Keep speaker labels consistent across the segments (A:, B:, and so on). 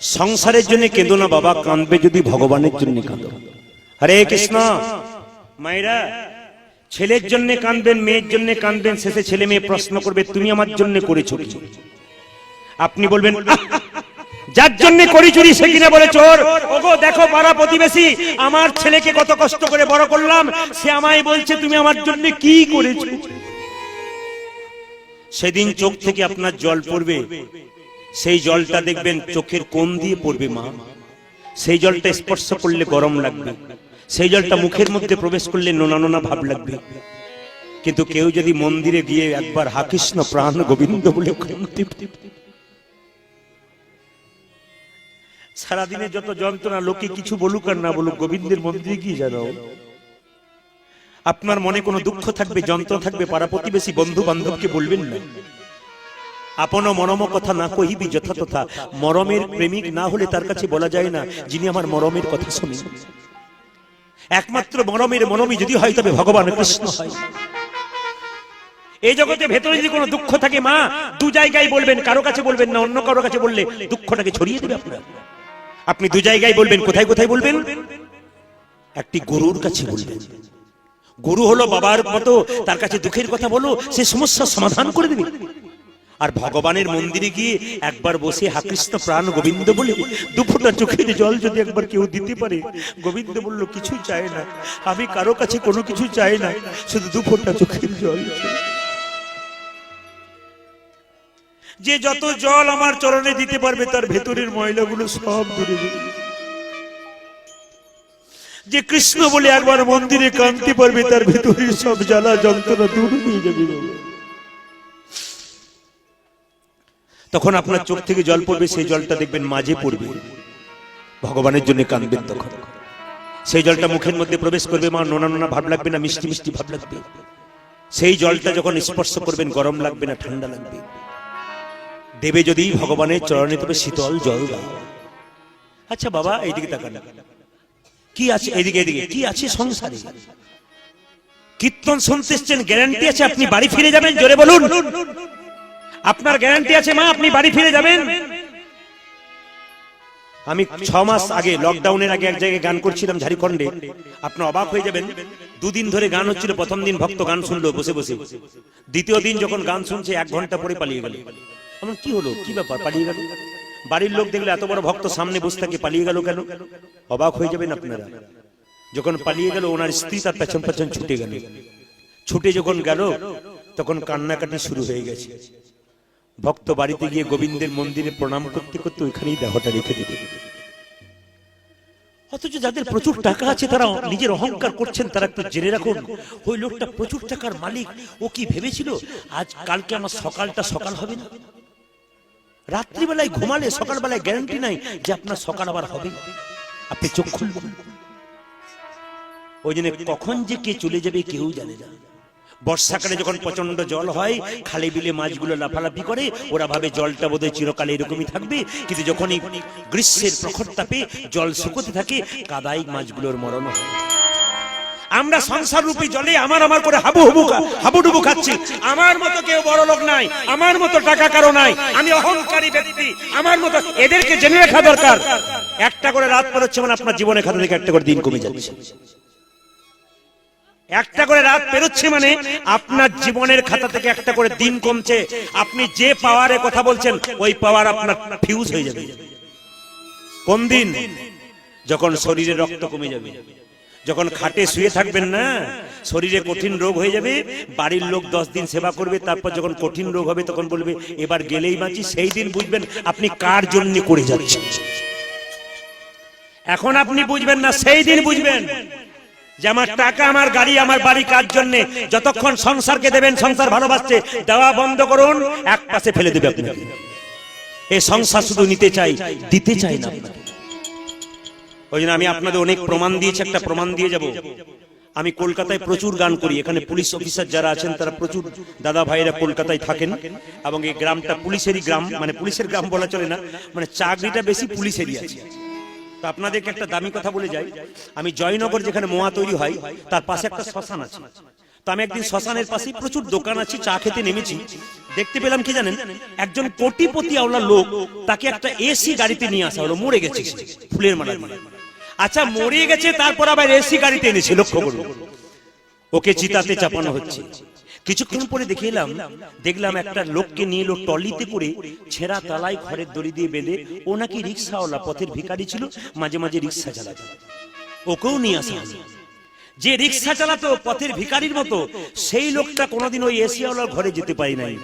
A: সংসারের জন্য কেঁদো না বাবা, কাঁদবে যদি ভগবানের জন্য কাঁদো। হরে কৃষ্ণ। মায়েরা ছেলের জন্য কাঁদবেন, মেয়ের জন্য কাঁদবেন, শেষে ছেলে মেয়ে প্রশ্ন করবে তুমি আমার জন্য করেছো কি? আপনি বলবেন যার জন্য করি চুরি সে কিনা বলে চোর। ওগো দেখো পাড়া প্রতিবেশী, আমার ছেলেকে কত কষ্ট করে বড় করলাম, সে আমায় বলছে তুমি আমার জন্য কি করেছো। সেদিন চোখ থেকে আপনার জল পড়বে, সেই জলটা দেখবেন চোখের কোণ দিয়ে পড়বে মা। সেই জলটা স্পর্শ করলে গরম লাগবে, সেই জলটা মুখের মধ্যে প্রবেশ করলে নোনা নোনা ভাব লাগবে। কিন্তু কেউ যদি মন্দিরে গিয়ে একবার হা কৃষ্ণ প্রাণ গোবিন্দ বলে সারাদিনে যত যন্ত্রণা, লোকে কিছু বলুক আর না বলুক, গোবিন্দের মন্দিরে গিয়ে জানো আপনার মনে কোনো দুঃখ থাকবে, যন্ত্রণা থাকবে, পাড়া প্রতিবেশী বন্ধু বান্ধবকে বলবেন না। আপন মরম কথা না কহিবি যথা তথা। মরমের প্রেমিক না হলে তার কাছে বলা যায় না যিনি আমার মরমের কথা শুনেন। একমাত্র মরমের মরমই যদি হয় তবে ভগবান কৃষ্ণ হয়। এই জগতে ভেতরে যদি কোনো দুঃখ থাকে মা, দু জায়গায় বলবেন, কারো কাছে বলবেন না, অন্য কারো কাছে বললে দুঃখটাকে ছড়িয়ে দেবে আপনার। আপনি দু জায়গায় বলবেন, কোথায় কোথায় বলবেন? একটি গুরুর কাছে বলবেন। গুরু হলো বাবার মতো, তার কাছে দুঃখের কথা বলো, সে সমস্যার সমাধান করে দেবে। আর ভগবানের মন্দিরে গিয়ে একবার বসে হা কৃষ্ণ প্রাণ গোবিন্দ বলে দুফোঁটা চোখের জল যদি একবার কেউ দিতে পারে, গোবিন্দ বলল কিছু চায় না, আমি কারো কাছে কোনো কিছু চাই না, শুধু দুফোঁটা চোখের জল। যে যত জল আমার চরণে দিতে পারবে তার ভেতরের ময়লাগুলো সব দূরে যাবে। যে কৃষ্ণ বলে একবার মন্দিরে কাঁদতে পারবে তার ভেতরের সব জ্বালা যন্ত্রণা দূর হয়ে যাবে। তখন আপনার চোখ থেকে জল পড়বে, সেই জলটা দেখবেন মাঝে পড়বে, ভগবানের জন্য কাঁদবেন। তখন সেই জলটা মুখের মধ্যে প্রবেশ করবে, মা নোনা নোনা ভাব লাগবে না, মিষ্টি মিষ্টি ভাব লাগবে। সেই জলটা যখন স্পর্শ করবেন গরম লাগবে না, ঠান্ডা লাগবে। দেবে যদি ভগবানের চরণে তবে শীতল জল দাও। আচ্ছা বাবা এইদিকে তাকান, কি আছে এইদিকে, এদিকে কি আছে সংসারে? কীর্তন শুনতে এসছেন, গ্যারান্টি আছে আপনি বাড়ি ফিরে যাবেন? জোরে বলুন, আপনার গ্যারান্টি আছে মা আপনি বাড়ি ফিরে যাবেন? আমি 6 মাস আগে, লকডাউনের আগে এক জায়গায় গান করছিলাম ঝাড়খণ্ডে। আপনি অবাক হয়ে যাবেন, দুদিন ধরে গান হচ্ছিল। প্রথম দিন ভক্ত গান শুনলো বসে বসে, দ্বিতীয় দিন যখন গান শুনছে 1 ঘন্টা পরে পালিয়ে গেল। আমার কি হলো, কি ব্যাপার, পালিয়ে গেল? বাড়ির লোক দেখলে এত বড় ভক্ত সামনে বসে থাকে, পালিয়ে গেল কেন? অবাক হয়ে যাবেন আপনারা। যখন পালিয়ে গেল ওনার স্ত্রী তার পেছন পেছন ছুটে গেল। ছুটে যখন গেল তখন কান্নাকাটি শুরু হয়ে গেছে। ভক্ত বাড়িতে গিয়ে গোবিন্দের মন্দিরে প্রণাম করতে করতে ওইখানেই দেহটা রেখে দিতে। অথচ যাদের প্রচুর টাকা আছে তারা নিজের অহংকার করছেন। তারা একটু জেনে রাখুন, ওই লোকটা প্রচুর টাকার মালিক। ও কি ভেবেছিল আজ কালকে আমার সকালটা সকাল হবে না? রাত্রিবেলায় ঘুমালে সকালবেলায় গ্যারান্টি নাই যে আপনার সকাল আবার হবে। আপনি চোখ খুলবেন, ওই জন্য কখন যে কে চলে যাবে কেউ জানে না। বর্ষাকালে যখন প্রচন্ড জল হয়, খালে বিলে মাছগুলো লাফালাফি করে, ওরা ভাবে জলটা বোধহয় চিরকালে এরকমই থাকবে। কিন্তু যখনই গ্রীষ্মের প্রখর তাপে জল শুকোতে থাকে, কাদাই মাছগুলোর মরণ হয়। আমরা সংসার রূপী জলে আমার আমার করে হাবুডুবু খাচ্ছি। আমার মতো কেউ বড় লোক নাই, আমার মতো টাকা কারো নাই, আমি অহংকারী ব্যক্তি, আমার মতো। এদেরকে জেনে রাখা দরকার, একটা করে রাত পার হচ্ছে মানে আপনার জীবনের খাতা থেকে একটা করে দিন কমে যাচ্ছে। একটা করে রাত পেরোচ্ছে মানে আপনার জীবনের খাতা থেকে একটা করে দিন কমছে। আপনি যে পাওয়ারে কথা বলছেন ওই পাওয়ার আপনার ফিউজ হয়ে যাবে। কোন দিন? যখন শরীরে রক্ত কমে যাবে, যখন খাটে শুয়ে থাকবেন না, শরীরে কঠিন রোগ হয়ে যাবে। বাড়ির লোক 10 দিন সেবা করবে, তারপর যখন কঠিন রোগ হবে তখন বলবে এবার গেলেই বাঁচি। সেই দিন বুঝবেন আপনি কার জন্য করে যাচ্ছেন। এখন আপনি বুঝবেন না, সেই দিন বুঝবেন যে আমার টাকা, আমার গাড়ি, আমার বাড়ি কার জন্য। যতক্ষণ সংসারকে দেবেন, সংসার ভালোবাসছে, দেওয়া বন্ধ করুন, এক পাশে ফেলে দেবে আপনাকে। এই সংসার শুধু নিতে চাই, দিতে চাই না। ওই জন্য আমি আপনাদের অনেক প্রমাণ দিয়েছি, একটা প্রমাণ দিয়ে যাব। আমি কলকাতায় প্রচুর গান করি। এখানে পুলিশ অফিসার যারা আছেন তারা প্রচুর দাদা ভাইরা কলকাতায় থাকেন, এবং এই গ্রামটা পুলিশেরই গ্রাম। মানে পুলিশের গ্রাম বলা চলে না, মানে চাকরিটা বেশি পুলিশেরই আছে। তো আপনাদেরকে একটা দামি কথা বলে যাই, আমি জয়নগর যেখানে মোয়া তৈরি হয় তার পাশে একটা শ্মশান আছে। তো আমি একদিন শ্মশানের পাশে প্রচুর দোকান আছে, চা খেতে নেমেছি, দেখতে পেলাম কি জানেন, একজন কোটিপতি আওলা লোক, তাকে একটা এসি গাড়িতে নিয়ে আসা হলো, মরে গেছে ফুলের মালা দিয়ে। আচ্ছা মরে গেছে, তারপর আবার এসি গাড়িতে এনেছে, লক্ষ্য করুন, ওকে চিতাতে চাপানো হচ্ছে। কিছুক্ষণ পরে দেখলাম একটা লোককে নিয়ে এলো টলিতে করে, ছেঁড়া তালায় ঘরের দড়ি দিয়ে বেঁধে। ও নাকি রিক্সাওয়ালা, পথের ভিখারি ছিল, মাঝে মাঝে রিক্সা চালাতো, ওকেও নিয়ে আসা হলো। যে রিক্সা চালাতো পথের ভিখারির মতো, সেই লোকটা কোনোদিন ওই এসিওয়ালার ঘরে যেতে পারি নাই,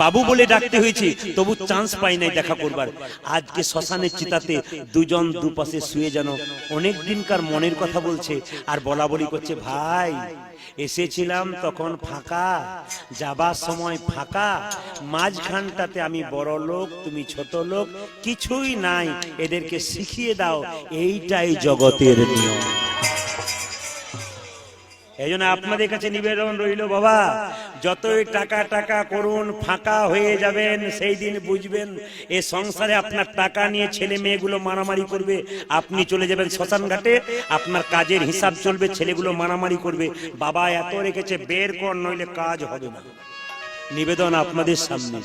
A: বাবু বলে ডাকতে হয়েছে, তবু চান্স পাই নাই দেখা করবার। আজকে শ্মশানের চিতাতে দুজন দুপাশে শুয়ে যেন অনেক দিনকার মনের কথা বলছে, আর বলা বলি করছে, ভাই এসেছিলাম তখন ফাঁকা, যাবার সময় ফাঁকা, মাঝখানটাতে আমি বড় লোক, তুমি ছোট লোক, কিছুই নাই, এদেরকে শিখিয়ে দাও, এইটাই জগতের নিয়ম। এই জন্য আপনাদের কাছে নিবেদন রইল, বাবা যতই টাকা টাকা করুন, ফাঁকা হয়ে যাবেন, সেই দিন বুঝবেন এই সংসারে আপনার টাকা নিয়ে ছেলে মেয়েগুলো মারামারি করবে, আপনি চলে যাবেন শ্মশান ঘাটে, আপনার কাজের হিসাব চলবে, ছেলেগুলো মারামারি করবে, বাবা এত রেখেছে বের কর, নইলে কাজ হবে না। নিবেদন আপনাদের সামনে,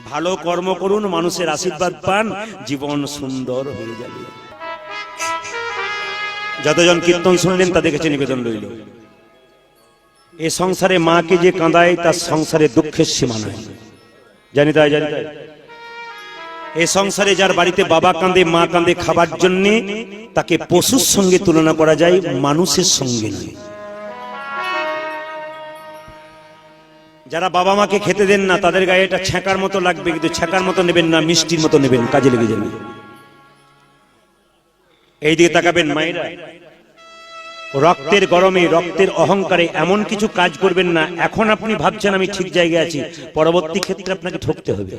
A: ভালো কর্ম করুন, মানুষের আশীর্বাদ পান, জীবন সুন্দর হয়ে যাবে। যতজন কীর্তন শুনলেন তাদের কাছে নিবেদন রইল, এ সংসারে মাকে যে কাঁদায়, তার সংসারে দুঃখের সীমা নাই, জানি তাই। এ সংসারে যার বাড়িতে বাবা কাঁদে, মা কাঁদে খাবার জন্য, তাকে পশুর সঙ্গে তুলনা করা যায়, মানুষের সঙ্গে নয়। যারা বাবা মাকে খেতে দেন না, তাদের গায়ে এটা ছ্যাঁকার মতো লাগবে, কিন্তু ছ্যাঁকার মতো নেবেন না, মিষ্টির মতো নেবেন, কাজে লেগে যাবে। এই দিকে তাকাবেন মায়েরা, রক্তের গরমে, রক্তের অহংকারে এমন কিছু কাজ করবেন না, এখন আপনি ভাবছেন আমি ঠিক জায়গায় আছি, পরবর্তী ক্ষেত্রে আপনাকে ঠকতে হবে।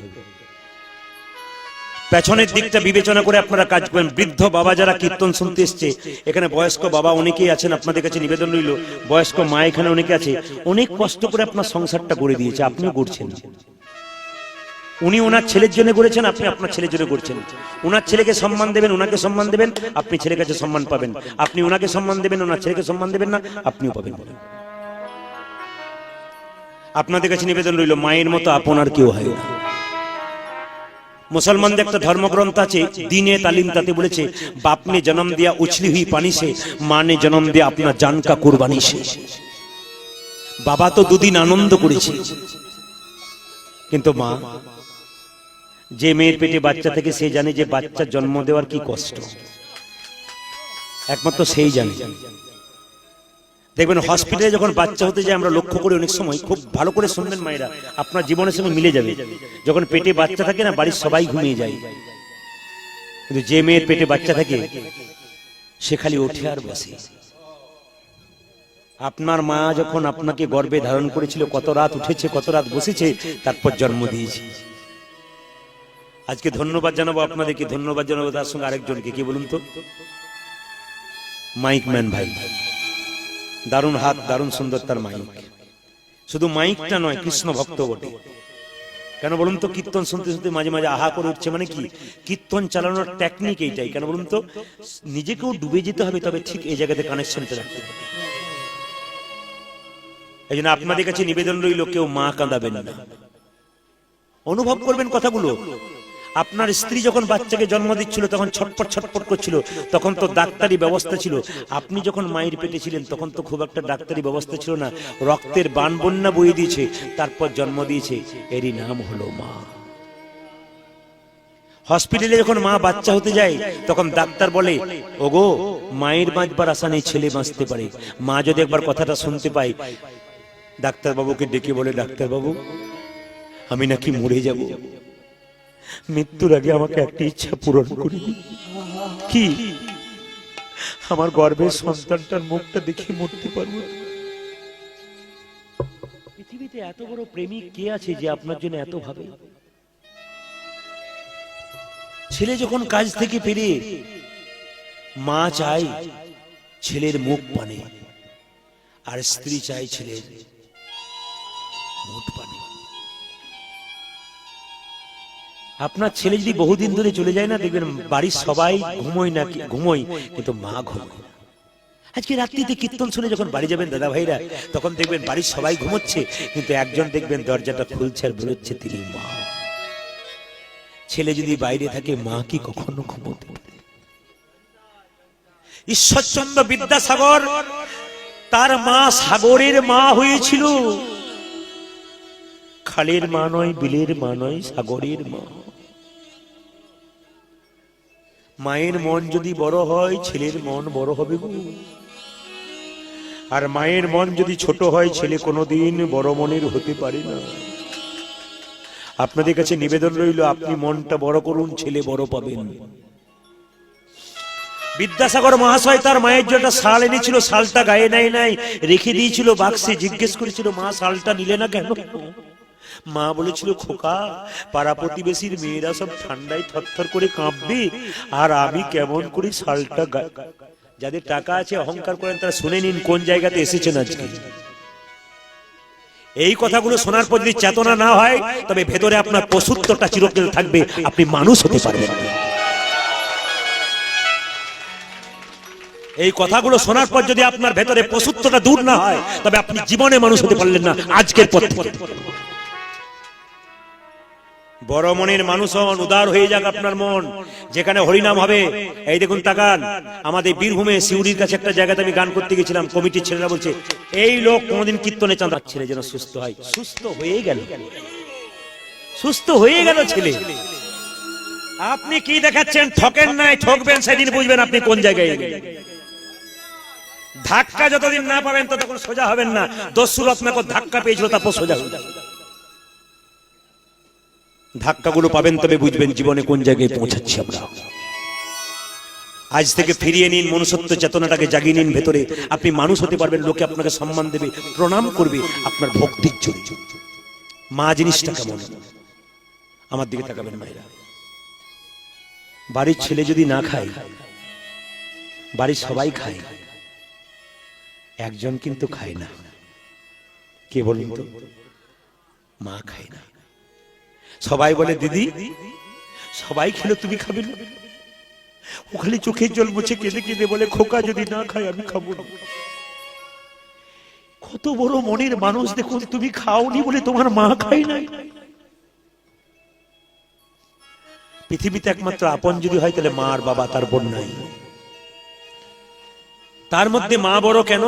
A: পেছনের দিকটা বিবেচনা করে আপনারা কাজ করবেন। বৃদ্ধ বাবা যারা কীর্তন শুনতে এসছে, এখানে বয়স্ক বাবা অনেকেই আছেন, আপনাদের কাছে নিবেদন রইল, বয়স্ক মা এখানে অনেকে আছে, অনেক কষ্ট করে আপনার সংসারটা গড়ে দিয়েছে, আপনিও গড়ছেন। উনি ওনার ছেলের জন্য করেছেন, আপনি আপনার ছেলের জন্য করছেন। ওনার ছেলেকে সম্মান দেবেন, ওনাকে সম্মান দেবেন, আপনি ছেলের কাছে সম্মান পাবেন। আপনি ওনাকে সম্মান দেবেন, ওনার ছেলেকে সম্মান দেবেন না, আপনিও পাবেন। আপনাদের কাছে নিবেদন রইল, মায়ের মতো আপনার কেউ হয় না। মুসলমানদের একটা ধর্মগ্রন্থ আছে, দিনে তালিম, তাতে বলেছে, বাপ ने जन्म दिया उछली हुई पानी से, माँ ने जन्म दिया अपना जान का कुर्बानी से। বাবা তো দুদিন আনন্দ করেছে, কিন্তু মা, যে মেয়ের পেটে বাচ্চা থেকে, সে জানে যে বাচ্চা জন্ম দেওয়ার কি কষ্ট, একমাত্র সেই জানে। দেখবেন হসপিটালে যখন বাচ্চা হতে যায়, আমরা লক্ষ্য করি অনেক সময়, খুব ভালো করে শুনবেন মায়েরা, আপনার জীবনের সঙ্গে মিলে যাবে, যখন পেটে বাচ্চা থাকে না, বাড়ির সবাই ঘুমিয়ে যায়, কিন্তু যে মেয়ের পেটে বাচ্চা থাকে, সে খালি ওঠে আর বসে। আপনার মা যখন আপনাকে গর্ভে ধারণ করেছিল, কত রাত উঠেছে, কত রাত বসেছে, তারপর জন্ম দিয়েছে। আজকে ধন্যবাদ জানাবো আপনাদেরকে, ধন্যবাদ জানাবো তার সঙ্গে আরেকজনকে, কি বলুন তো, মাইক ম্যান ভাই, দারুণ হাত, দারুণ সুন্দর তার মাইক। শুধু মাইকটা নয়, কৃষ্ণ ভক্ত বটে। কেন বলুন তো, কীর্তন শুনতে শুনতে মাঝে মাঝে আহা করে উঠছে, মানে কি, কীর্তন চালানোর টেকনিক এইটাই। কেন বলুন তো, নিজেকেও ডুবে যেতে হবে, তবে ঠিক এই জায়গাতে কানেকশনটা রাখতে হবে। এই জন্য আপনাদের কাছে নিবেদন রইল, কেউ মা কাঁদাবেন না, অনুভব করবেন কথাগুলো। আপনার স্ত্রী যখন বাচ্চাকে জন্ম দিচ্ছিল, তখন ছটপট ছটপট করছিল, তখন তো ডাক্তারি ব্যবস্থা ছিল। আপনি যখন মায়ের পেটে ছিলেন, তখন তো খুব একটা ডাক্তারি ব্যবস্থা ছিল না, রক্তের বান বন্যা বয়ে দিয়েছে, তারপর জন্ম দিয়েছে, এরই নাম হলো মা। হসপিটালে যখন মা বাচ্চা হতে যায়, তখন ডাক্তার বলে, ওগো, মায়ের বাঁচবার আশা নেই, ছেলে বাঁচতে পারে। মা যদি একবার কথাটা শুনতে পায়, ডাক্তার বাবুকে ডেকে বলে, ডাক্তার বাবু, আমি নাকি মরে যাব, মৃত্যুর আগে আমাকে একটা ইচ্ছা পূরণ করে দিন। কি? আমার গর্ভের সন্তানটার মুখটা দেখে মরতে পারবো। পৃথিবীতে এত বড় প্রেমিক কে আছে যে আপনার জন্য এত ভাবে? ছেলে যখন কাজ থেকে ফিরে, মা চায় ছেলের মুখ পানে, আর স্ত্রী চায় ছেলের মুখ পানে। আপনার ছেলে যদি বহুদিন ধরে চলে যায় না, দেখবেন বাড়ির সবাই ঘুমোয় না, ঘুমোয়, কিন্তু মা ঘুমোয় না। আজকে রাত্রিতে কীর্তন শুনে যখন বাড়ি যাবেন দাদা ভাইরা, তখন দেখবেন বাড়ির সবাই ঘুমোচ্ছে, কিন্তু একজন দেখবেন দরজাটা খুলছে আর বেরোচ্ছে, তিনি মা। ছেলে যদি বাইরে থাকে, মা কি কখনো ঘুমোতে পারে? ঈশ্বরচন্দ্র বিদ্যাসাগর, তার মা সাগরের মা হয়েছিল। খালের মা নয়, বিলের মা নয়, সাগরের মা। মায়ের মন যদি বড় হয়, ছেলের মন বড় হবে গো। আর মায়ের মন যদি ছোট হয়, ছেলে কোনোদিন বড় মনের হতে পারে না। আপনাদের কাছে নিবেদন রইল, আপনি মনটা বড় করুন, ছেলে বড় পাবেন। বিদ্যাসাগর মহাশয় তার মায়ের জন্য শাল এনেছিল, শালটা গায়ে নাই রেখে দিয়েছিল বাক্সে। জিজ্ঞেস করেছিল, মা শালটা নিলে না কেন? মা বলেছিল, খোকা, পাড়া প্রতিবেশীর মেয়েরা সব ঠান্ডায় থরথর করে কাঁপবে, আর আমি কেমন করে শালটা যাদের টাকা আছে, অহংকার করেন, তারা শুনে নিন কোন জায়গাতে এসেছেন আজকে। এই কথাগুলো শোনার পর যদি চেতনা না হয়, তবে ভেতরে আপনার পশুত্বটা চিরকাল থাকবে, আপনি মানুষ হতে পারবেন না। এই কথাগুলো শোনার পর যদি আপনার ভেতরে পশুত্বটা দূর না হয়, তবে আপনি জীবনে মানুষ হতে পারলেন না আজকের পর থেকে। বড় মনের মানুষ হন, উদার হয়ে যাক আপনার মন। যেখানে হরিনাম হবে, এই দেখুন তাকান, আমাদের বীরভূমে সিউড়ির কাছে একটা জায়গাতে আমি গান করতে গেছিলাম। কমিটির ছেলেরা বলছে, এই লোক কোনোদিন কীর্তনে চাঁদা, ছেলে যেন সুস্থ হয়। সুস্থ হয়ে গেল, সুস্থ হয়ে গেল ছেলে। আপনি কি দেখাচ্ছেন? ঠকেন নাই, ঠকবেন সেদিন বুঝবেন আপনি কোন জায়গায় গেলেন। ধাক্কা যতদিন না পাবেন ততক্ষণ সোজা হবেন না। দস্যুর আপনাকে ধাক্কা পেয়েছিল, তারপর সোজা হয়ে যাবে। ধাক্কাগুলো পাবেন, তবে বুঝবেন জীবনে কোন জায়গায় পৌঁছাচ্ছি আমরা। আজ থেকে ফিরিয়ে নিন মনুষ্যত্ব চেতনাটাকে, জাগিয়ে নিন ভেতরে। আপনি মানুষ হতে পারবেন, লোকে আপনাকে সম্মান দেবে, প্রণাম করবে আপনার ভক্তির জন্য। মা জিনিসটা কেমন? আমার দিকে তাকাবেন মায়েরা। বাড়ির ছেলে যদি না খায়, বাড়ির সবাই খায়, একজন কিন্তু খায় না। কে বলুন তো? মা খায় না। সবাই বলে, দিদি সবাই খেলো, তুমি খাবে না? ওখানে চোখের জল মুছে কেঁদে কেঁদে বলে, খোকা যদি না খায় আমি খাবো না। কত বড় মনের মানুষ দেখুন, তুমি খাওনি বলে তোমার মা খায় নাই। পৃথিবীতে একমাত্র আপন যদি হয়, তাহলে মা আর বাবা, তার বোন নাই। তার মধ্যে মা বড় কেন?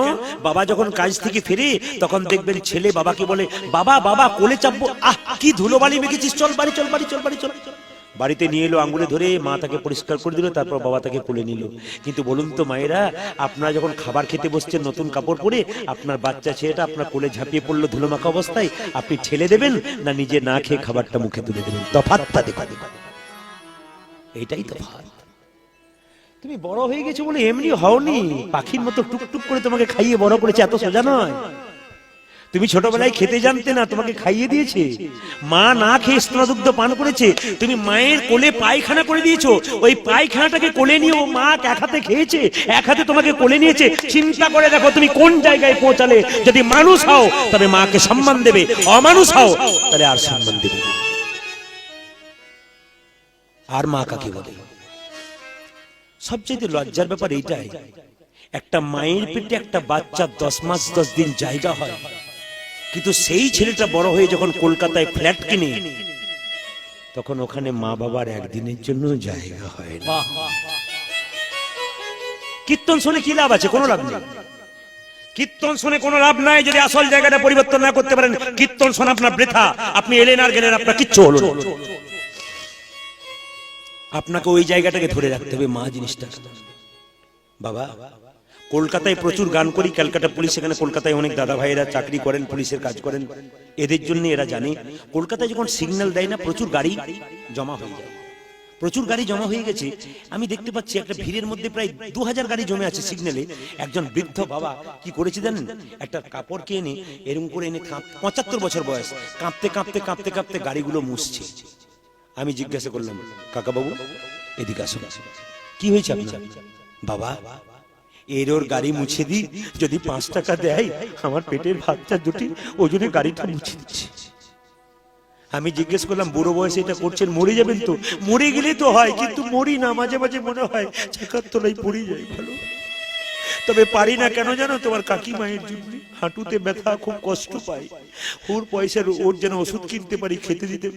A: বাবা যখন কাজ থেকে ফিরে, তখন দেখবেন ছেলে বাবাকে বলে, বাবা বাবা কোলে চাপবো, আহ কি ধুলোবালি মেখেছিস, চল বাড়ি চল, বাড়ি চল, বাড়ি চল। বাড়িতে নিয়ে এলো, আঙ্গুলে ধরে মা তাকে পরিষ্কার করে দিল, তারপর বাবা তাকে কোলে নিল। কিন্তু বলুন তো মায়েরা, আপনারা যখন খাবার খেতে বসছেন নতুন কাপড় পরে, আপনার বাচ্চা ছেলেটা আপনার কোলে ঝাঁপিয়ে পড়লো ধুলোমাখা অবস্থায়, আপনি ঠেলে দেবেন না নিজে না খেয়ে খাবারটা মুখে তুলে দেবেন? তফাৎটা দেখা দেবেন, এইটাই তফাৎ। তুমি বড় হয়ে গেছো বলে এমনি হওনি, পাখির মতো টুকটুক করে তোমাকে খাইয়ে বড় করেছে, এত সোজা নয়। তুমি ছোটবেলায় খেতে জানতে না, তোমাকে খাইয়ে দিয়েছে। মা না খেয়ে স্তনদুগ্ধ পান করেছে, তুমি মায়ের কোলে পায়খানা করে দিয়েছো। ওই পায়খানাটাকে কোলে নিয়ে ও মা এক হাতে খেয়েছে, এক হাতে তোমাকে কোলে নিয়েছে। চিন্তা করে দেখো তুমি কোন জায়গায় পৌঁছালে। যদি মানুষ হও তবে মাকে সম্মান দেবে, অমানুষ হও তাহলে আর সম্মান দেবে। আর মা কাকে বলে? সবচেয়ে লজ্জার ব্যাপার এইটাই, একটা মায়ের পেটে একটা বাচ্চা 10 মাস 10 দিন জায়গা হয়, কিন্তু সেই ছেলেটা বড় হয়ে যখন কলকাতায় ফ্ল্যাট কিনে, তখন ওখানে মা বাবার একদিনের জন্য জায়গা হয় না। কীর্তন শুনে কি লাভ আছে? কোনো লাভ নেই। কীর্তন শুনে কোনো লাভ নাই যদি আসল জায়গাটা পরিবর্তন না করতে পারেন। কীর্তন শোনা আপনার বৃথা। আপনি এলেন আর গেলেন, আপনার কিচ্ছু হলো না। আপনাকে ওই জায়গাটাকে ধরে রাখতে হবে, মা জিনিসটা। বাবা, কলকাতায় প্রচুর গান করি, ক্যালকাটা পুলিশ, এখানে কলকাতায় অনেক দাদা ভাইয়েরা চাকরি করেন, পুলিশের কাজ করেন। এদের জন্য এরা জানে, কলকাতায় যখন সিগন্যাল দেয় না, প্রচুর গাড়ি জমা হয়ে যায়। প্রচুর গাড়ি জমা হয়ে গেছে, আমি দেখতে পাচ্ছি একটা ভিড়ের মধ্যে প্রায় 2000 গাড়ি জমে আছে সিগন্যালে। একজন বৃদ্ধ বাবা কি করেছে জানেন? একটা কাপড়কে এনে এরকম করে এনে 75 বছর বয়স, কাঁপতে কাঁপতে কাঁপতে কাঁপতে গাড়িগুলো মুছছে। আমি জিজ্ঞাসা করলাম, কাকা বাবু এদিকে আসুন, কি হয়েছে আপনার? বাবা, এর ওর গাড়ি মুছে দি, যদি 5 টাকা দেয় আমার পেটের ভাতটা দুটি ওজনে গাড়িটা মুছে দিচ্ছে। আমি জিজ্ঞেস করলাম, বুড়ো বয়সে এটা করছেন, মরে যাবেন তো? মরে গেলে তো হয়, কিন্তু মরি না, মাঝে মাঝে মনে হয় চাকার তলায় পড়ে যাই ভালো। তবে পারি না কেন জানো? তোমার কাকিমায়ের জন্য হাঁটুতে ব্যথা, খুব কষ্ট পাই, ওর পয়সার ওর যেন ওষুধ কিনতে পারি, খেতে দিতে।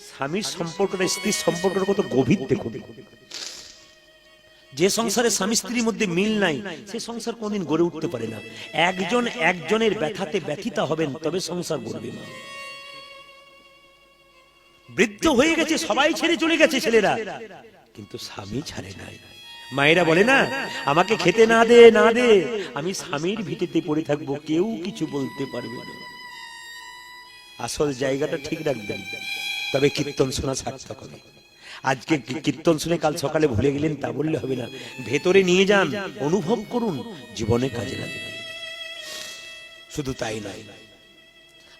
A: স্বামীর সম্পর্কটা স্ত্রীর সম্পর্কটা কত গভীর দেখুন। যে সংসারে স্বামী স্ত্রীর মধ্যে মিল নাই, সে সংসার কোনদিন গড়ে উঠতে পারে না। একজন একজনের ব্যথাতে ব্যথিত হবেন, তবে সংসার গড়বে না। বৃদ্ধ হয়ে গেছে, সবাই ছেড়ে চলে গেছে ছেলেরা, কিন্তু স্বামী ছাড়ে নাই। মায়েরা বলে না, আমাকে খেতে না দে না দে, আমি স্বামীর ভিটেতে পড়ে থাকবো, কেউ কিছু বলতে পারবে না। আসল জায়গাটা ঠিক রাখবেন, তবে কীর্তন শোনা সার্থক হবে। আজকে কীর্তন শুনে কাল সকালে ভুলে গেলেন তা বললে হবে না। ভেতরে নিয়ে যান, অনুভব করুন, জীবনে কাজে লাগবে। শুধু তাই নয়,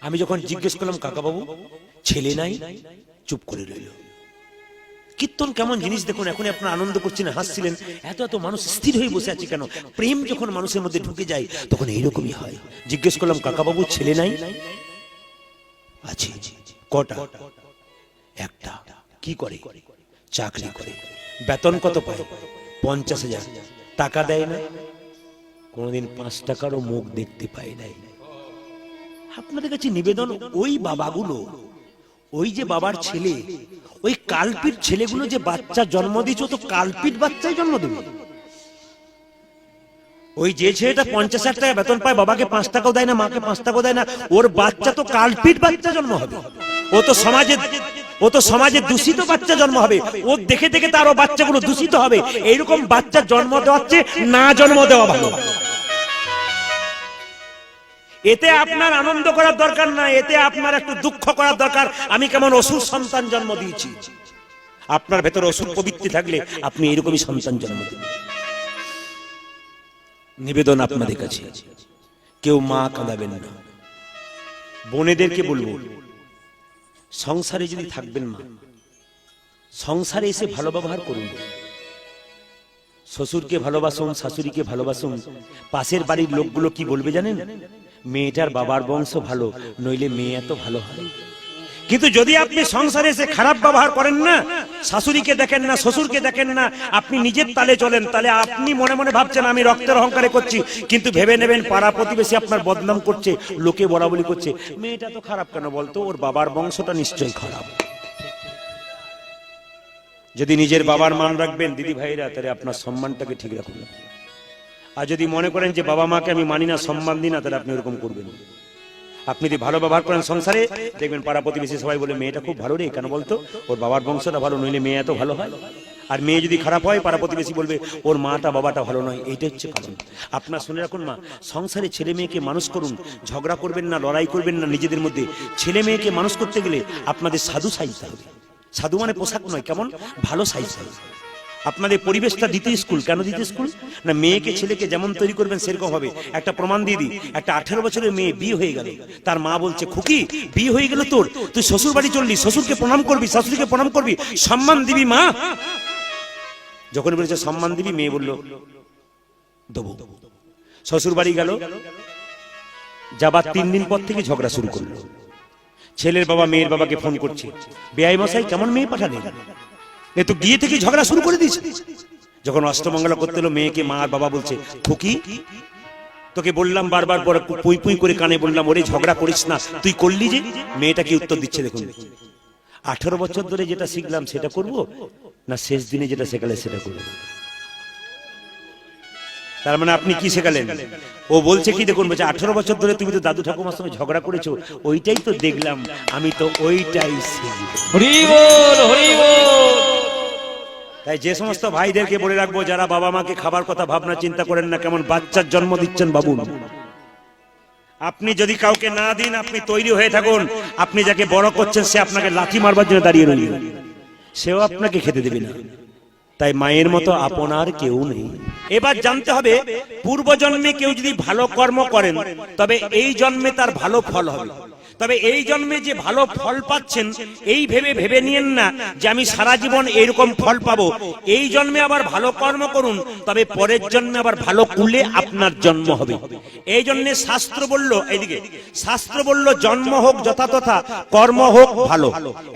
A: আমি যখন জিজ্ঞেস করলাম কাকা বাবু ছেলে নাই, চুপ করে রইল। কীর্তন কেমন জিনিস দেখুন। এখন আপনারা আনন্দ করছেন, হাসছিলেন, এত এত মানুষ স্থির হয়ে বসে আছে কেন? প্রেম যখন মানুষের মধ্যে ঢুকে যায় তখন এইরকমই হয়। জিজ্ঞেস করলাম কাকা বাবু ছেলে নাই? আছে। কটা? একটা। কি করে? চাকরি করে। বেতন কত পায়? 50,000। টাকা দেয় না? কোনদিন 5 টাকারও মুখ দেখতে পায় নাই। আপনাদের কাছে নিবেদন, ওই বাবাগুলো, ওই যে বাবার ছেলে, ওই কালপিট ছেলেগুলো যে বাচ্চা জন্ম দিয়েছে, তো কালপিট বাচ্চাই জন্ম দেবে। ওই যে ছেলেটা 50,000 টাকা বেতন পায়, বাবাকে 5 টাকাও দেয় না, মাকে 5 টাকাও দেয় না, ওর বাচ্চা তো কালপিট বাচ্চা জন্ম হবে। ও তো সমাজে দূষিত বাচ্চা জন্ম হবে। ও দেখে দেখে তারও বাচ্চাগুলো দূষিত হবে। এইরকম বাচ্চা জন্ম দেওয়ার চেয়ে না জন্ম দেওয়া ভালো। এতে আপনার আনন্দ করার দরকার নাই, এতে আপনার একটু দুঃখ করার দরকার। আমি কেমন অসুর সন্তান জন্ম দিয়েছি। আপনার ভেতরে অসুর প্রবৃত্তি থাকলে আপনি এরকমই সন্তান জন্ম দেবেন। নিবেদন আপনাদের কাছে, কেউ মা কাঁদাবেন না। বোনেদেরকে বলবো, সংসারে যদি থাকবেন মা, সংসারে এসে ভালো ব্যবহার করুন। শ্বশুরকে ভালোবাসুন, শাশুড়িকে ভালোবাসুন। পাশের বাড়ির লোকগুলো কি বলবে জানেন? মেয়েটার বাবার বংশ ভালো, নইলে মেয়ে এত ভালো হয়। কিন্তু যদি আপনি সংসারে এসে খারাপ ব্যবহার করেন না, শাশুড়িকে দেখেন না, শ্বশুরকে দেখেন না, আপনি নিজের তালে চলেন, তাহলে আপনি মনে মনে ভাবছেন আমি রক্তের অহংকারে করছি, কিন্তু ভেবে নেবেন পাড়া প্রতিবেশী আপনার বদনাম করছে, লোকে বলাবলি করছে, মেয়েটা তো খারাপ কেন বলতো, ওর বাবার বংশটা নিশ্চয়ই খারাপ। যদি নিজের বাবার মান রাখবেন দিদি ভাইরা, তাহলে আপনার সম্মানটাকে ঠিক রাখুন। আর যদি মনে করেন যে বাবা মাকে আমি মানি না, সম্মান দিই না, তাহলে আপনি এরকম করবেন। আপনি যদি ভালো ব্যবহার করেন সংসারে, দেখবেন পাড়া প্রতিবেশী সবাই বলে মেয়েটা খুব ভালো রে, কেন বলতো, ওর বাবার বংশটা ভালো, নইলে মেয়ে এত ভালো হয়। আর মেয়ে যদি খারাপ হয়, পাড়া প্রতিবেশী বলবে ওর মাটা বাবাটা ভালো নয়। এইটা হচ্ছে কারণ। আপনার শুনে রাখুন মা, সংসারে ছেলে মেয়েকে মানুষ করুন, ঝগড়া করবেন না, লড়াই করবেন না নিজেদের মধ্যে। ছেলে মেয়েকে মানুষ করতে গেলে আপনাদের সাধু সাইজতে হবে। সাধু মানে পোশাক নয়, কেমন ভালো সাইজ হবে। আপনাদের পরিবেশটা দিতে স্কুল, কেন দিতে স্কুল না, মেয়েকে ছেলেকে যেমন তৈরি করবেন সেরকম হবে। একটা প্রমাণ দিয়ে দিই, একটা 18 বছরের মেয়ে বিয়ে হয়ে গেল, তার মা বলছে খুকি বিয়ে হয়ে গেল তোর, তুই শ্বশুর বাড়ি চললি, শ্বশুরকে প্রণাম করবি, শাশুড়িকে প্রণাম করবি, সম্মান দিবি মা। যখন বলেছে সম্মান দিবি, মেয়ে বলল দেবো। শ্বশুর বাড়ি গেল, যাবার 3 দিন পর থেকে ঝগড়া শুরু করলো। ছেলের বাবা মেয়ের বাবাকে ফোন করছে, বেআই মশাই কেমন মেয়ে পাঠালেন, এ তো গিয়ে থেকে ঝগড়া শুরু করে দিয়েছে। যখন অষ্টমঙ্গলা করতে হলো, মেয়েকে মা আর বাবা বলছে খুকি তোকে বললাম বারবার পরে পুই পুই করে কানে বললাম ওরে ঝগড়া করিস না, তুই করলি যে। মেয়েটা কি উত্তর দিচ্ছে দেখুন, 18 বছর ধরে যেটা শিখলাম সেটা করব না শেষ দিনে যেটা শেখালে সেটা করব। তার মানে আপনি কি শেখালেন? ও বলছে কি দেখুন, বলছে 18 বছর ধরে তুমি তো দাদু ঠাকুমার সঙ্গে ঝগড়া করেছো, ওইটাই তো দেখলাম, আমি তো ওইটাই শিখব। হরি বল হরি বল। তাই যে সমস্ত ভাইদেরকে বলে রাখবো, যারা বাবা মাকে খাবার কথা ভাবনা চিন্তা করেন না, কেমন বাচ্চার জন্ম দিচ্ছেন বাবু। আপনি যদি কাউকে না দিন, আপনি তৈরি হয়ে থাকুন, আপনি যাকে বড় করছেন সে আপনাকে লাথি মারবার জন্য দাঁড়িয়ে রইল, সেও আপনাকে খেতে দেবে না। তাই মায়ের মতো আপনার কেউ নেই। এবার জানতে হবে, পূর্ব জন্মে কেউ যদি ভালো কর্ম করেন, তবে এই জন্মে তার ভালো ফল হবে। তবে এই জন্মে যে ভালো ফল পাচ্ছেন এই ভেবে ভেবে নিয়েন না যে আমি সারা জীবন এরকম ফল পাবো। এই জন্মে আবার ভালো কর্ম করুন, তবে পরের জন্মে আবার ভালো কুলে আপনার জন্ম হবে। এই জন্য শাস্ত্র বলল, এইদিকে শাস্ত্র বলল জন্ম হোক যথাতথা, কর্ম হোক ভালো।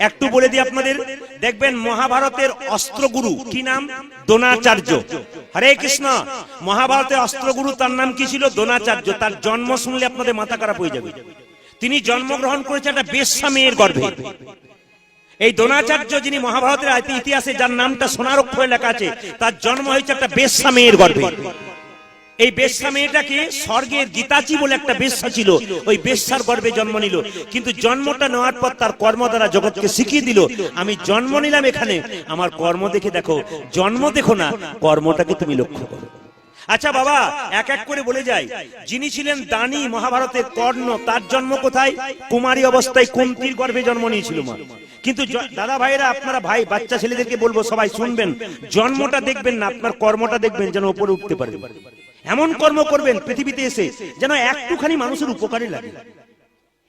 A: একটু বলে দিই আপনাদের, দেখবেন মহাভারতের অস্ত্রগুরু কি নাম? দ্রোণাচার্য। হরে কৃষ্ণ। মহাভারতের অস্ত্রগুরু তার নাম কি ছিল? দ্রোণাচার্য। তার জন্ম শুনলে আপনাদের মাথা খারাপ হয়ে যাবে। তিনি জন্মগ্রহণ করেছেন একটা বেশ্যা মেয়ের গর্ভে। এই দ্রোণাচার্য যিনি মহাভারতের ইতিহাসে যার নামটা সোনার অক্ষরে লেখা আছে, তার জন্ম হয়েছে একটা বেশ্যা মেয়ের গর্ভে। এই বেশ্যা মেয়েটাকে স্বর্গের গীতাচি বলে একটা বেশ্যা ছিল, ওই বেশ্যার গর্ভে জন্ম নিল। কিন্তু জন্মটা নেওয়ার পর তার কর্ম দ্বারা জগৎকে শিখিয়ে দিল, আমি জন্ম নিলাম এখানে, আমার কর্ম দেখে দেখো, জন্ম দেখো না, কর্মটাকে তুমি লক্ষ্য করো। আচ্ছা বাবা, এক এক করে বলে যাই। যিনি ছিলেন দানি মহাভারতের কর্ণ, তার জন্ম কোথায়? কুমারী অবস্থায় কুন্তির গর্ভে জন্ম নিয়েছিল মা। কিন্তু দাদা ভাইরা, আপনারা ভাই বাচ্চা ছেলেদেরকে বলবো, সবাই শুনবেন, জন্মটা দেখবেন না, আপনার কর্মটা দেখবেন, যেন উপরে উঠতে পারেন। এমন কর্ম করবেন পৃথিবীতে এসে যেন একটুখানি মানুষের উপকারে লাগে।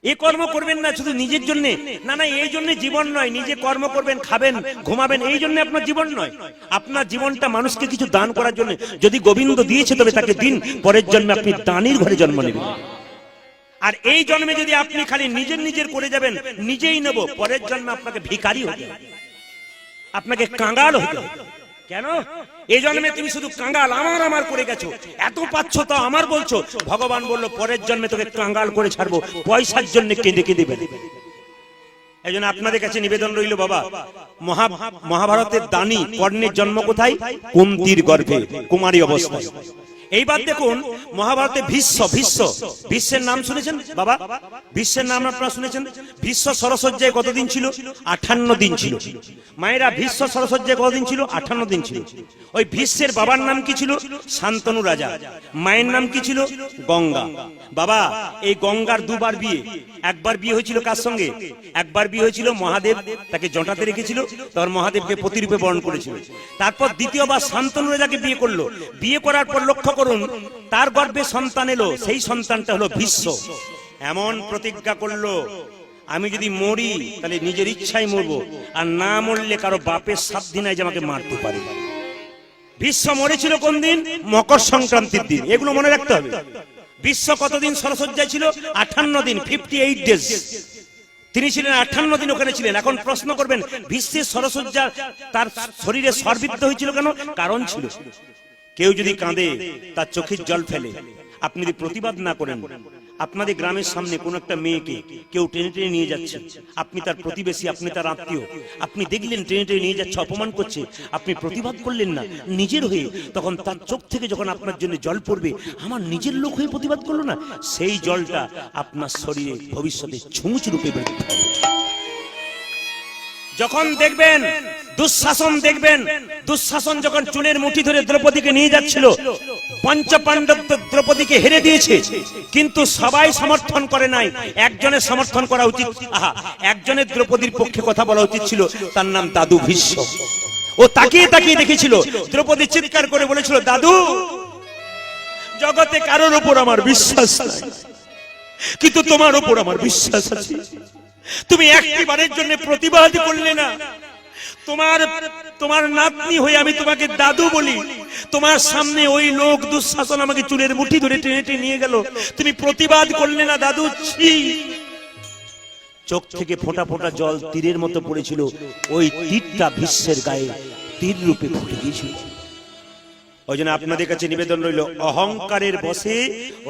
A: এই কর্ম করবেন না শুধু নিজের জন্য, না না, এই জন্য জীবন নয়। নিজে কর্ম করবেন, খাবেন, ঘুমাবেন, এই জন্য আপনার জীবন নয়। আপনার জীবনটা মানুষকে কিছু দান করার জন্য। যদি গোবিন্দ দিয়েছে তবে তাকে দিন, পরের জন্মে আপনি দানির ঘরে জন্ম নেবেন। আর এই জন্মে যদি আপনি খালি নিজের করে যাবেন, নিজেই নেব, পরের জন্মে আপনাকে ভিখারি হতে হবে, আপনাকে কাঙ্গাল হতে হবে। কেন? এই জন্মে তুমি শুধু কাঙ্গাল, আমার করে গেছো, এত পাচ্ছ তো আমার বলছো। ভগবান বললো পরের জন্মে তোকে কাঙ্গাল করে ছাড়বো, পয়সার জন্য কেঁদে কেঁদে বেঁধে। এই জন্য আপনাদের কাছে নিবেদন রইল বাবা, মহাভারতের দানি কর্ণের জন্ম কোথায়? কুন্তির গর্ভে, কুমারী অবস্থায়। এইবার দেখুন মহাভারতে ভীষ্মের নাম শুনেছেন বাবা? ভীষ্মের নাম আপনারা শুনেছেন? ভীষ্ম সরসজ্জায় কতদিন ছিল? 58 দিন ছিল। মায়েরা, ভীষ্ম সরসজ্জায় কতদিন ছিল? 58 দিন ছিল। ওই ভীষ্মের বাবার নাম কি ছিল? শান্তনু রাজা। মায়ের নাম কি ছিল? গঙ্গা। বাবা, এই গঙ্গার দুবার বিয়ে। একবার বিয়ে হয়েছিল কার সঙ্গে? একবার বিয়ে হয়েছিল মহাদেব, তাকে জটাতে রেখেছিল, তখন মহাদেবকে প্রতিরূপে বরণ করেছিল। তারপর দ্বিতীয়বার শান্তনু রাজাকে বিয়ে করলো। বিয়ে করার পর লক্ষ্য করুন, তার গর্ভে সন্তান এলো, সেই সন্তানটা হলো ভীষ্ম। এমন প্রতিজ্ঞা করলো, আমি যদি মরি তাহলে নিজের ইচ্ছায় মরবো, আর না মরলে কারো বাপের সাধ্য নাই যে আমাকে মারতে পারে। ভীষ্ম মরেছিল কোন দিন? মকর সংক্রান্তির দিন। এগুলো মনে রাখতে হবে। ভীষ্ম কতদিন সরসজ্জায় ছিল? 58 দিন, 58 ডেজ। তিনি ছিলেন 58 দিন ওখানে ছিলেন। এখন প্রশ্ন করবেন, ভীষ্মের সরসজ্জা তার শরীরে সর্বিত্ত হয়েছিল কেন? কারণ ছিল। কেউ যদি কাঁদে, তার চোখের জল ফেলে, আপনি যদি প্রতিবাদ না করেন, আপনাদের গ্রামের সামনে কোন একটা মেয়েকে কেউ টেনে টেনে নিয়ে যাচ্ছে, আপনি তার প্রতিবেশী, আপনি তার আত্মীয়, আপনি দেখলেন টেনে টেনে নিয়ে যাচ্ছে, অপমান করছে, আপনি প্রতিবাদ করলেন না নিজের হয়ে, তখন তার চোখ থেকে যখন আপনার জন্য জল পড়বে, আমার নিজের লোক হয়ে প্রতিবাদ করলো না, সেই জলটা আপনার শরীরে ভবিষ্যতে ছুঁচ রূপে বেরোতে হবে। যখন দেখবেন দুঃশাসন, দেখবেন দুঃশাসন যখন চুলের মুঠি ধরে দ্রৌপদীকে নিয়ে যাচ্ছিল, পঞ্চপাণ্ডব দ্রৌপদীকে হেরে দিয়েছে, কিন্তু সবাই সমর্থন করে নাই, একজনের সমর্থন করা উচিত। একজনের দ্রৌপদীর পক্ষে কথা বলা উচিত ছিল, তার নাম দাদু ভীষ্ম। ও তাকিয়ে তাকিয়ে দেখেছিল, দ্রৌপদী চিৎকার করে বলেছিল, দাদু, জগতে কারোর উপর আমার বিশ্বাস নাই, কিন্তু তোমার উপর আমার বিশ্বাস আছে। তুমি একটিবারের জন্য প্রতিবাদ করলে না। তোমার নাতনি হয়ে আমি তোমাকে দাদু বলি, তোমার সামনে ওই লোক দুঃশাসন আমাকে চুলের মুঠি ধরে টেনে টেনে নিয়ে গেল, তুমি প্রতিবাদ করলে না দাদু। চোখ থেকে ফোঁটা ফোঁটা জল তীরের মতো পড়েছিল, ওই তীরটা ভীষ্মের গায়ে তীর রূপে ফুটে গিয়েছিল। ওই জন্য আপনাদের কাছে নিবেদন রইল, অহংকারের বশে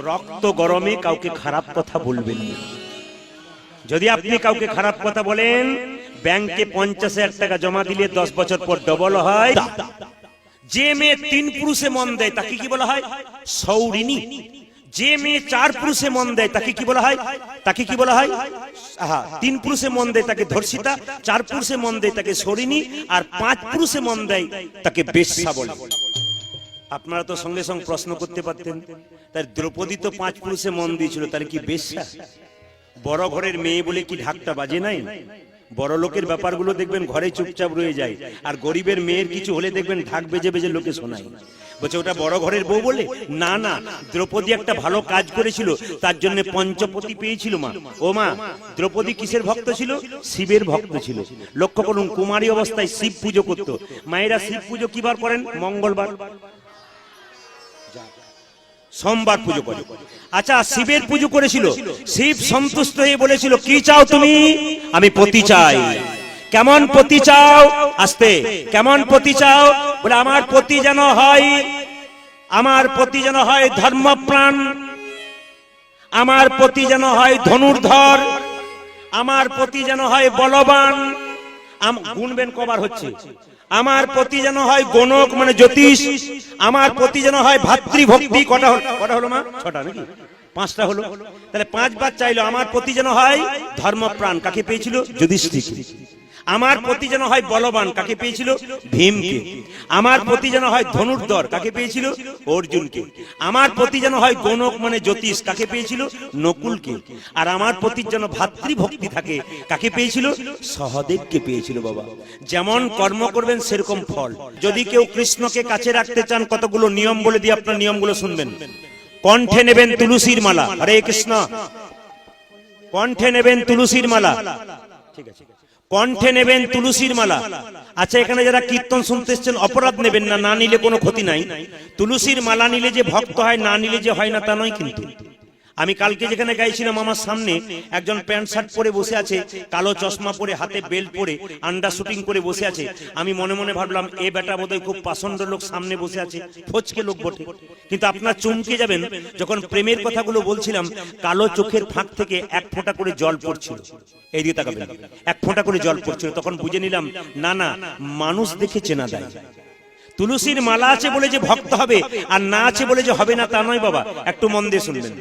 A: রক্ত গরমে কাউকে খারাপ কথা বলবেন না। যদি আপনি কাউকে খারাপ কথা বলেন, ব্যাংকে 50,000 টাকা জমা দিলে 10 বছর পর ডবল হয়। যে মেয়ে 3 পুরুষে মন দেয় তাকে কি বলা হয়? সৌরিনী। যে মেয়ে 4 পুরুষে মন দেয় তাকে কি বলা হয়? তাকে কি বলা হয়? 3 পুরুষে মন দেয় তাকে ধর্ষিতা, 4 পুরুষে মন দেয় তাকে সৌরিনী, আর 5 পুরুষে মন দেয় তাকে বেশ্যা বলে। আপনারা তো সঙ্গে সঙ্গে প্রশ্ন করতে পারতেন, তার দ্রৌপদী তো 5 পুরুষে মন দিয়েছিল, তার কি বেশ্যা? বড় ঘরের মেয়ে বলে কি ঢাকটা বাজে নাই? বড় লোকের ব্যাপারগুলো দেখবেন ঘরে চুপচাপ রয়ে যায়, আর গরিবের মেয়ের কিছু হলে দেখবেন ঢাক বেজে বেজে লোকে শোনায়। বলছে ওটা বড় ঘরের বউ বলে? না না, দ্রৌপদী একটা ভালো কাজ করেছিল, তার জন্য পঞ্চপতি পেয়েছিল মা। ও মা, দ্রৌপদী কিসের ভক্ত ছিল? শিবের ভক্ত ছিল। লক্ষ্য করুন, কুমারী অবস্থায় শিব পুজো করত। মায়েরা শিব পুজো কিবার করেন? মঙ্গলবার, সোমবার পুজো করে। আচ্ছা, শিবের পুজো করেছিল, শিব সন্তুষ্ট হয়ে বলেছিল কি চাও তুমি? আমি পতি চাই। কেমন পতি চাও? আস্তে, কেমন পতি চাও? বলে আমার পতি যেন হয়, আমার পতি যেন হয় ধর্মপ্রাণ, আমার পতি যেন হয় ধনুর্ধর, আমার পতি যেন হয় বলবান। গুনবেন কবার হচ্ছে? আমার পতি যেন হয় গণক মানে জ্যোতিষ, আমার পতি যেন হয় ভাতৃভক্তি। কটা হলো মা? 6টা নাকি? 5টা হলো। তাহলে 5 বার চাইলো আমার পতি যেন হয় ধর্মপ্রাণ। কাকে পেয়েছিল? যুধিষ্ঠির। আমার পতি যেন হয় বলবান। কাকে পেয়েছিল? ভীমকে। আমার পতি যেন হয় ধনুর্ধর। কাকে পেয়েছিল? অর্জুনকে। আমার পতি যেন হয় গণক মানে জ্যোতিষ। কাকে পেয়েছিল? নকুলকে। আর আমার পতির যেন ভাতৃভক্তি থাকে। কাকে পেয়েছিল? সহদেবকে পেয়েছিল। বাবা, যেমন কর্ম করবেন সেরকম ফল। যদি কেউ কৃষ্ণকে কাছে রাখতে চান, কতগুলো নিয়ম বলে দিয়ে আপনার নিয়মগুলো শুনবেন। কণ্ঠে নেবেন তুলসীর মালা। হরে কৃষ্ণ। কণ্ঠে নেবেন তুলসীর মালা। ঠিক আছে, কণ্ঠে নেবেন তুলসীর মালা। আচ্ছা, এখানে যারা কীর্তন শুনতে এসেছেন অপরাধ নেবেন না, না নিলে কোনো ক্ষতি নাই। তুলসীর মালা নিলে যে ভক্ত হয়, না নিলে যে হয় না তা নয় কিন্তু। আমি কালকে যেখানে গাইছিলাম, আমার সামনে একজন প্যান্ট শার্ট পরে বসে আছে, কালো চশমা পরে, হাতে বেল্ট পরে, আন্ডার শুটিং করে বসে আছে। আমি মনে মনে ভাবলাম এ বেটা বোধহয় খুব পাষণ্ড লোক সামনে বসে আছে, ফচকে লোক বটে। কিন্তু আপনার চমকে যাবেন, যখন প্রেমের কথাগুলো বলছিলাম, কালো চোখের ফাঁক থেকে 1 ফোঁটা করে জল পড়ছিল। এই দিকে তাকাবেন, 1 ফোঁটা করে জল পড়ছিল। তখন বুঝে নিলাম না না, মানুষ দেখে চেনা যায়। তুলসীর মালা আছে বলে যে ভক্ত হবে, আর না আছে বলে যে হবে না তা নয় বাবা। একটু মন দিয়ে শুনবেন।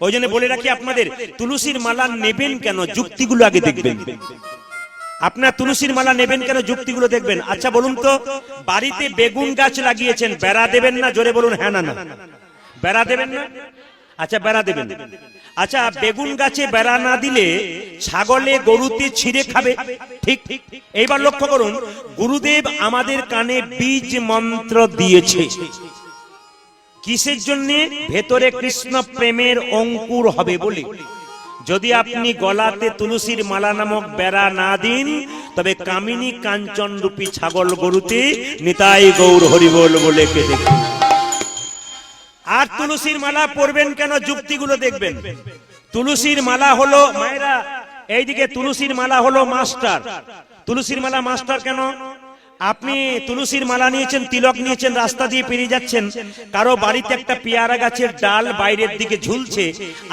A: ওই জন্য বলে রাখি আপনাদের, তুলসীর মালা নেবেন কেন, যুক্তিগুলো আগে দেখবেন। আপনার তুলসীর মালা নেবেন কেন, যুক্তিগুলো দেখবেন। আচ্ছা বলুন তো, বাড়িতে বেগুন গাছ লাগিয়েছেন, বেড়া দেবেন না? জোরে বলুন হ্যাঁ না না। বেড়া দেবেন না? আচ্ছা, বেড়া দেবেন। আচ্ছা, বেগুন গাছে বেড়া না দিলে ছাগলে গরুতে ছিঁড়ে খাবে, ঠিক? এইবার লক্ষ্য করুন, গুরুদেব আমাদের কানে বীজ মন্ত্র দিয়েছে। কিসের জন্য? ভেতরে কৃষ্ণ প্রেমের অঙ্কুর হবে বলে। যদি আপনি গলাতে তুলসীর মালা নামক বেড়া না দিন, তবে কামিনী কাঞ্চন রূপী ছাগল গরুতে নিতাই গৌর হরিবোল বলে কেটে। আর তুলসীর মালা পরবেন কেন, যুক্তিগুলো দেখবেন। তুলসীর মালা হলো, মায়েরা এইদিকে, তুলসীর মালা হলো মাস্টার। তুলসীর মালা মাস্টার কেন? আপনি তুলসীর মালা নিয়েছেন, তিলক নিয়েছেন, রাস্তা দিয়ে পেরিয়ে যাচ্ছেন, কারো বাড়িতে একটা পেয়ারা গাছের ডাল বাইরের দিকে ঝুলছে,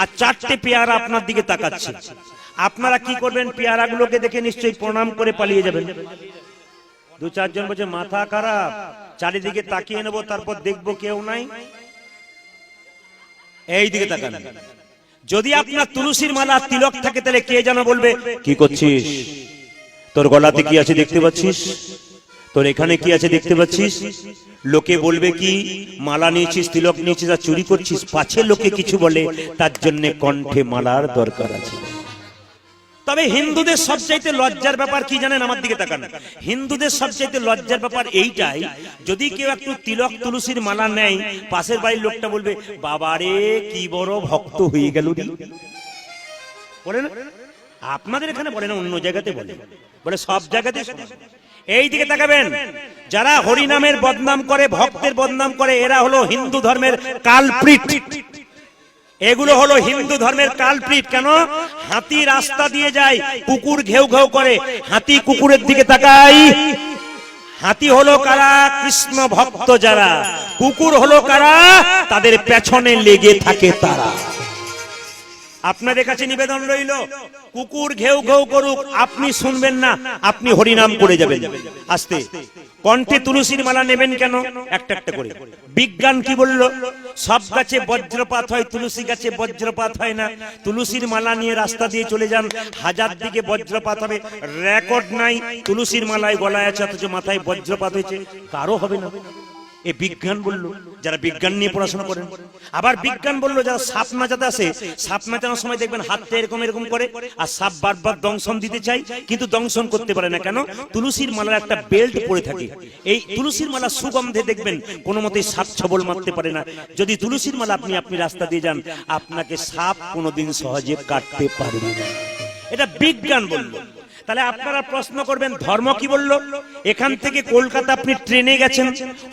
A: আর 4টে পেয়ারা আপনার দিকে তাকাচ্ছে। আপনারা কি করবেন? পেয়ারাগুলোকে দেখে নিশ্চয়ই প্রণাম করে পালিয়ে যাবেন। 2-4 জন বলছে মাথা খারাপ, চারিদিকে তাকিয়ে নেবো, তারপর দেখবো কেউ নাই, এই দিকে তাকান। যদি আপনার তুলসীর মালা তিলক থাকে, তাহলে কে যেন বলবে কি করছিস, তোর গলাতে কি আছে দেখতে পাচ্ছিস, তোর এখানে কি আছে দেখতে পাচ্ছিস। লোকে বলবে কি, মালা নিয়েছিস, তিলক নিয়েছিস, আর চুরি করছিস। পাছে লোকে কিছু বলে, তার জন্য কণ্ঠে মালার দরকার আছে। তবে হিন্দুদের সবচাইতে লজ্জার ব্যাপার কি জানেন? আমার দিকে তাকান। হিন্দুদের সবচাইতে লজ্জার ব্যাপার এইটাই, যদি কেউ একটু তিলক তুলসীর মালা নেয়, পাশের বাড়ির লোকটা বলবে বাবারে কি বড় ভক্ত হয়ে গেল। বলে না? আপনাদের এখানে বলে না, অন্য জায়গাতে বলে, বলে সব জায়গাতে। এই দিকে তাকাবেন, যারা হরিনামের বদনাম করে, ভক্তের বদনাম করে, এরা হলো হিন্দু ধর্মের কালপ্রিট। এগুলো হলো হিন্দু ধর্মের কালপ্রিট। কেন? হাতি রাস্তা দিয়ে যায়, কুকুর ঘেউ ঘেউ করে, হাতি কুকুরের দিকে তাকায়। হাতি হলো কারা? কৃষ্ণ ভক্ত যারা। কুকুর হলো কারা? তাদের পেছনে লেগে থাকে তারা। আপনাদের কাছে নিবেদন রইল, কুকুর ঘেউ ঘেউ করুক, আপনি শুনবেন না, আপনি হরিনাম করে যাবেন আস্তে। কণ্ঠে তুলসীর মালা নেবেন কেন? একটা একটা করে। বিজ্ঞান কি বলল? সব গাছে বজ্রপাত হয়, তুলসী গাছে বজ্রপাত হয় না। তুলসীর মালা নিয়ে রাস্তা দিয়ে চলে যান, 1000 দিকে বজ্রপাত হবে। রেকর্ড নাই তুলসীর মালায় গলায় আছে, অথচ মাথায় বজ্রপাত হয়েছে, কারো হবে না। এ বিজ্ঞান বললো যারা বিজ্ঞান নিয়ে পড়াশোনা করেন। আবার বিজ্ঞান বললো যারা সাপ নাচাতে আসে, সাপ নাচানোর সময় দেখবেন হাতটা এরকম এরকম করে, আর সাপ বারবার দংশন দিতে চাই কিন্তু দংশন করতে পারে না। কেন? তুলসীর মালার একটা বেল্ট পরে থাকে। এই তুলসীর মালা সুগন্ধে দেখবেন কোনো মতেই সাপ ছবল মারতে পারে না। যদি তুলসীর মালা আপনি রাস্তা দিয়ে যান, আপনাকে সাপ কোনোদিন সহজে কাটতে পারবে না। এটা বিজ্ঞান বললো। তাহলে আপনারা প্রশ্ন করবেন ধর্ম কি বলল? এখান থেকে কলকাতা আপনি ট্রেনে গেছেন,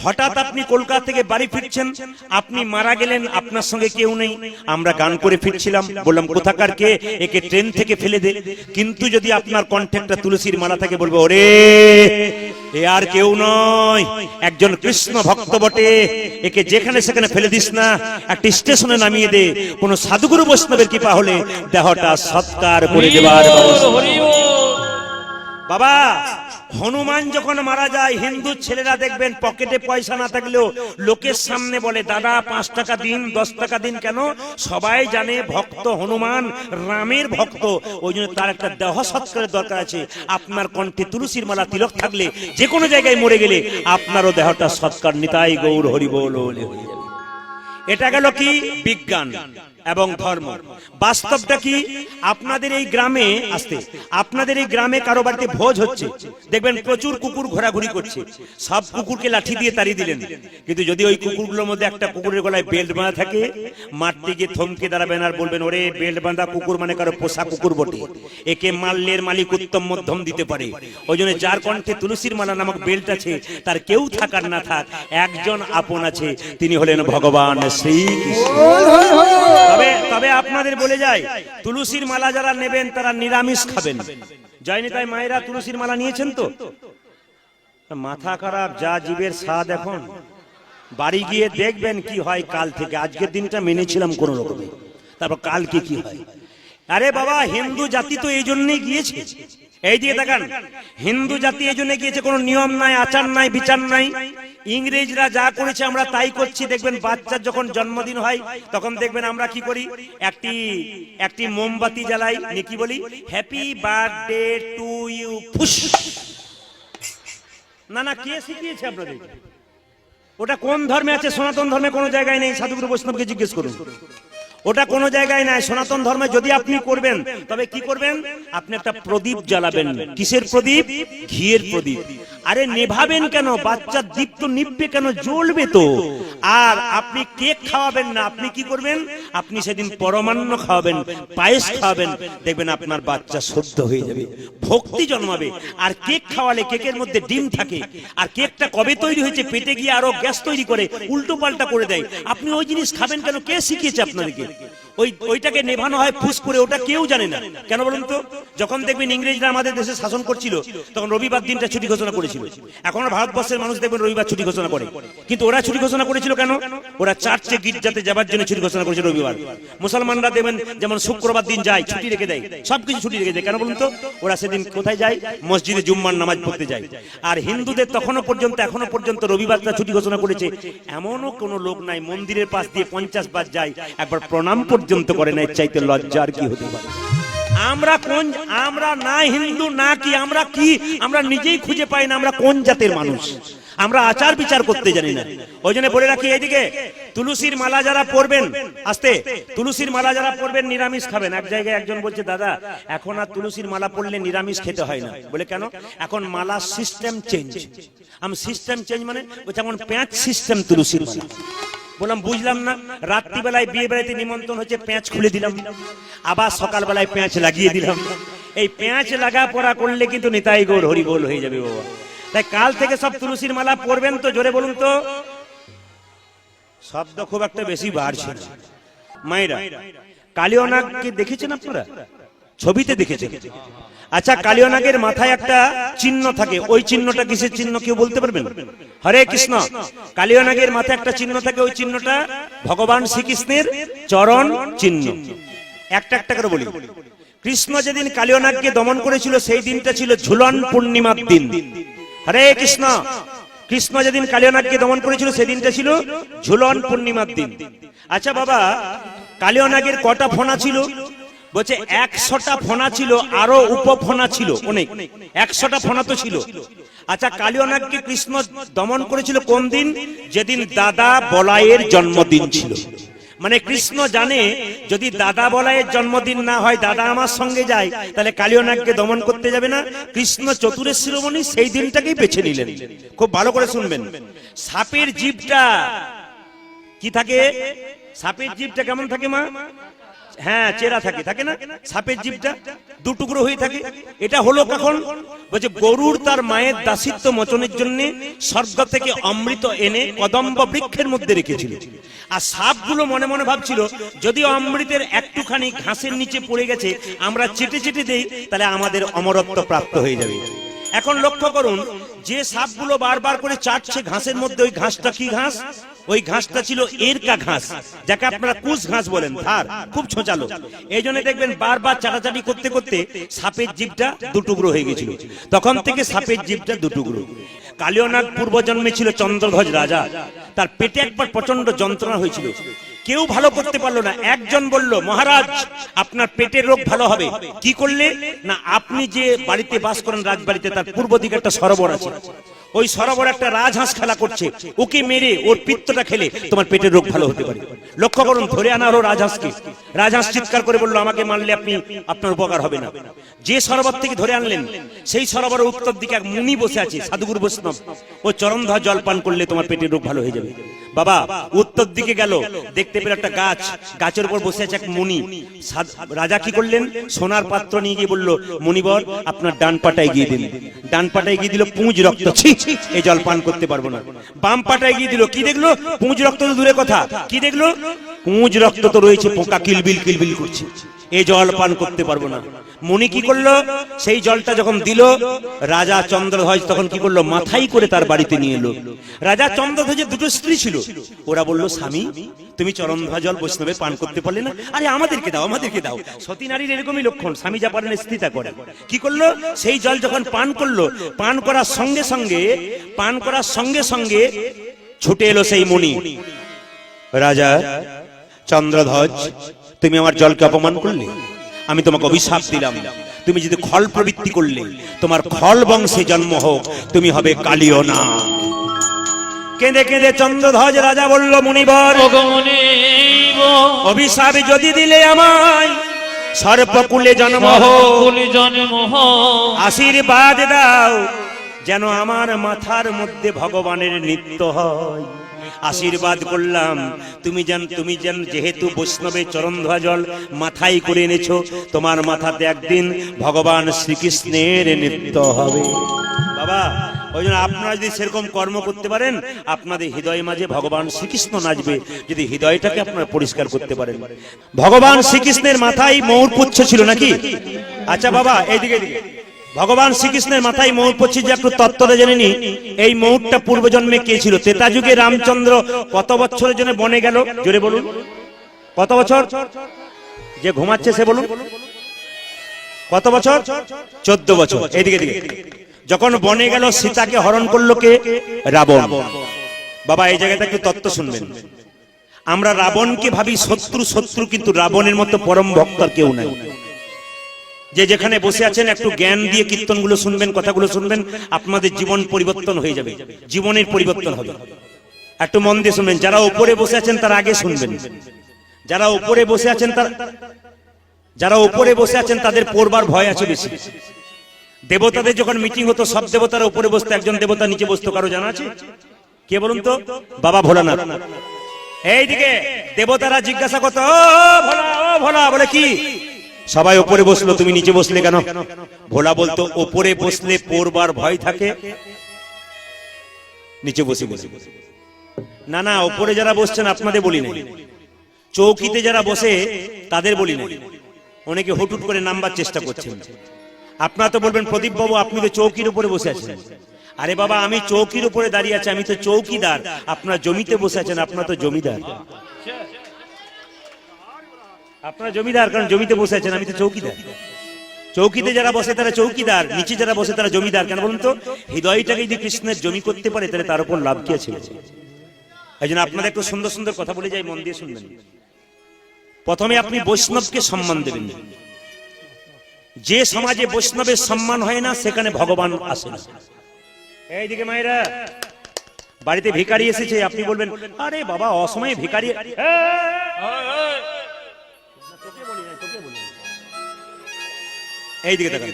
A: হঠাৎ আপনি কলকাতা থেকে বাড়ি ফিরছেন, আপনি মারা গেলেন, আপনার সঙ্গে কেউ নেই, আমরা গান করে ফিরছিলাম, বললাম কোথাকার কে, একে ট্রেন থেকে ফেলে দে। কিন্তু যদি আপনার কণ্ঠেটা তুলসীর মালা থাকে, বলবো ওরে এ আর কেউ নয়, একজন কৃষ্ণ ভক্ত বটে, একে যেখানে সেখানে ফেলে দিস না, একটা স্টেশনে নামিয়ে দে। কোন সাধুগুরু বৈষ্ণবের কৃপা হলে দেহটা সৎকার করে দেবার। বাবা, হনুমান যখন মারা যায়, হিন্দু ছেলেরা দেখবেন পকেটে পয়সা না থাকলেও লোকের সামনে বলে দাদা 5 টাকা দিন, 10 টাকা দিন। কেন? সবাই জানে ভক্ত হনুমান রামের ভক্ত, ওই জন্য তার একটা দেহ সৎকারের দরকার আছে। আপনার কণ্ঠে তুলসীর মালা তিলক থাকলে যে কোনো জায়গায় মরে গেলে আপনারও দেহটা সৎকার। নিতাই গৌর হরি বল। এটা গেল কি বিজ্ঞান এবং ধর্ম। বাস্তবটা কি? আপনাদের এই গ্রামে আসতে, আপনাদের এই গ্রামে কারো বাড়িতে ভোজ হচ্ছে, দেখবেন প্রচুর কুকুর ঘোরাঘুরি করছে, সব কুকুরকে লাঠি দিয়ে তাড়িয়ে দিলেন। কিন্তু যদি ওই কুকুরগুলোর মধ্যে একটা কুকুরের গলায় বেল্ট বাঁধা থাকে, মারতে গিয়ে থমকে দাঁড়াবেন আর বলবেন ওরে বেল্ট বাঁধা কুকুর মানে কারো পোষা কুকুর বটে, একে মারলের মালিক উত্তম মধ্যম দিতে পারে। ওই জন্য যার কণ্ঠে তুলসীর মালা নামক বেল্ট আছে, তার কেউ থাকার না থাক, একজন আপন আছে, তিনি হলেন ভগবান শ্রীকৃষ্ণ। তবে আপনাদের বলে যায়, তুলসীর মালা যারা নেবেন তারা নিরামিষ খাবেন। জয়নি তাই মায়েরা তুলসীর মালা নিয়েছেন তো? মাথা খারাপ, যা জীবের স্বাদ। এখন বাড়ি গিয়ে দেখবেন কি হয়। কাল থেকে আজকের দিনটা মেনেছিলাম কোন রকমে, তারপর কালকে কি হয়। আরে বাবা, হিন্দু জাতি তো এই জন্যই গিয়েছে। এই দিকে দেখান, হিন্দু জাতি এই জন্য গিয়েছে, কোনো নিয়ম নাই, আচার নাই, বিচার নাই। ইংরেজরা যা করেছে আমরা তাই করছি। দেখবেন বাচ্চার যখন জন্মদিন হয় তখন দেখবেন আমরা কি করি, একটি মোমবাতি জ্বালাই, কি বলি, হ্যাপি বার্থডে টু ইউ। ফুস না, কে শিখিয়েছে আপনাদের? ওটা কোন ধর্মে আছে? সনাতন ধর্মে কোনো জায়গায় নেই। সাধুগুরু বৈষ্ণবকে জিজ্ঞেস করুন, ওটা কোনো জায়গায় নাই। সনাতন ধর্মে যদি আপনি করবেন, তবে কি করবেন, আপনি একটা প্রদীপ জ্বালাবেন। কিসের প্রদীপ? ঘিয়ের প্রদীপ। আরে নেভাবেন কেন? বাচ্চার দীপ তো নিভবে কেন? জ্বলবে তো। আর আপনি কেক খাওয়াবেন না, আপনি কি করবেন, আপনি সেদিন পরমান্ন খাওয়াবেন, পায়েস খাওয়াবেন। দেখবেন আপনার বাচ্চা শুদ্ধ হয়ে যাবে, ভক্তি জন্মাবে। আর কেক খাওয়ালে কেকের মধ্যে ডিম থাকে, আর কেকটা কবে তৈরি হয়েছে পেটে গিয়ে আরো গ্যাস তৈরি করে, উল্টো পাল্টা করে দেয়। আপনি ওই জিনিস খাবেন কেন? কে শিখিয়েছে আপনাদেরকে? ওইটাকে নেভানো হয় ফুস করে, ওটা কেউ জানে না। কেন বলুন তো? যখন দেখবেন ইংরেজরা আমাদের দেশে শাসন করছিল, তখন রবিবার দিনটা ছুটি ঘোষণা করেছিল। এখন ভারতবর্ষের মানুষ দেখবেন রবিবার ছুটি ঘোষণা করে, কিন্তু ওরা ছুটি ঘোষণা করেছিল কেন? ওরা চার্চে গির্জাতে যাবার জন্য ছুটি ঘোষণা করেছিল রবিবার। মুসলমানরা দেখবেন যেমন শুক্রবার দিন যায়, ছুটি রেখে দেয়, সবকিছু ছুটি রেখে দেয়। কেন বলুন তো? ওরা সেদিন কোথায় যায়? মসজিদে জুম্মার নামাজ পড়তে যায়। আর হিন্দুদের এখনো পর্যন্ত রবিবারটা ছুটি ঘোষণা করেছে এমনও কোনো লোক নাই মন্দিরের পাশ দিয়ে 50 বার যায়, একবার প্রণাম পর্যন্ত করে না। এর চাইতে লজ্জার কি হতে পারে? আমরা না হিন্দু না কি, আমরা কি? আমরা নিজেই খুঁজে পাই না আমরা কোন জাতের মানুষ। আমরা আচার বিচার করতে জানি না। ওই জন্য বলে রাখি, এইদিকে তুলসীর মালা যারা পরবেন, আসতে, তুলসীর মালা যারা পরবেন নিরামিষ খাবেন। এক জায়গায় একজন বলছে, দাদা এখন আর তুলসীর মালা পরলে নিরামিষ খেতে হয় না। বলে কেন? এখন মালা সিস্টেম চেঞ্জ। আমি সিস্টেম চেঞ্জ মানে যেমন প্যাঁচ সিস্টেম তুলসীর মালা। বললাম বুঝলাম না। রাত্রিবেলায় বিয়ে বাড়িতে নিমন্ত্রণ হচ্ছে, পেঁচ খুলে দিলাম, আবার সকালবেলায় পেঁচ লাগিয়ে দিলাম। এই পেঁচ লাগা পড়া করলে কিন্তু নিতাই গৌর হরি বল হয়ে যাবে বাবা। তাই কাল থেকে সব তুলসীর মালা পরবেন তো? জোরে বলুন তো। শব্দ খুব একটা বেশি বাড়ছে না। মায়েরা, কালিয়ানাগকে দেখেছেন আপনারা? ছবিতে দেখেছেন? আচ্ছা, কালিয়ানাগের মাথায় একটা চিহ্ন থাকে, ওই চিহ্নটা কিসের চিহ্ন কেউ বলতে পারবেন? হরে কৃষ্ণ। কালিয়ানাগের মাথায় একটা চিহ্ন থাকে, ওই চিহ্নটা ভগবান শ্রীকৃষ্ণের চরণ চিহ্ন। একটা একটা করে বলি। কৃষ্ণ যেদিন কালিয়ানাগকে দমন করেছিল সেই দিনটা ছিল ঝুলন পূর্ণিমার দিন। হরে কৃষ্ণ। কৃষ্ণ যেদিন কালিয়ানাগকে দমন করেছিল সেদিনটা ছিল ঝুলন পূর্ণিমার দিন। আচ্ছা বাবা, কালিয়ানাগের কটা ফণা ছিল? বলছে 100টা ফোনা ছিল, আরো উপফোনা ছিল অনেক, 100টা ফোনা তো ছিল। আচ্ছা, কালিয়ানাগকে কৃষ্ণ দমন করেছিল কোন দিন? যেদিন দাদা বলাইয়ের জন্মদিন ছিল। মানে কৃষ্ণ জানে যদি দাদা বলাইয়ের জন্মদিন না হয়, দাদা আমার সঙ্গে যায়, তাহলে কালিয়ানাগকে দমন করতে যাবে না। কৃষ্ণ চতুরের শিরোমণি সেই দিনটাকেই বেছে নিলেন। খুব ভালো করে শুনবেন। সাপের জিভটা কি থাকে? সাপের জিভটা কেমন থাকে মা? হ্যাঁ, চেরা থাকে, থাকে না? সাপের জিভটা দু টুকরো হয়ে থাকে। এটা হলো কখন? বলছে গরুর তার মায়ের দাসিত্ব মোচনের জন্য স্বর্গ থেকে অমৃত এনে কদম্ব বৃক্ষের মধ্যে রেখেছিল। আর সাপগুলো মনে মনে ভাবছিল যদি অমৃতের একটুখানি ঘাসের নিচে পড়ে গেছে, আমরা চেটে চেটে দেই, তাহলে আমাদের অমরত্ব প্রাপ্ত হয়ে যাবে। এখন লক্ষ্য করুন, যে সাপগুলো বারবার করে চাটছে ঘাসের মধ্যে, ওই ঘাসটা কি ঘাস? ওই ঘাসটা ছিল এরকা ঘাস, যাকে আপনারা কুশ ঘাস বলেন, ধার খুব ছোঁচালো। এই জন্য দেখবেন বারবার চাটাচাটি করতে করতে সাপের জিভটা দুটুকরো হয়ে গেছিল। তখন থেকে সাপের জিভটা দুটুকরো। কালিয়ানাগ পূর্বজন্মে ছিল চন্দ্রধ্বজ রাজা। তার পেটে একবার প্রচন্ড যন্ত্রণা হয়েছিল, কেউ ভালো করতে পারলো না। একজন বলল, মহারাজ আপনার পেটের রোগ ভালো হবে। কি করলে? না, আপনি যে বাড়িতে বাস করেন রাজবাড়িতে, তার পূর্ব দিকে একটা সরোবর আছে, ওই সরোবরে একটা রাজহাঁস খেলা করছে, ওকে মেরে ওর পিত্তটা খেলে তোমার পেটের রোগ ভালো হতে পারে। লক্ষ্য করুন, ধরে আনা হলো রাজহাঁসকে। রাজহাঁস চিৎকার করে বললো, আমাকে মারলে আপনার উপকার হবে না। যে সরোবর থেকে ধরে আনলেন, সেই সরোবরের উত্তর দিকে এক মুনি বসে আছে, সাধুগুরু বৈষ্ণব। ও চরণধর জল পান করলে তোমার পেটের রোগ ভালো হয়ে যাবে। বাবা উত্তর দিকে গেল, দেখতে পেল একটা গাছ, গাছের উপর বসে আছে এক মুনি। রাজা কি করলেন? সোনার পাত্র নিয়ে গিয়ে বলল, মুনিবর আপনার ডান পাটা এগিয়ে দিন। ডান পাটা এগিয়ে দিল, পুঁজ রক্ত, ছি এই জল পান করতে পারবো না। বাম পাটা এগিয়ে দিল, কি দেখলো? পুঁজ রক্ত তো দূরে কথা, কি দেখলো? পুঁজ রক্ত তো রয়েছে, পোকা কিলবিল কিলবিল করছে, এই জল পান করতে পারবো না। মুনি কি করলো? সেই জলটা যখন দিল, রাজা চন্দ্রধ্বজ তখন কি করলো? মাথায় করে তার বাড়িতে নিয়ে এলো। রাজা চন্দ্রধ্বজের দুটো স্ত্রী ছিল। ওরা বললো, স্বামী তুমি চরণধ্বজ জল বৈষ্ণবে পান করতে পারলে না, আরে আমাদেরকে দাও, আমাদেরকে দাও। সতী নারীর এরকমই লক্ষণ, স্বামী যা পারেন স্ত্রী তা করে। কি করলো? সেই জল যখন পান করলো, পান করার সঙ্গে সঙ্গে ছুটে এলো সেই মুনি। রাজা চন্দ্রধ্বজ, তুমি আমার জলকে অপমান করলে, আমি তোমাকে অভিশাপ দিলাম, তুমি যদি খল প্রবৃত্তি করলে, তোমার খল বংশে জন্ম হোক, তুমি হবে কালিয়ানাগ। কেঁদে কেঁদে চন্দ্রধ্বজ রাজা বলল, মুনিবর অভিশাপ যদি দিলে আমায় সর্পকুলে জন্ম হোক, আশীর্বাদ দাও যেন আমার মাথার মধ্যে ভগবানের নৃত্য হয়। আশীর্বাদ করলাম, তুমি যেন যেহেতু বৈষ্ণবের চরণধোয়া জল মাথায় করে এনেছো, তোমার মাথাতে একদিন ভগবান শ্রীকৃষ্ণের নৃত্য হবে। বাবা ওই জন্য আপনারা যদি সেরকম কর্ম করতে পারেন, আপনাদের হৃদয় মাঝে ভগবান শ্রীকৃষ্ণ নাচবে, যদি হৃদয়টাকে আপনারা পরিষ্কার করতে পারেন। ভগবান শ্রীকৃষ্ণের মাথায় ময়ূর পুচ্ছ ছিল নাকি? আচ্ছা বাবা এইদিকে, ভগবান শ্রীকৃষ্ণের মাথায় ময়ূর পুচ্ছ, যে একটু তত্ত্বটা জেনে নি। এই ময়ূরটা পূর্বজন্মে কে ছিল? ত্রেতা যুগে রামচন্দ্র কত বছরের জন্য বনে গেল? জোরে বলুন, কত বছর? যে ঘুমাচ্ছে সে বলুন, কত বছর? 14 বছর। এইদিকে দিকে যখন বনে গেল, সীতাকে হরণ করলো কে? রাবণ। বাবা এই জায়গাটা একটু তত্ত্ব শুনবেন। আমরা রাবণকে ভাবি শত্রু, কিন্তু রাবণের মতো পরম ভক্ত কেউ নাই। যে যেখানে বসে আছেন একটু জ্ঞান দিয়ে কীর্তনগুলো শুনবেন, কথাগুলো শুনবেন, আপনাদের জীবন পরিবর্তন হয়ে যাবে, জীবনের পরিবর্তন হবে। একটু মন দিয়ে শুনবেন। যারা উপরে বসে আছেন তারা আগে শুনবেন। যারা উপরে বসে আছেন তাদের পড়বার ভয় আছে বেশি। দেবতাদের যখন মিটিং হতো, সব দেবতারা উপরে বসতো, একজন দেবতা নিচে বসতো, কারো জানা আছে? কে বলুন তো? বাবা ভোলানাথ। এইদিকে দেবতারা জিজ্ঞাসা করতো, ও ভোলা, বলে কি? সবাই উপরে বসলো, তুমি নিচে বসলে কেন? ভোলা বলতো, উপরে বসলে পড়বার ভয় থাকে, নিচে বসে না, উপরে যারা বসছেন আপনাদের বলি না, চৌকিতে যারা বসে তাদের বলি না। অনেকে হুটুট করে নামবার চেষ্টা করছেন। আপনারা তো বলবেন, প্রদীপ বাবু আপনি তো চৌকির উপরে বসে আছেন। আরে বাবা, আমি চৌকির উপরে দাঁড়িয়ে আছি, আমি তো চৌকিদার। আপনারা জমিতে বসে আছেন, আপনারা তো জমিদার। আপনারা জমিদার, কারণ জমিতে বসে আছেন, আমি তো চৌকিদার। চৌকিতে যারা বসে তারা চৌকিদার, নিচে যারা বসে তারা জমিদার। কেন বলুন তো? হৃদয়টাকে যদি কৃষ্ণের জমি করতে পারে, তাহলে তার উপর লাভ কি আছে? এই জন্য আপনাদের একটু সুন্দর সুন্দর কথা বলে যাই, মন দিয়ে শুনবেন। প্রথমে আপনি বৈষ্ণবকে সম্মান দেবেন। যে সমাজে বৈষ্ণবের সম্মান হয় না সেখানে ভগবান আসে না। এইদিকে মায়েরা, বাড়িতে ভিখারি এসেছে, আপনি বলবেন আরে বাবা অসময়ে ভিখারি, এইদিকে দেখেন,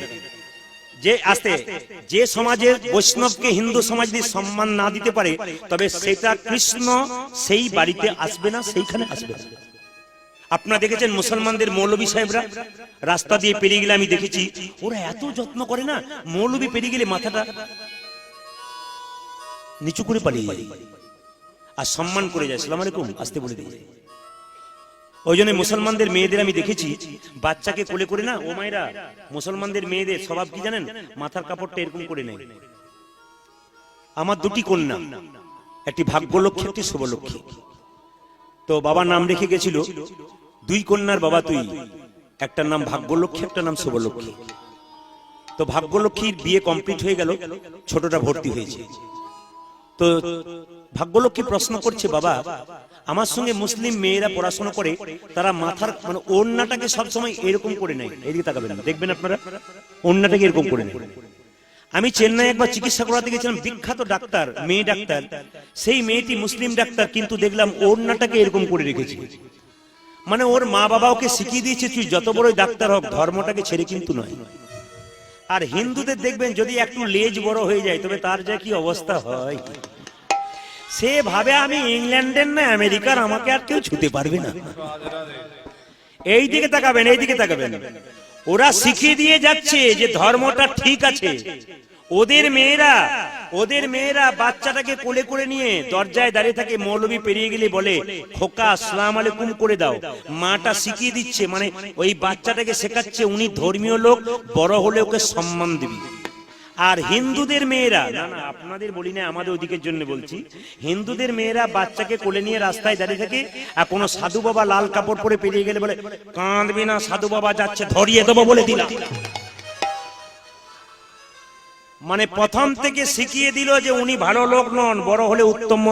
A: যে আসতে যে সমাজে বৈষ্ণবকে হিন্দু সমাজ যদি সম্মান না দিতে পারে তবে সেটা কৃষ্ণ সেই বাড়িতে আসবে না, সেইখানে আসবে না। আপনারা দেখেছেন মুসলমানদের মৌলবী সাহেবরা রাস্তা দিয়ে পেরিয়ে গেলে, আমি দেখেছি ওরা এত যত্ন করে না, মৌলবী পেরিয়ে গেলে মাথাটা নিচু করে পালিয়ে যায় আর সম্মান করে যায়, সালাম আলাইকুম আসতে বলে দিয়ে যায়। ওই জন্য মুসলমানদের মেয়েদের আমি দেখেছি বাচ্চাকে কোলে করে না, ও মায়েরা মুসলমানদের মেয়েদের স্বভাব কি জানেন, মাথার কাপড়টা এরকম করে নেয়। আমার দুটি কন্যা, একটি ভাগ্যলক্ষ্মী একটি শুভলক্ষ্মী, তো বাবা নাম রেখে গেছিল দুই কন্যার বাবা তুই, একটার নাম ভাগ্যলক্ষ্মী একটার নাম শুভলক্ষ্মী। তো ভাগ্যলক্ষ্মীর বিয়ে কমপ্লিট হয়ে গেল, ছোটটা ভর্তি হয়েছে। তো ভাগ্যলক্ষ্মী প্রশ্ন করছে, বাবা আমার সঙ্গে মুসলিম মেয়েরা পড়াশোনা করে, তারা মাথার মানে ওড়নাটাকে সবসময় এরকম করে নেয়, এদিকে তাকাবেন দেখবেন আপনারা, ওড়নাটাকে এরকম করে নেয়। আমি চেন্নাই একবার চিকিৎসা করাতে গেছিলাম, বিখ্যাত ডাক্তার, মেয়ে ডাক্তার, সেই মেয়েটি মুসলিম ডাক্তার, কিন্তু দেখলাম ওড়নাটাকে এরকম করে রেখেছে। মানে ওর মা বাবা ওকে শিখিয়ে দিয়েছে তুই যত বড়ই ডাক্তার হোক ধর্মটাকে ছেড়ে কিন্তু নয়। আর হিন্দুদের দেখবেন যদি একটু লেজ বড় হয়ে যায় তবে তার যা কি অবস্থা হয়, সে ভাবে আমি ইংল্যান্ডের না আমেরিকার, আমাকে আর কেউ ছুতে পারবে না। এই দিকে তাকাবেন, এই দিকে তাকাবেন, ওরা শিখিয়ে দিয়ে যাচ্ছে যে ধর্মটা ঠিক আছে। ওদের মেয়েরা বাচ্চাটাকে কোলে করে নিয়ে দরজায় দাঁড়িয়ে থাকে, মৌলবী পেরিয়ে গেলে বলে খোকা আসসালাম আলাইকুম করে দাও। মাটা শিখিয়ে দিচ্ছে, মানে ওই বাচ্চাটাকে শেখাচ্ছে উনি ধর্মীয় লোক, বড় হলে ওকে সম্মান দিবি। আর হিন্দুদের মেয়েরা, না না আপনাদের বলি না, আমাদের ওদিকের জন্য বলছি, হিন্দুদের মেয়েরা বাচ্চাকে কোলে নিয়ে রাস্তায় দাঁড়িয়ে থাকে, আর কোনো সাধু বাবা লাল কাপড় পরে পেরিয়ে গেলে বলে কাঁদবি না, সাধু বাবা যাচ্ছে ধরিয়ে দেবো বলে দিলাম। মানে প্রথম থেকে শিখিয়ে দিল যে উনি ভালো লোক নন, বড় হলে উত্তম।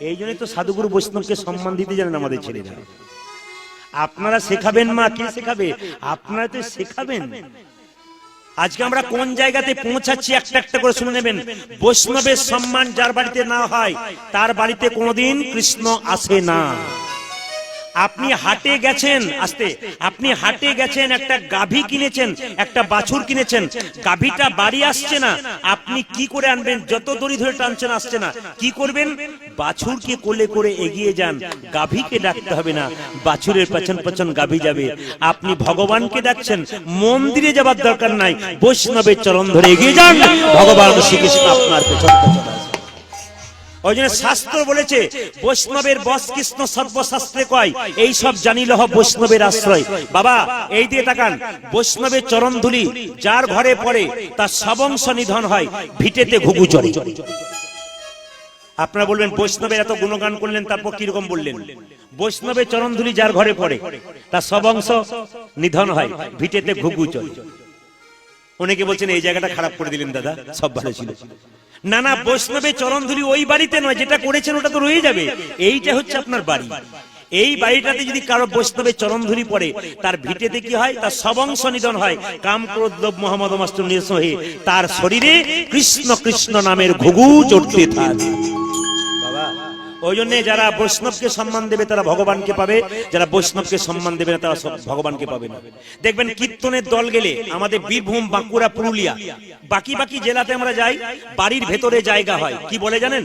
A: এই জন্যই তো সাধুগুরু বৈষ্ণবকে সম্মান দিতে জানেন আমাদের ছেলেরা। আপনারা শেখাবেন, মা কে শেখাবে? আপনারা তো শেখাবেন। আজকে আমরা কোন জায়গাতে পৌঁছাচ্ছি একটা একটা করে শুনে নেবেন। বৈষ্ণবের সম্মান যার বাড়িতে না হয় তার বাড়িতে কোনোদিন কৃষ্ণ আসে না। আপনি হাটে গেছেন, আপনি হাটে গেছেন, একটা গাভী কিনেছেন, একটা বাছুর কিনেছেন, গাভীটা বাড়ি আসছে না, আপনি কি করে আনবেন? যত দড়ি ধরে টানছেন আসছে না, কি করবেন? বাছুরকে কোলে করে এগিয়ে যান, গাভীকে ডাকতে হবে না, বাছুরের পেছন পেছন গাভী যাবে। আপনি ভগবানকে ডাকছেন, মন্দিরে যাবার দরকার নাই, বৈষ্ণবের চরণ ধরে এগিয়ে যান, ভগবান শ্রীকৃষ্ণ আপনার পেছন পেছন আসবে। ওই জন্য শাস্ত্র বলেছে বৈষ্ণবের বস কৃষ্ণ সর্বশাস্ত্রে কয়, এই সব জানিলহ বৈষ্ণবের আশ্রয়। বাবা এই দিয়ে তাকান, বৈষ্ণবের চরণ ধুলি যার ঘরে পড়ে তার সবংশ নিধন হয়, ভিটেতে ঘুঘু চড়ে। আপনারা বলবেন বৈষ্ণবের এত গুণগান করলেন, তারপর কিরকম বললেন? বৈষ্ণবের চরণ ধুলি যার ঘরে পড়ে তার সবংশ নিধন হয়, ভিটেতে ঘুঘু চড়ে। অনেকে বলছেন এই জায়গাটা খারাপ করে দিলেন দাদা, সব ভালো ছিল। না না, বৈষ্ণবের চরণধুলি ওই বাড়িতে নয়, যেটা করেছেন ওটা তো রয়ে যাবে। এইটা হচ্ছে আপনার বাড়ি। এই বাড়িটাতে যদি কারো বৈষ্ণবের চরণধুলি পড়ে তার ভিটেতে কি হয়? তার সবংশ নিধন হয়, কাম ক্রোধ লোভ মোহ মদ মাৎসর্য নিঃস্ব হয়ে তার শরীরে কৃষ্ণ কৃষ্ণ নামের ঘুঘু চড়তে থাকে। ওই জন্য যারা বৈষ্ণবকে সম্মান দেবে তারা ভগবানকে পাবে, যারা বৈষ্ণবকে সম্মান দেবে না তারা ভগবানকে পাবে না। দেখবেন কীর্তনের দল গেলে আমাদের বীরভূম, বাঁকুড়া, পুরুলিয়া, বাকি বাকি জেলাতে আমরা যাই, বাড়ির ভেতরে জায়গা হয়, কি বলে জানেন?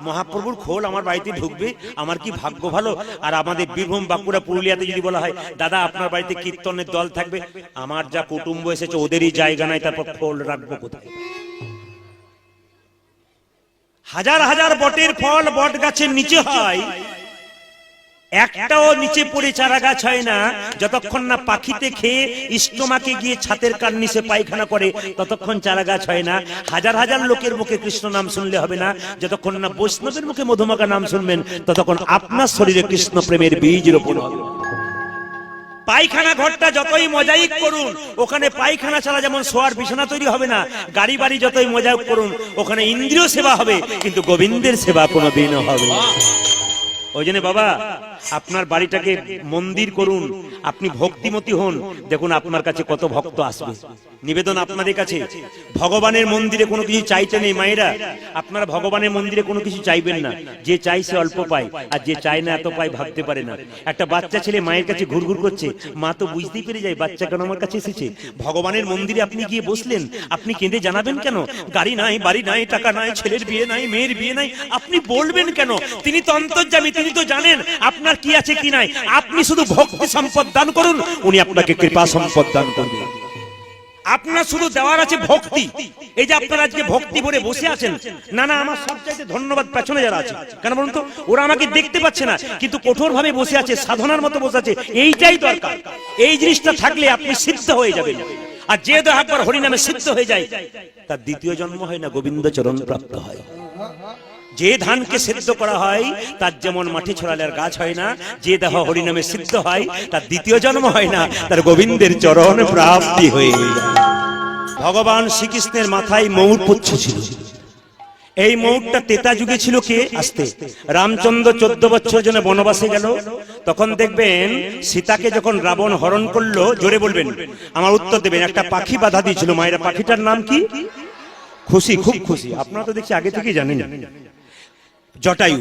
A: মহাপ্রভুর খোল আমার বাড়িতে ঢুকবে, আমার কি ভাগ্য ভালো। আর আমাদের বীরভূম, বাঁকুড়া, পুরুলিয়াতে যদি বলা হয় দাদা আপনার বাড়িতে কীর্তনের দল থাকবে, আমার যা কুটুম্ব এসেছে ওদেরই জায়গা নাই, তারপর খোল রাখবো কোথায়? হাজার হাজার বটের ফল বট গাছের নিচে হয়, একটাও নিচে পড়ে চারা গাছ হয় না যতক্ষণ না পাখিতে খেয়ে স্টোমাকে গিয়ে ছাতের কার্নিশে পায়খানা করে, ততক্ষণ চারা গাছ হয় না। হাজার হাজার লোকের মুখে কৃষ্ণ নাম শুনলে হবে না, যতক্ষণ না বৈষ্ণবের মুখে মধুমাখা নাম শুনবেন ততক্ষণ আপনার শরীরে কৃষ্ণ প্রেমের বীজ রোপণ হবে। পায়খানা ঘরটা যতই মোজাইক করুন, ওখানে পায়খানা ছাড়া যেমন শোয়ার বিছানা তৈরি হবে না, গাড়ি বাড়ি যতই মোজাইক করুন ওখানে ইন্দ্রিয় সেবা হবে, কিন্তু গোবিন্দের সেবা কোনোদিনও হবে। ওই জন্য বাবা আপনার বাড়িটাকে মন্দির করুন, আপনি ভক্তিমতী হন, দেখুন আপনার কাছে কত ভক্ত আসবে। নিবেদন আপনাদের কাছে, ভগবানের মন্দিরে কোনো কিছু চাইতে নেই মায়েরা, আপনারা ভগবানের মন্দিরে কোনো কিছু চাইবেন না। যে চাই সে অল্প পায়, আর যে চায় না এত পায় ভাবতে পারে না। একটা বাচ্চা ছেলে মায়ের কাছে ঘুরঘুর করছে, মা তো বুঝতেই পেরে যায় বাচ্চা কেন আমার কাছে এসেছে। ভগবানের মন্দিরে আপনি গিয়ে বসলেন, আপনি কেঁদে জানাবেন কেন? গাড়ি নাই, বাড়ি নাই, টাকা নাই, ছেলের বিয়ে নাই, মেয়ের বিয়ে নাই, আপনি বলবেন কেন? তিনি তো অন্তর্যামী, তিনি তো জানেন আপনার কি আছে কি নাই। আপনি শুধু ভক্তি সম্পদ দান করুন, উনি আপনাকে কৃপা সম্পদ দান করবেন। আপনার শুধু দেওয়ার আছে ভক্তি। এই যে আপনারা আজকে ভক্তি ভরে বসে আছেন, না না আমার সবচাইতে ধন্যবাদ পেছনে যারা আছে, কেন বলুন তো? ওরা আমাকে দেখতে পাচ্ছে না, কিন্তু কঠোর ভাবে বসে আছে, সাধনার মতো বসে আছে। এইটাই দরকার। এই জিনিসটা থাকলে আপনি সিদ্ধ হয়ে যাবেন। আর যে একবার হরিনামে সিদ্ধ হয়ে যায়, তার দ্বিতীয় জন্ম হয় না, গোবিন্দ চরণ প্রাপ্ত হয়। যে ধানকে সিদ্ধ করা হয় তার যেমন মাটি ছড়ালে আর গাছ হয় না, যে দেহ হরিনামে সিদ্ধ হয় তার দ্বিতীয় জন্ম হয় না, তার গোবিন্দের চরণ প্রাপ্তি হয়ে যায়। ভগবান শ্রীকৃষ্ণের মাথায় ময়ূর পুচ্ছ ছিল। এই ময়ূরটা তেতা যুগে ছিল কে? আসতে রামচন্দ্র 14 বছর জন্য বনবাসে গেল, তখন দেখবেন সীতাকে যখন রাবণ হরণ করলো, জোরে বলবেন, আমার উত্তর দেবেন। একটা পাখি বাধা দিয়েছিল মায়েরা, পাখিটার নাম কি? খুশি, খুব খুশি। আপনারা তো দেখছি আগে থেকেই জানেন। জটায়ু,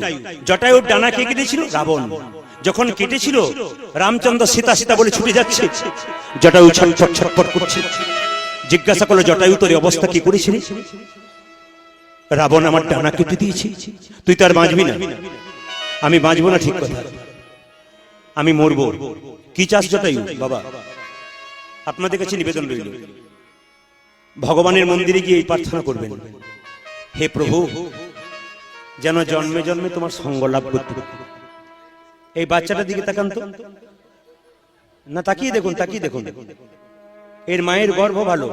A: জটায়ুর ডানা কে কেটেছিল? রাবণ। যখন কেটেছিল, রামচন্দ্র সীতা সীতা বলে ছুটে যাচ্ছে, জটায়ু ছটফট ছটফট করছে। জিজ্ঞাসা করলো, জটায়ু তোর অবস্থা কি করেছিলি? রাবণ আমার ডানা কেটে দিয়েছি, তুই তো আর বাঁচবি না। আমি বাঁচবো না, ঠিক কথা, আমি মরবো। কি চাস জটায়ু? বাবা আপনাদের কাছে নিবেদন রইল, ভগবানের মন্দিরে গিয়ে এই প্রার্থনা করবেন, হে প্রভু, যেন জন্মে জন্মে তোমার সঙ্গ লাভ করতে। এই বাচ্চাটার দিকে তাকান তো, না তাকিয়ে দেখুন, তাকিয়ে দেখুন, এর মায়ের গর্ভ ভালো।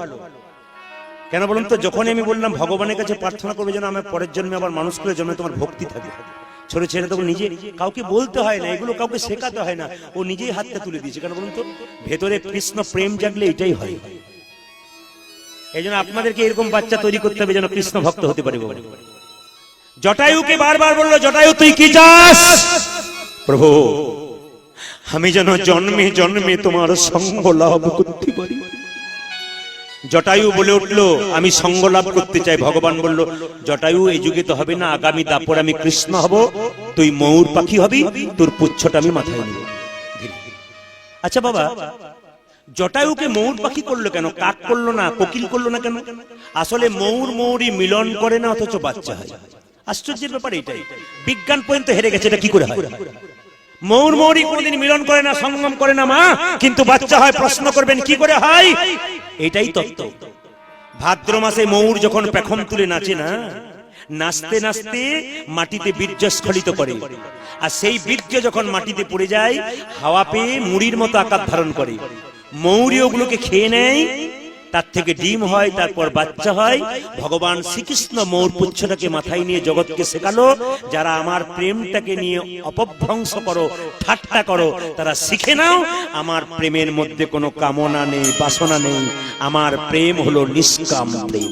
A: কেন বলুন তো? যখন আমি বললাম ভগবানের কাছে প্রার্থনা করবে যেন আমার পরের জন্মে আবার মানুষ করে জন্মে তোমার ভক্তি থাকে, ছোট ছেলে তখন নিজে, কাউকে বলতে হয় না, এগুলো কাউকে শেখাতে হয় না, ও নিজেই হাতটা তুলে দিয়েছে। কেন বলুন তো? ভেতরে কৃষ্ণ প্রেম জাগলে এটাই হয়। এই জন্য আপনাদেরকে এরকম বাচ্চা তৈরি করতে হবে যেন কৃষ্ণ ভক্ত হতে পারে। জটায়ুকে বারবার বললো, জটায়ু তুই কি চাস? প্রভু, আমি যেন জন্মে জন্মে তোমার সঙ্গ লাভ করতে পারি। জটায়ু বলে উঠলো, আমি সঙ্গ লাভ করতে চাই। ভগবান বলল, জটায়ু এই যুগে তো হবে না, আগামী দাপর আমি কৃষ্ণ হব, তুই ময়ূর পাখি হবি, তোর পুচ্ছটা আমি মাথায় নেব। আচ্ছা বাবা, জটায়ুকে ময়ূর পাখি করলো কেন? কাক করলো না, কোকিল করলো না কেন? আসলে ময়ূর ময়ূরী মিলন করে না, অথচ বাচ্চা হয়। আশ্চর্যের ব্যাপার এটাই। বিজ্ঞান পর্যন্ত হেরে গেছে, এটা কি করে হয়? ময়ূর ময়ূরী কোনদিন মিলন করে না, সঙ্গম করে না মা, কিন্তু বাচ্চা হয়। প্রশ্ন করবেন কি করে হয়? এটাই তত্ত্ব। ভাদ্র মাসে ময়ূর যখন পেখম তুলে নাচে না, নাচতে নাচতে মাটিতে বীর্য স্খলিত করে, আর সেই বীর্য যখন মাটিতে পড়ে যায়, হাওয়া পেয়ে মুড়ির মতো আকার ধারণ করে। ময়ূরী ওগুলোকে খেয়ে নেয়, তার থেকে ডিম হয়, তারপর বাচ্চা হয়। ভগবান শ্রীকৃষ্ণ ময়ূর পুচ্ছটাকে মাথায় নিয়ে জগৎকে শেখালো, যারা আমার প্রেমটাকে নিয়ে অপভ্রংশ করো, ঠাট্টা করো, তারা শিখে নাও আমার প্রেমের মধ্যে কোনো কামনা নেই, বাসনা নেই, আমার প্রেম হলো নিষ্কাম প্রেম।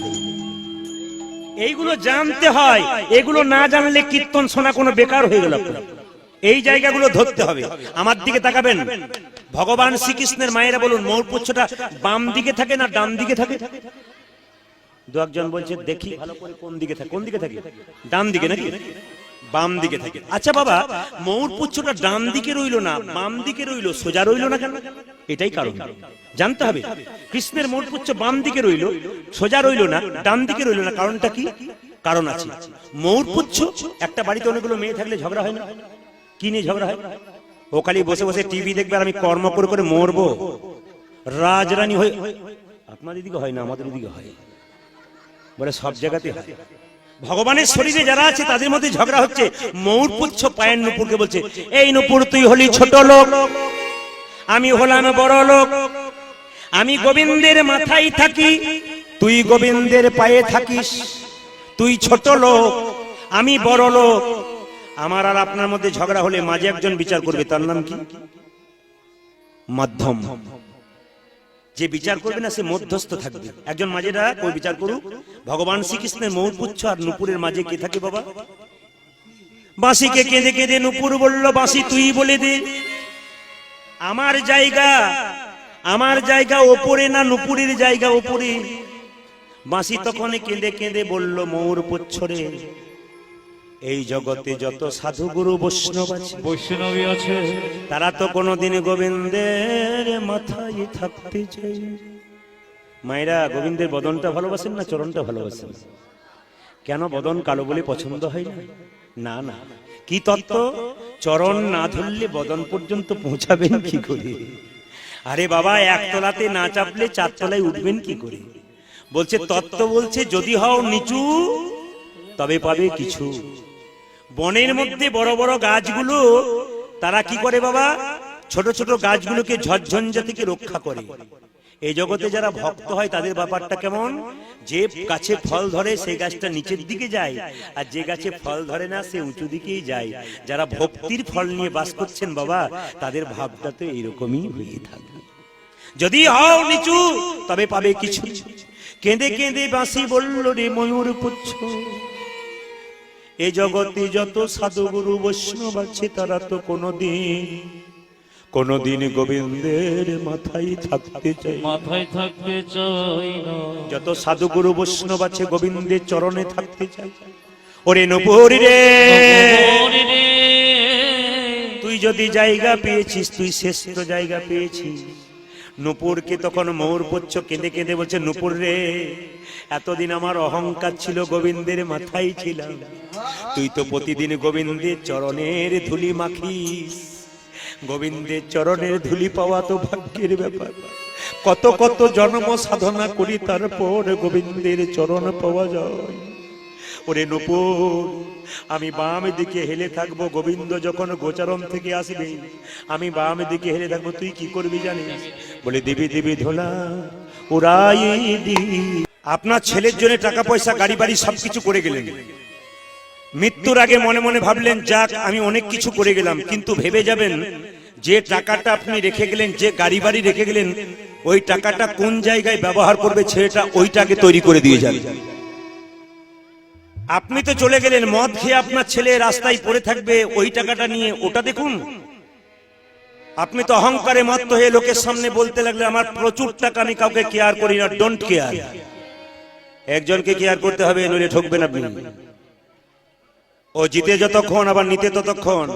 A: এইগুলো জানতে হয়, এগুলো না জানলে কীর্তন শোনা কোনো বেকার হয়ে গেল। এই জায়গাগুলো ধরতে হবে। আমার দিকে তাকাবেন, ভগবান শ্রীকৃষ্ণের মায়েরা বলুন, ময়ূর পুচ্ছটা বাম দিকে থাকে না ডান দিকে থাকে? দু একজন বলছে দেখি ভালো করে কোন দিকে থাকে। কোন দিকে থাকে? ডান দিকে নাকি? বাম দিকে থাকে। আচ্ছা বাবা, ময়ূর পুচ্ছটা ডান দিকে রইলো না, বাম দিকে রইলো, সোজা রইলো না কেন? এটাই কারণ, জানতে হবে। কৃষ্ণের ময়ূর পুচ্ছ বাম দিকে রইলো, সোজা রইলো না, ডান দিকে রইলো না, কারণটা কি? কারণ আছে। ময়ূর পুচ্ছ, একটা বাড়িতে অনেকগুলো মেয়ে থাকলে ঝগড়া হয় না? কি নিয়ে ঝগড়া হয়? ও খালি বসে বসে টিভি দেখবে আর আমি কর্ম করে করে মরবো, রাজরানী হয়ে। আপনাদের দিকে হয় না, আমাদের দিকে হয়, বলে সব জায়গাতে হয়। ভগবানের শরীরে যারা আছে তাদের মধ্যে ঝগড়া হচ্ছে। ময়ূর পুচ্ছ পায়ের নুপুরকে বলছে, এই নুপুর তুই হলি ছোট লোক, আমি হলাম বড় লোক, আমি গোবিন্দের মাথায় থাকি, তুই গোবিন্দের পায়ে থাকিস, তুই ছোট লোক, আমি বড় লোক। আমার আর আপনার মধ্যে ঝগড়া হলে মাঝে একজন বিচার করবে, তার নাম কি? মাধ্যম। যে বিচার করবে না সে মধ্যস্থ থাকবে, একজন মাঝেরা কোই বিচার করুক। ভগবান শ্রীকৃষ্ণের ময়ূর পুচ্ছ আর নুপুরের মাঝে কে থাকে বাবা? বাঁশিকে কেঁদে কেঁদে নুপুর বলল, বাঁশি তুই বলে দে, আমার জায়গা ওপরে না নুপুরের জায়গা ওপরে? বাঁশি তখন কেঁদে কেঁদে বলল, ময়ূর পুচ্ছরে, এই জগতে যত সাধু গুরু বৈষ্ণবী আছে তারা তো কোনোদিন গোবিন্দের মাথায় থাকতে চাই। মায়েরা গোবিন্দের বদনটা ভালোবাসেন না চরণটা ভালোবাসেন? কেন বদন কালো বলে পছন্দ হয় না? না না, কি তত্ত্ব? চরণ না ধরলে বদন পর্যন্ত পৌঁছাবেন কি করে? আরে বাবা, একতলাতে না চাপলে চারতলায় উঠবেন কি করে? বলছে তত্ত্ব বলছে, যদি হও নিচু তবে পাবে কিছু। বনের মধ্যে বড় বড় গাছগুলো তারা কি করে বাবা? ছোট ছোট গাছগুলোকে ঝড়ঝঞ্ঝা থেকে রক্ষা করে। এই জগতে যারা ভক্ত হয় তাদের ব্যাপারটা কেমন? যে গাছে ফল ধরে সেই গাছটা নিচের দিকে যায়, আর যে গাছে ফল ধরে না সে উঁচু দিকেই যায়। যারা ভক্তির ফল নিয়ে বাস করছেন বাবা, তাদের ভাবটা তো এরকমই হয়ে থাকে। যদি হও নিচু তবে পাবে কিছু। কেঁদে কেঁদে বাঁশি বলল, রে ময়ূর পুচ্ছ, এ জগতে যত সাধুগুরু বৈষ্ণব আছে তারা তো কোনদিন গোবিন্দের মাথায় থাকতে চাই না। যত সাধুগুরু বৈষ্ণব আছে গোবিন্দের চরণে থাকতে চাই। ওরে নপুরি রে, তুই যদি জায়গা পেয়েছিস, তুই শ্রেষ্ঠ জায়গা পেয়েছিস। নূপুরকে তখন ময়ূর পুচ্ছ কেঁদে কেঁদে বলছে, নূপুর রে, এতদিন আমার অহংকার ছিল গোবিন্দের মাথায় ছিলাম, তুই তো প্রতিদিন গোবিন্দের চরণের ধুলি মাখিস। গোবিন্দের চরণের ধুলি পাওয়া তো ভাগ্যের ব্যাপার। কত কত জন্ম সাধনা করি তারপর গোবিন্দের চরণ পাওয়া যায়। ওরে নূপুর, আমি বাম দিকে হেলে থাকবো, গোবিন্দ যখন গোচারণ থেকে আসবে আমি বাম দিকে হেলে থাকবো। তুই কি করবি জানিস? বলে দিবি দিবি ধোলা উড়াই দি। আপনার ছেলের জন্য টাকা পয়সা গাড়ি বাড়ি সবকিছু করে গেলেন, মৃত্যুর আগে মনে মনে ভাবলেন যাক আমি অনেক কিছু করে গেলাম, কিন্তু ভেবে যাবেন যে টাকাটা আপনি রেখে গেলেন, যে গাড়ি বাড়ি রেখে গেলেন, ওই টাকাটা কোন জায়গায় ব্যবহার করবে ছেলেটা, ওইটাকে তৈরি করে দিয়ে যাবে। আপনি তো চলে গেলেন, মদ খেয়ে আপনার ছেলে রাস্তায় পড়ে থাকবে, ওই টাকাটা নিয়ে ওটা দেখুন। আপনি তো অহংকারে মত্ত হয়ে লোকের সামনে বলতে লাগলেন আমার প্রচুর টাকা, আমি কাউকে কেয়ার করি না, ডোন্ট কেয়ার। একজনকে কেয়ার করতে হবে, নইলে ঠকবেন আপনি। ও জিতে যতক্ষণ আবার নিতে ততক্ষণ,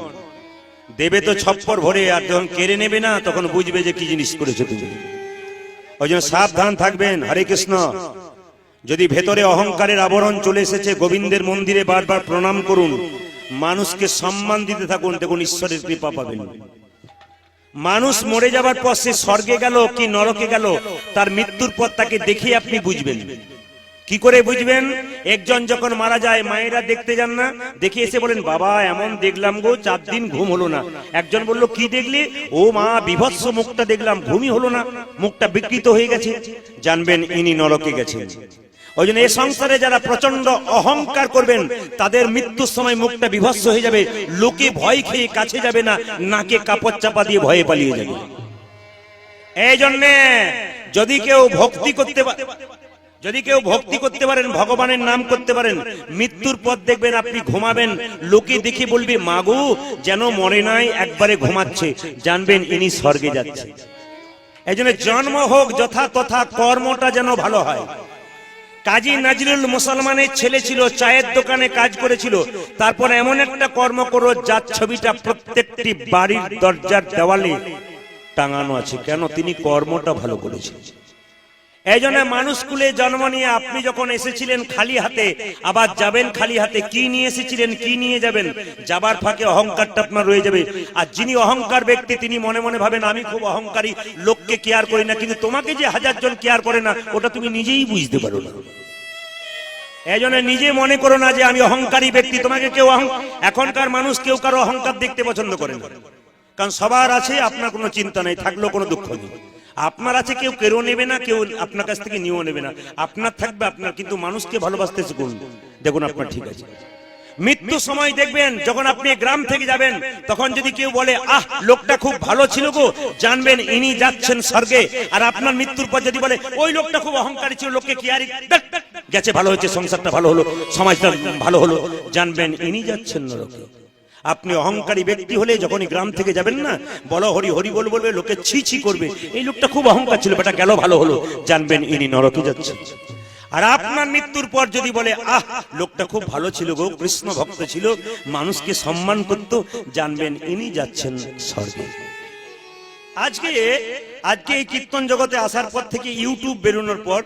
A: দেবে তো ছপ্পর ভরে, আর যখন কেড়ে নেবে না তখন বুঝবে যে কি জিনিস করেছে তুমি। ওই জন্য সাবধান থাকবেন। হরে কৃষ্ণ। যদি ভেতরে অহংকারের আবরণ চলে এসেছে, গোবিন্দের মন্দিরে বারবার প্রণাম করুন, মানুষকে সম্মান দিতে থাকুন, দেখুন ঈশ্বরের কৃপা পাবেন। মানুষ মরে যাবার পর সে স্বর্গে গেল কি নরকে গেল, তার মৃত্যুর পর তাকে দেখে আপনি বুঝবেন। কি করে বুঝবেন? একজন যখন মারা যায়, মায়েরা দেখতে যান না, দেখে এসে বলেন বাবা এমন দেখলাম গো, 4 দিন ঘুম হলো না। একজন বলল কি দেখলি? ও মা, বিভৎস মুখটা দেখলাম, ঘুমই হলো না, মুখটা বিকৃত হয়ে গেছে। জানবেন ইনি নরকে গেছেন। ওই জন্য এই সংসারে যারা প্রচন্ড অহংকার করবেন তাদের মৃত্যুর সময় মুখটা বিভৎস হয়ে যাবে, লোকে ভয় খেয়ে কাছে যাবে না, নাকে কাপড় চাপা দিয়ে ভয়ে পালিয়ে যাবে। এই জন্য যদি কেউ ভক্তি করতে পারেন, ভগবানের নাম করতে পারেন, মৃত্যুর পর দেখবেন আপনি ঘুমাবেন, লোকে দেখে বলবে মাগো যেন মরে নাই, একবারে ঘুমাচ্ছে, জানবেন ইনি স্বর্গে যাচ্ছে। এই জন্য জন্ম হোক যথা তথা, কর্মটা যেন ভালো হয়। কাজী নজরুল মুসলমানের ছেলে ছিল, চায়ের দোকানে কাজ করেছিল, তারপর এমন একটা কর্ম করো যার ছবিটা প্রত্যেকটি বাড়ির দরজার দেওয়ালে টাঙানো আছে। কেন? তিনি কর্মটা ভালো করেছেন। এই জন্য মানুষ কুলে জন্ম নিয়ে আপনি যখন এসেছিলেন খালি হাতে, আবার যাবেন খালি হাতে। কি নিয়ে এসেছিলেন, কি নিয়ে যাবেন? যাবার ফাঁকে অহংকারটা আপনার রয়ে যাবে। আর যিনি অহংকার ব্যক্তি তিনি মনে মনে ভাবেন আমি খুব অহংকারী, লোককে কেয়ার করি না, কিন্তু তোমাকে যে 1000 জন কেয়ার করে না ওটা তুমি নিজেই বুঝতে পারো না। এই জন্য নিজে মনে করো না যে আমি অহংকারী ব্যক্তি, তোমাকে কেউ এখনকার মানুষ কেউ কারো অহংকার দেখতে পছন্দ করে না, কারণ সবার আছে, আপনার কোনো চিন্তা নেই, থাকলেও কোনো দুঃখ নেই। আপনার আছে, কেউ কেড়ে নেবে না, কেউ আপনার কাছ থেকে নিয়েও নেবে না, আপনার থাকবে আপনার। কিন্তু মানুষকে ভালোবাসতে শিখুন, দেখুন আপনার ঠিক আছে। মৃত্যু সময় দেখবেন যখন আপনি গ্রাম থেকে যাবেন, তখন যদি কেউ বলে আহ লোকটা খুব ভালো ছিল গো, জানবেন ইনি যাচ্ছেন স্বর্গে। আর আপনার মৃত্যুর পর যদি বলে ওই লোকটা খুব অহংকারী ছিল, লোককে কি আর গেছে, ভালো হয়েছে, সংসারটা ভালো হলো, সমাজটা ভালো হলো, জানবেন ইনি যাচ্ছেন নরকে। আপনি অহংকারী ব্যক্তি হলে যখনই গ্রাম থেকে যাবেন না, বলো হরি হরি বল বলবে, লোকে ছি ছি করবে। এই লোকটা খুব অহংকার ছিল, বেটা গেল ভালো হলো, জানবেন ইনি নরকে যাচ্ছে। আর আপনার মৃত্যুর পর যদি বলে আহ লোকটা খুব ভালো ছিল গো, কৃষ্ণ ভক্ত ছিল, মানুষকে সম্মান করত, জানবেন ইনি যাচ্ছেন স্বর্গে। আজকে এই কীর্তন জগতে আসার পর থেকে, ইউটিউব বেরোনোর পর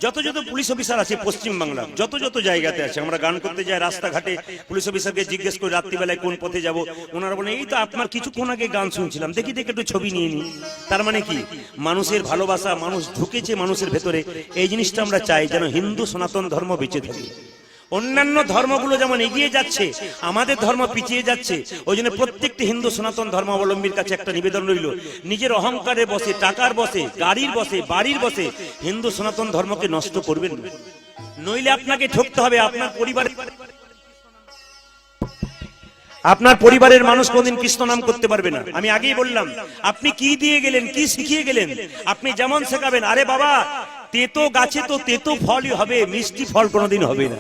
A: যত পুলিশ অফিসার আছে পশ্চিম বাংলার যত জায়গাতে আছে, আমরা গান করতে যাই রাস্তাঘাটে, পুলিশ অফিসারকে জিজ্ঞেস করি রাত্রিবেলায় কোন পথে যাব, ওনারা বলে এই তো আপনার কিছুক্ষণ আগে গান শুনছিলাম, দেখি একটু ছবি নিয়ে নি। তার মানে কি, মানুষের ভালোবাসা, মানুষ ঢুকেছে মানুষের ভেতরে, এই জিনিসটা আমরা চাই যেন হিন্দু সনাতন ধর্ম বেঁচে থাকে। অন্যান্য ধর্মগুলো যেমন এগিয়ে যাচ্ছে, আমাদের ধর্ম পিছিয়ে যাচ্ছে। ওই জন্য প্রত্যেকটি হিন্দু সনাতন ধর্মাবলম্বীর কাছে একটা নিবেদন রইল, নিজের অহংকারে বসে, টাকার বসে, গাড়ির বসে, বাড়ির বসে হিন্দু সনাতন ধর্মকে নষ্ট করবেন না, নইলে আপনাকে ঠকতে হবে। আপনার পরিবারের মানুষ কোনদিন কৃষ্ণ নাম করতে পারবে না। আমি আগেই বললাম, আপনি কি দিয়ে গেলেন, কি শিখিয়ে গেলেন, আপনি যেমন শেখাবেন। আরে বাবা, তেতো গাছে তো তেতো ফলই হবে, মিষ্টি ফল কোনোদিন হবে না।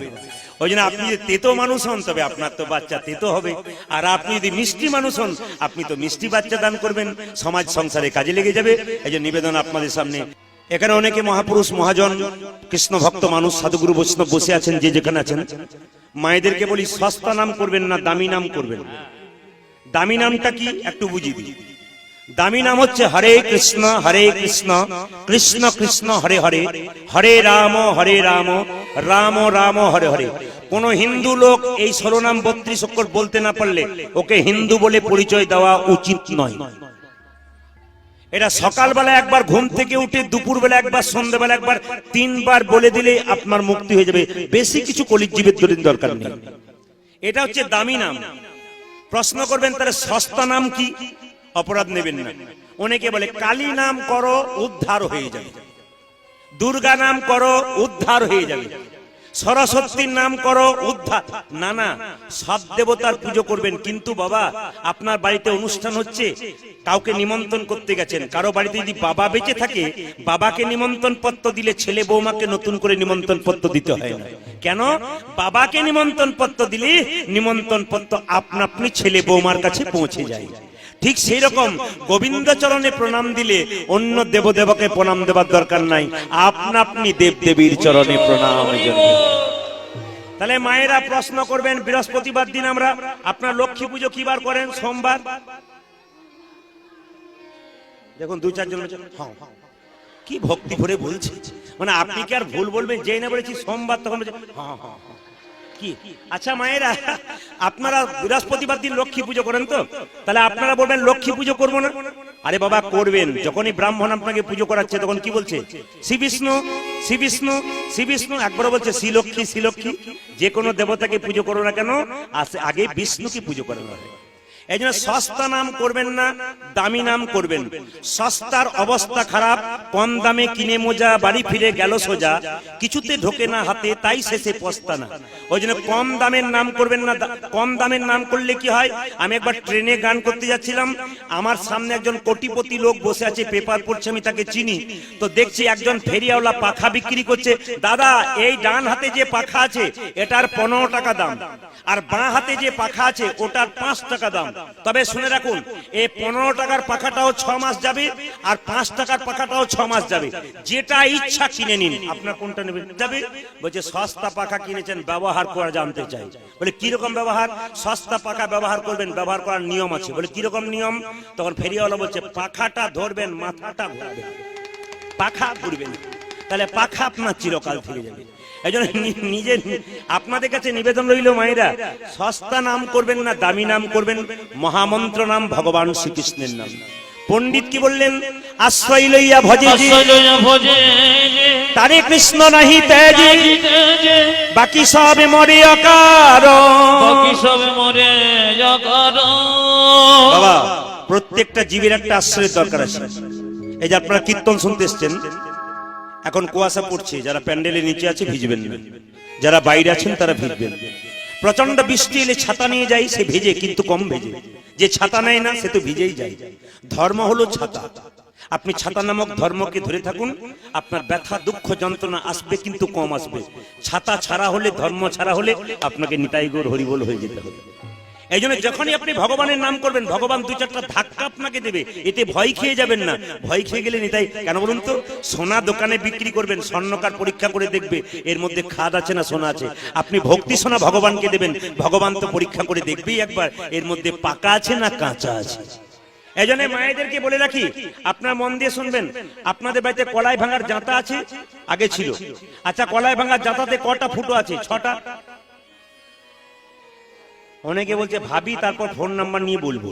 A: ওই জন্য আপনি যদি তেতো মানুষ হন, তবে আপনার তো বাচ্চা তেতো হবে। আর আপনি যদি মিষ্টি মানুষ হন, আপনি তো মিষ্টি বাচ্চা দান করবেন, সমাজ সংসারে কাজে লেগে যাবে। এই যে নিবেদন আপনাদের সামনে, এখানে অনেকে মহাপুরুষ মহাজন কৃষ্ণ ভক্ত মানুষ, সাধুগুরু বৈষ্ণব বসে আছেন, যে যেখানে আছেন, মায়েদেরকে বলি সস্তা নাম করবেন না, দামি নাম করবেন। দামি নামটা কি একটু বুঝিয়ে দিই। দামি নাম হচ্ছে হরে কৃষ্ণ কৃষ্ণ কৃষ্ণ হরে হরে, হরে রাম রাম রাম হরে হরে। কোন হিন্দু লোক এই 16 নাম 32 অক্ষর বলতে না পারলে ওকে হিন্দু বলে পরিচয় দেওয়া উচিত নয়। এটা সকালবেলা একবার ঘুম থেকে উঠে, দুপুরবেলা একবার, সন্ধ্যাবেলা একবার, 3 বার বলে দিলে আপনার মুক্তি হয়ে যাবে। বেশি কিছু কলিজীবের দরকার নেই। এটা হচ্ছে দামি নাম। প্রশ্ন করবেন তাহলে সস্তা নাম কি? অপরাধ নেবেন না। অনেকে বলে কালী নাম করো উদ্ধার হয়ে যাবে, দুর্গা নাম করো উদ্ধার হয়ে যাবে, সরস্বতীর নাম করো উদ্ধার। না না, সব দেবতার পুজো করবেন। কিন্তু বাবা, আপনার বাড়িতে অনুষ্ঠান হচ্ছে, কাউকে নিমন্ত্রণ করতে গেছেন, কারো বাড়িতে যদি বাবা বেঁচে থাকে, বাবাকে নিমন্ত্রণ পত্র দিলে ছেলে বৌমাকে নতুন করে নিমন্ত্রণ পত্র দিতে হয় না। কেন? বাবাকে নিমন্ত্রণ পত্র দিলে নিমন্ত্রণ পত্র আপনি ছেলে বৌমার কাছে পৌঁছে যায়। ঠিক সেই রকম গোবিন্দ চরণে প্রণাম দিলে অন্য দেবদেবকে প্রণাম দেবার দরকার নাই, আপনি দেবদেবীর চরণে প্রণাম। তাহলে মায়েরা প্রশ্ন করবেন, বৃহস্পতিবার দিন আমরা আপনার লক্ষ্মী পুজো কিবার করেন? সোমবার। দেখুন 2-4 জন কি ভক্তি ভরে বলছে, মানে আপনি কি আর ভুল বলবেন? যেই না বলেছি সোমবার, তখন হ্যাঁ হ্যাঁ কি। আচ্ছা মায়েরা, আপনারা বৃহস্পতিবার দিন লক্ষ্মী পুজো করেন তো, তাহলে আপনারা বলবেন লক্ষ্মী পুজো করবো না। আরে বাবা করবেন। যখনই ব্রাহ্মণ আপনাকে পুজো করাচ্ছে, তখন কি বলছে? শ্রী বিষ্ণু শ্রী বিষ্ণু শ্রী বিষ্ণু। একবার বলছে শ্রী লক্ষ্মী শ্রী লক্ষ্মী। যে কোনো দেবতাকে পুজো করো না কেন, আগে বিষ্ণুকে পুজো করানো হয়। এই জন্য সস্তা নাম করবেন না, দামি নাম করবেন। সস্তার অবস্থা খারাপ, কম দামে কিনে মোজা, বাড়ি ফিরে গেল সোজা, কিছুতে ঢোকে না হাতে, তাই শেষে পস্তানা। ওই জন্য কম দামের নাম করবেন না। কম দামের নাম করলে কি হয়? আমি একবার ট্রেনে গান করতে যাচ্ছিলাম, আমার সামনে একজন কোটিপতি লোক বসে আছে, পেপার পড়ছে, আমি তাকে চিনি। তো দেখছি একজন ফেরিওয়ালা পাখা বিক্রি করছে। দাদা, এই ডান হাতে যে পাখা আছে এটার 15 টাকা দাম, আর বাঁ হাতে যে পাখা আছে ওটার 5 টাকা দাম। তবে শুনে রাখুন, এই 15 টাকার পাখাটাও 6 মাস যাবে, আর 5 টাকার পাখাটাও 6 মাস যাবে। যেটা ইচ্ছা কিনে নিন। আপনার কোনটা নেবেন? যাবে। বলছে সস্তা পাখা কিনেছেন, ব্যবহার করা জানতে চাই। বলে কিরকম ব্যবহার? সস্তা পাখা ব্যবহার করবেন, ব্যবহার করার নিয়ম আছে। বলে কিরকম নিয়ম? তখন ফেরিওয়ালা বলছে পাখাটা ধরবেন, মাথাটা ঘুরবেন, পাখা ঘুরবেন, তাহলে পাখা আপনার চিরকাল থেকে যাবে। এই জন্য নিজে আপনাদের কাছে নিবেদন রইল, মায়েরা সস্তা নাম করবেন না, দামি নাম করবেন। মহামন্ত্র নাম ভগবান শ্রীকৃষ্ণের নাম। পণ্ডিত কি বললেন? আশ্রয় লইয়া ভজে তারে কৃষ্ণ নাহি তেজে, বাকি সবে মরে অকার। বাবা, প্রত্যেকটা জীবের একটা আশ্রয়ের দরকার আছে। এই যে আপনারা কীর্তন শুনতে এসছেন, এখন কুয়াশা পড়ছে, যারা প্যান্ডেলের নিচে আছে ভিজবেন না, যারা বাইরে আছেন তারা ভিজবেন। প্রচন্ড বৃষ্টি এলে ছাতা নিয়ে যায়, সে ভেজে, কিন্তু কম ভেজে। যে ছাতা নেয় না সে তো ভিজেই যায়। ধর্ম হলো ছাতা। আপনি ছাতা নামক ধর্মকে ধরে থাকুন, আপনার ব্যথা দুঃখ যন্ত্রণা আসবে, কিন্তু কম আসবে। ছাতা ছাড়া হলে, ধর্ম ছাড়া হলে আপনাকে নিতাই গৌর হরিবোল হয়ে যেতে হবে। এই জন্য যখনই আপনি ভগবানের নাম করবেন, ভগবান দু চারটা ধাক্কা আপনাকে দেবে, এতে ভয় খেয়ে যাবেন না। ভয় খেয়ে গেলে নিতাই কেন বলুন তো? সোনা দোকানে বিক্রি করবেন, স্বর্ণকার পরীক্ষা করে দেখবে এর মধ্যে খাদ আছে না সোনা আছে। আপনি ভক্তি সোনা ভগবানকে দেবেন, ভগবান তো পরীক্ষা করে দেখবেই একবার এর মধ্যে পাকা আছে না কাঁচা আছে। এই জন্য মায়েদেরকে বলে রাখি, আপনার মন দিয়ে শুনবেন, আপনাদের বাড়িতে কলাই ভাঙার জাঁতা আছে? আগে ছিল। আচ্ছা, কলাই ভাঙার জাঁতাতে কটা ফুটো আছে? 6টা। অনেকে বলছে ভাবি তারপর ফোন নাম্বার নিয়ে বলবো।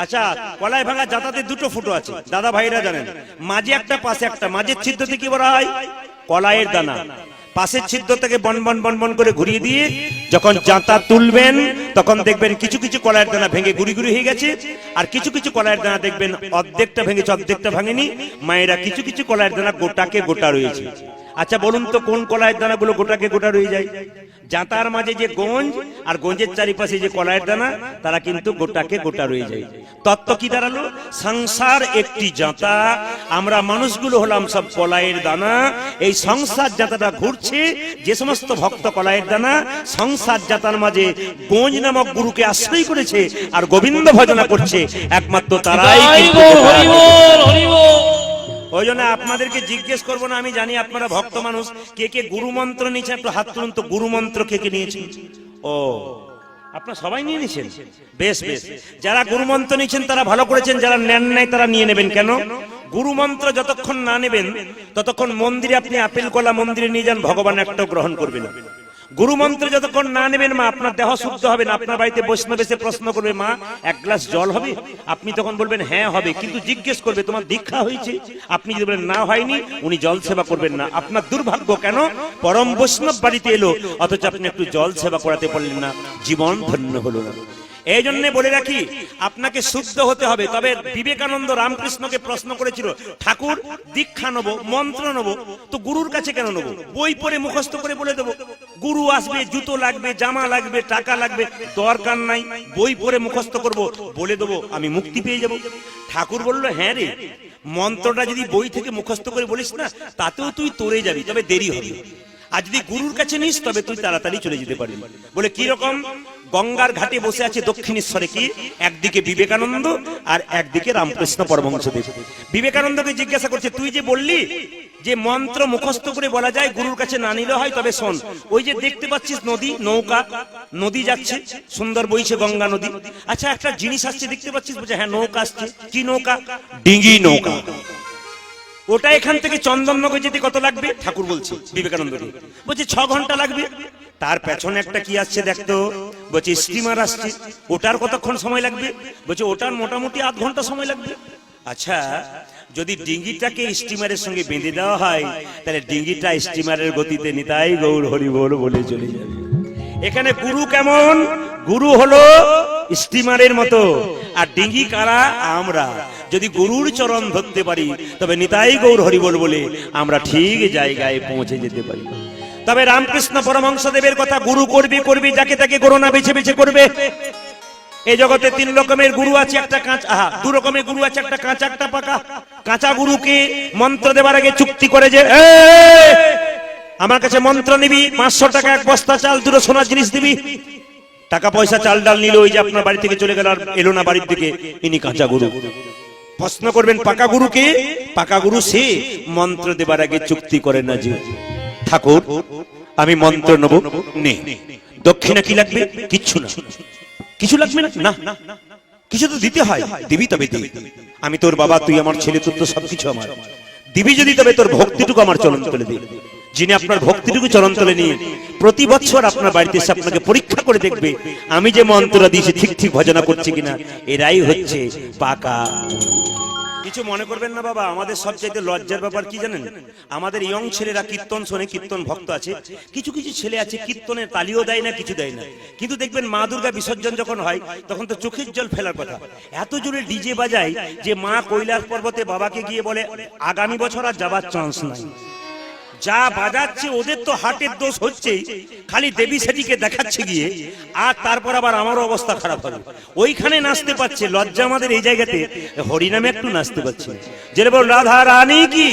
A: আচ্ছা, কলাই ভাঙা জাতাতে 2টো ফুটো আছে, দাদা ভাইরা জানেন। মাঝে একটা, পাশে একটা। মাঝের ছিদ্রতে কি বলা হয়? কলাইয়ের দানা। পাশের ছিদ্র থেকে বন বন বন বন করে ঘুরিয়ে দিয়ে যখন জাঁতা তুলবেন তখন দেখবেন কিছু কিছু কলাইয়ের দানা ভেঙে গুড়ি গুড়ি হয়ে গেছে, আর কিছু কিছু কলাইয়ের দানা দেখবেন অর্ধেকটা ভেঙেছে অর্ধেকটা ভাঙেনি। মায়েরা কিছু কিছু কলাইয়ের দানা গোটাকে গোটা রয়েছে। আচ্ছা বলুন তো কোন কলাইয়ের দানাগুলো গোটাকে গোটা রয়ে যায়? জাঁতার মাঝে যে গঞ্জ আর গঞ্জের চারিপাশে যে কলাইয়ের দানা, তারা কিন্তু গোটাকে গোটা রয়ে যায়। তত্ত্ব কি দাঁড়ালো? সংসার একটি জাঁতা, আমরা মানুষগুলো হলাম সব কলাইয়ের দানা। এই সংসার জাঁতাটা ঘুরছে, যে সমস্ত ভক্ত কলাইয়ের দানা সংসার জাঁতার মাঝে গঞ্জ নামক গুরুকে আশ্রয় করেছে আর গোবিন্দ ভজনা করছে, একমাত্র তারাই কিন্তু ওই জন্য আপনাদেরকে জিজ্ঞেস করবো না, আমি জানি আপনারা ভক্ত মানুষ, কে কে গুরু মন্ত্র নিয়েছেন একটু হাত তুলুন তো। গুরু মন্ত্র কে কে নিয়েছেন? ও, আপনারা সবাই নিয়ে নিয়েছেন, বেশ বেশ। যারা গুরু মন্ত্র নিয়েছেন তারা ভালো করেছেন, যারা নেন নাই তারা নিয়ে নেবেন। কেন? গুরু মন্ত্র যতক্ষণ না নেবেন ততক্ষণ মন্দিরে আপনি আপেল কলা মন্দিরে নিয়ে যান, ভগবান একটাও গ্রহণ করবে না। গুরু মন্ত্র যতক্ষণ না নেবেন মা, আপনার দেহ শুদ্ধ হবে না। আপনার বাড়িতে বৈষ্ণব এসে প্রশ্ন করবে, মা 1 গ্লাস জল হবে? আপনি তখন বলবেন হ্যাঁ হবে, কিন্তু জিজ্ঞেস করবে তোমার দীক্ষা হয়েছে? আপনি যদি বলেন না হয়নি, উনি জল সেবা করবেন না। আপনার দুর্ভাগ্য, কেন? পরম বৈষ্ণব বাড়িতে এলো অথচ আপনি একটু জল সেবা করাতে পারলেন না, জীবন ধন্য হলো না। এই জন্য বলে রাখি, আপনাকে শুদ্ধ হতে হবে। তবে বিবেকানন্দ রামকৃষ্ণকে প্রশ্ন করেছিল, ঠাকুর দীক্ষা নেবো, মন্ত্র নেবো, তো গুরুর কাছে কেন নেবো? বই পড়ে মুখস্থ করে বলে দেবো। গুরু আসবে, জুতো লাগবে, জামা লাগবে, টাকা লাগবে, দরকার নাই। বই পড়ে মুখস্থ করব, বলে দেবো, আমি মুক্তি পেয়ে যাব। ঠাকুর বলল, হ্যাঁ রে, মন্ত্রটা যদি বই থেকে মুখস্থ করে বলিস না, তাতেও তুই তরে যাবি, তবে দেরি হবে। আর যদি গুরুর কাছে নিস তবে তুই তাড়াতাড়ি চলে যেতে পারবি। বলে কি রকম? গঙ্গার ঘাটে বসে আছে দক্ষিণেশ্বরে কি, একদিকে বিবেকানন্দ আর একদিকে রামকৃষ্ণ পরমহংসদেব। বিবেকানন্দকে জিজ্ঞাসা করছে, তুই যে বললি যে মন্ত্র মুখস্থ করে বলা যায়, গুরুর কাছে না নিলে হয়, তবে শোন, ওই যে দেখতে পাচ্ছিস নদী, নৌকা, নদী যাচ্ছে, সুন্দর বইছে গঙ্গা নদী। আচ্ছা একটা জিনিস আসছে দেখতে পাচ্ছিস? বলছে হ্যাঁ নৌকা আসছে। কি নৌকা? ডিঙ্গি নৌকা। ওটা এখান থেকে চন্দননগর যেতে কত লাগবে? ঠাকুর বলছে বিবেকানন্দকে, বলছে 6 ঘন্টা লাগবে। তার পেছনে একটা কি আসছে দেখতো? বলছে স্টিমার আসছে। ওটার কতক্ষণ সময় লাগবে? বলছে ওটার মোটামুটি 8 ঘন্টা সময় লাগবে। আচ্ছা, যদি ডিঙ্গিটাকে স্টিমারের সঙ্গে বেঁধে দেওয়া হয়, তাহলে ডিঙ্গিটা স্টিমারের গতিতে নিতাই গৌর হরি বল বলে চলে যাবে। এখানে গুরু কেমন? গুরু হলো স্টিমারের মতো, আর ডিঙ্গি কারা? আমরা। যদি গুরুর চরণ ধরতে পারি তবে নিতাই গৌর হরি বল বলে আমরা ঠিক জায়গায় পৌঁছে যেতে পারি। তবে রামকৃষ্ণ পরমহংসদেবের কথা, গুরু করবে করবে, যাকে তাকে করোনা বেছে বেছে করবে। এই জগতে 3 রকমের গুরু আছে, একটা কাঁচা, 2 রকমের গুরু আছে, একটা কাঁচা একটা পাকা। কাঁচা গুরুকে মন্ত্র দেবার আগে চুক্তি করে যে আমার কাছে মন্ত্র নিবি, 500 টাকা 1 বস্তা চাল, 2 সোনার জিনিস দিবি। টাকা পয়সা চাল ডাল নিল, ওই যে আপনার বাড়ি থেকে চলে গেল আর এলো না বাড়ির দিকে, ইনি কাঁচা গুরু। প্রশ্ন করবেন পাকা গুরুকে, পাকা গুরু সে মন্ত্র দেবার আগে চুক্তি করে না যে ঠাকুর আমি মন্ত্র নেব, নে। দক্ষিণা কি লাগবে? কিচ্ছু না। কিছু লাগবে না, না কিছু তো দিতে হয়, দিবি তবে দিবি। আমি তোর বাবা, তুই আমার ছেলে, তোর তো সবকিছু আমার। দিবি যদি তবে তোর ভক্তিটুকু আমার চরণ তলে দিবি। যিনি আপনার ভক্তিটুকু চরণ তলে নিয়ে প্রতি বছর আপনার বাড়িতে এসে আপনাকে পরীক্ষা করে দেখবে আমি যে মন্ত্রটা দিয়েছি ঠিক ঠিক ভজনা করছি কিনা, এরাই হচ্ছে পাকা। কিছু মনে করবেন না বাবা, আমাদের সবচাইতে লজ্জার ব্যাপার কি জানেন? আমাদের ইয়ং ছেলেরা কীর্তন শোনে, কীর্তন ভক্ত আছে, কিছু কিছু ছেলে আছে কীর্তনের তালিও দেয় না, কিছু দেয় না, কিন্তু দেখবেন মা দুর্গা বিসর্জন যখন হয় তখন তো চোখের জল ফেলার কথা। এত জোরে ডিজে বাজায় যে মা কৈলাস পর্বতে বাবাকে গিয়ে বলে আগামী বছর আর যাবার চান্স নাই। যা বাজাচ্ছে ওদের তো হার্টের দোষ হচ্ছেই, খালি দেবী সেটিকে দেখাচ্ছে গিয়ে, আর তারপর আবার আমারও অবস্থা খারাপ হবে। ওইখানে নাচতে পারছে, লজ্জা আমাদের এই জায়গাতে হরিনামে একটু নাচতে পারছে। যে বল রাধা রানী কি,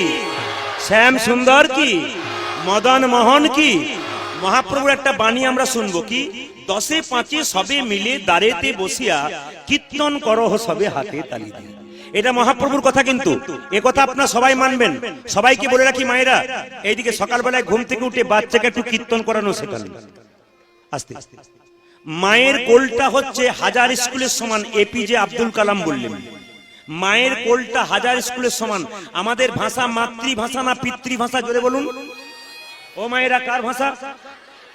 A: শ্যাম সুন্দর কি, মদন মোহন কি। মহাপ্রভুর একটা বাণী আমরা শুনবো কি, দশে পাঁচে সবে মিলে দাঁড়েতে বসিয়া কীর্তন করহ সবে হাতে তালি দিয়ে। এটা মহাপ্রভুর কথা, কিন্তু এ কথা আপনারা সবাই মানবেন। সবাইকে বলে রাখি মায়েরা, এইদিকে সকালবেলায় ঘুম থেকে উঠে বাচ্চাকে একটু কীর্তন করানো শেখানো। আস্তে আস্তে মায়ের কোলটা হচ্ছে হাজার স্কুলের সমান। এপিজে আব্দুল কালাম বললেন মায়ের কোলটা হাজার স্কুলের সমান। আমাদের ভাষা মাতৃভাষা না পিতৃভাষা? জোরে বলুন ও মায়েরা, কার ভাষা?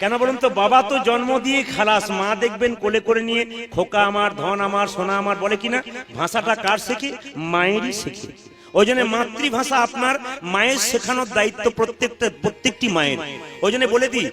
A: কেন বলুন তো? বাবা তো জন্ম দিয়ে খালাস, মা দেখবেন কোলে করে নিয়ে খোকা আমার, ধন আমার, সোনা আমার বলে কিনা। ভাষাটা কার শেখে? মায়েরই শেখে। ওই জন্য মাতৃভাষা আপনার মায়ের শেখানোর দায়িত্ব প্রত্যেকটি মায়ের। ওই জন্য বলে দিই,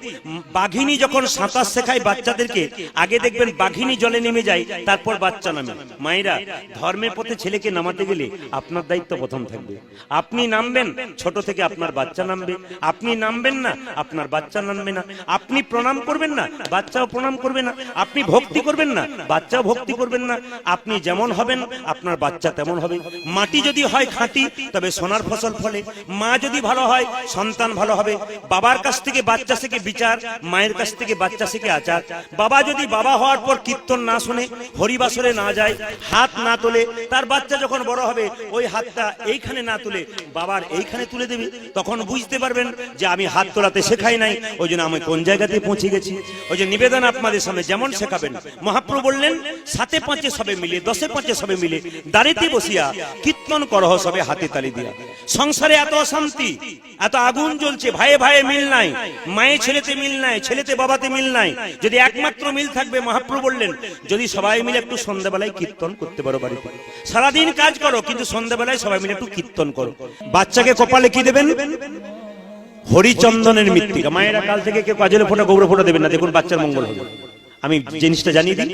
A: বাঘিনী যখন সাঁতার শেখায় বাচ্চাদেরকে, আগে দেখবেন বাঘিনী জলে নেমে যায়, তারপর বাচ্চা নামে। মায়েরা, ধর্মের পথে ছেলেকে নামাতে গেলে আপনার দায়িত্ব প্রথম থাকবে। আপনি নামবেন, ছোট থেকে আপনার বাচ্চা নামবে। আপনি নামবেন না, আপনার বাচ্চা নামবে না। আপনি প্রণাম করবেন না, বাচ্চাও প্রণাম করবে না। আপনি ভক্তি করবেন না, বাচ্চাও ভক্তি করবেন না। আপনি যেমন হবেন আপনার বাচ্চা তেমন হবে। মাটি যদি হয় খাঁটি, তবে সোনার ফসল ফলে। মা যদি ভালো হয়, সন্তান ভালো হবে। বাবার কাছ থেকে বাচ্চা শিখে বিচার, মায়ের কাছ থেকে বাচ্চা শিখে আচার। বাবা যদি বাবা হওয়ার পর কীর্তন না শুনে, হরিবাসরে না যায়, হাত না তোলে, তার বাচ্চা যখন বড় হবে ওই হাতটা এইখানে না তুলে বাবার এইখানে তুলে দেবে। তখন বুঝতে পারবেন যে আমি হাত তোলাতে শেখাই নাই, ওই জন্য আমি কোন জায়গাতে পৌঁছে গেছি। ওই যে নিবেদন আপনাদের সামনে যেমন শেখাবেন। মহাপ্রভু বললেন সাতে পাঁচে সবে মিলে, দশে পাঁচে সবে মিলে দাঁড়িতে বসিয়া কীর্তন করহ সবে হাতে তালি দিয়া। সংসারে এত অশান্তি, এত আগুন জ্বলছে, ভাইয়ে ভাইয়ে মিল নাই, মায়ে ছেলেতে মিল নাই, ছেলেতে বাবাতে মিল নাই। যদি একমাত্র মিল থাকবে, মহাপ্রভু বললেন যদি সবাই মিলে একটু সন্ধ্যাবেলায় কীর্তন করতে পারো, বাড়িতে সারাদিন কাজ করো কিন্তু সন্ধ্যাবেলায় সবাই মিলে একটু কীর্তন করো। বাচ্চাকে কপালে কি দেবেন? হরিচন্দনের মৃত্তিকা। মায়েরা, কাল থেকে কেউ কাজলে ফোঁটা গৌর ফোঁটা দেবেন না, দেখুন বাচ্চার মঙ্গল হবে। আমি জিনিসটা জানিয়ে দিই,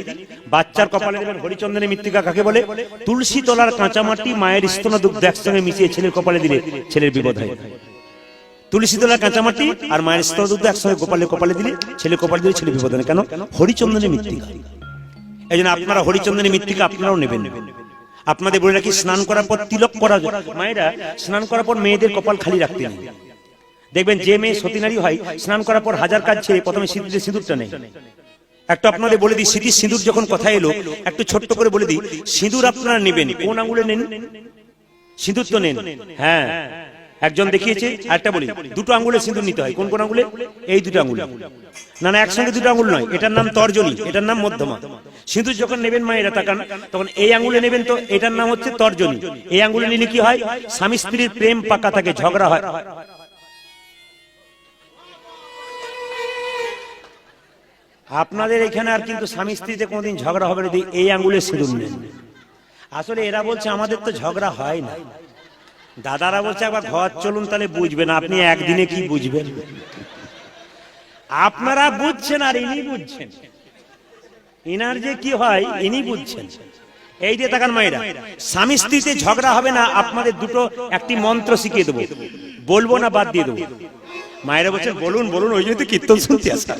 A: বাচ্চার কপালে দেবেন হরিচন্দনের মৃত্তিকা। কাকে বলে? তুলসী তলার কাঁচামাটি মায়ের স্তন দুগ্ধ একসঙ্গে মিশিয়ে ছেলের কপালে দিলে ছেলের বিপদ হয়। তুলসী তলার কাঁচামাটি আর মায়ের স্তন দুগ্ধ একসঙ্গে কপালে দিলে ছেলে কপালে দিলে ছেলে বিপদ হয়। কেন? হরিচন্দনের মৃত্তিকা। এই জন্য আপনারা হরিচন্দনের মৃত্তিকা আপনারাও নেবেন। আপনাদের বলে রাখি, স্নান করার পর তিলক করা। মায়েরা, স্নান করার পর মেয়েদের কপাল খালি রাখতে নেই। দেখবেন যে মেয়ে সতীনারী হয়, স্নান করার পর হাজার কাজ ছেড়ে প্রথমে সিঁদুরটা নেই। একটু আপনাদের বলে দিই, স্মৃতির সিঁদুর যখন কথা এলো, একটু ছোট্ট করে বলে দিই, সিঁদুর আপনারা নেবেন কোন আঙুলে নেন? সিঁদুর তো নেন, হ্যাঁ, একজন দেখিয়েছে। আরেকটা বলি, দুটো আঙুলে সিঁদুর নিতে হয়। কোন কোন আঙুলে? এই দুটো আঙুলে। না না, একসঙ্গে দুটো আঙুল নয়, এটার নাম তর্জনী, এটার নাম মধ্যমা। সিঁদুর যখন নেবেন মায়েরা তাকান, তখন এই আঙুলে নেবেন, তো এটার নাম হচ্ছে তর্জনী। এই আঙুলে নিলে কি হয়? স্বামী স্ত্রীর প্রেম পাকা থাকে, ঝগড়া হয়। আপনাদের এখানে আর কিন্তু স্বামী স্ত্রীতে কোনোদিন ঝগড়া হবে না, এই আঙুলে সিঁদুর নেন। আসলে এরা বলছে আমাদের তো ঝগড়া হয় না। দাদারা বলছে একবার ঘর চলুন, তাহলে বুঝবেন। আপনি একদিনে কি বুঝবেন? আপনারা বুঝছেন আর ইনি বুঝছেন। ইনার যে কি হয় ইনি বুঝছেন। এই যে তাকান মায়েরা, স্বামী স্ত্রীতে ঝগড়া হবে না, আপনাদের দুটো একটি মন্ত্র শিখিয়ে দেবো। বলবো না বাদ দিয়ে দেবো? মায়েরা বলছেন বলুন বলুন, ওই জন্য তো কীর্তন শুনতে আসা,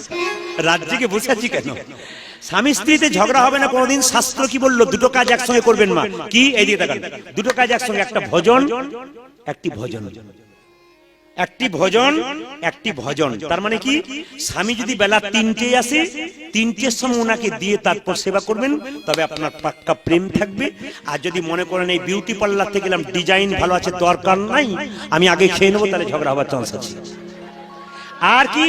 A: রাজ্যকে বসে আছি কেন? স্বামী স্ত্রীতে ঝগড়া হবে না কোনোদিন। শাস্ত্র কি বললো? দুটো কাজ একসঙ্গে করবেন মা। কি? এই দিকে তাকান, দুটো কাজ একসঙ্গে, একটা ভজন, একটি ভজন। একটি ভজন, একটি ভজন। তার মানে কি? স্বামী যদি বেলা 3টে আসে, 3টের সময় ওনাকে দিয়ে তারপর সেবা করবেন, তবে আপনার পাক্কা প্রেম থাকবে। আর যদি মনে করেন এই বিউটি পার্লার থেকে গেলাম, ডিজাইন ভালো আছে, দরকার নাই, আমি আগে খেয়ে নেবো, তাহলে ঝগড়া হওয়ার চান্স আছে। আর কি?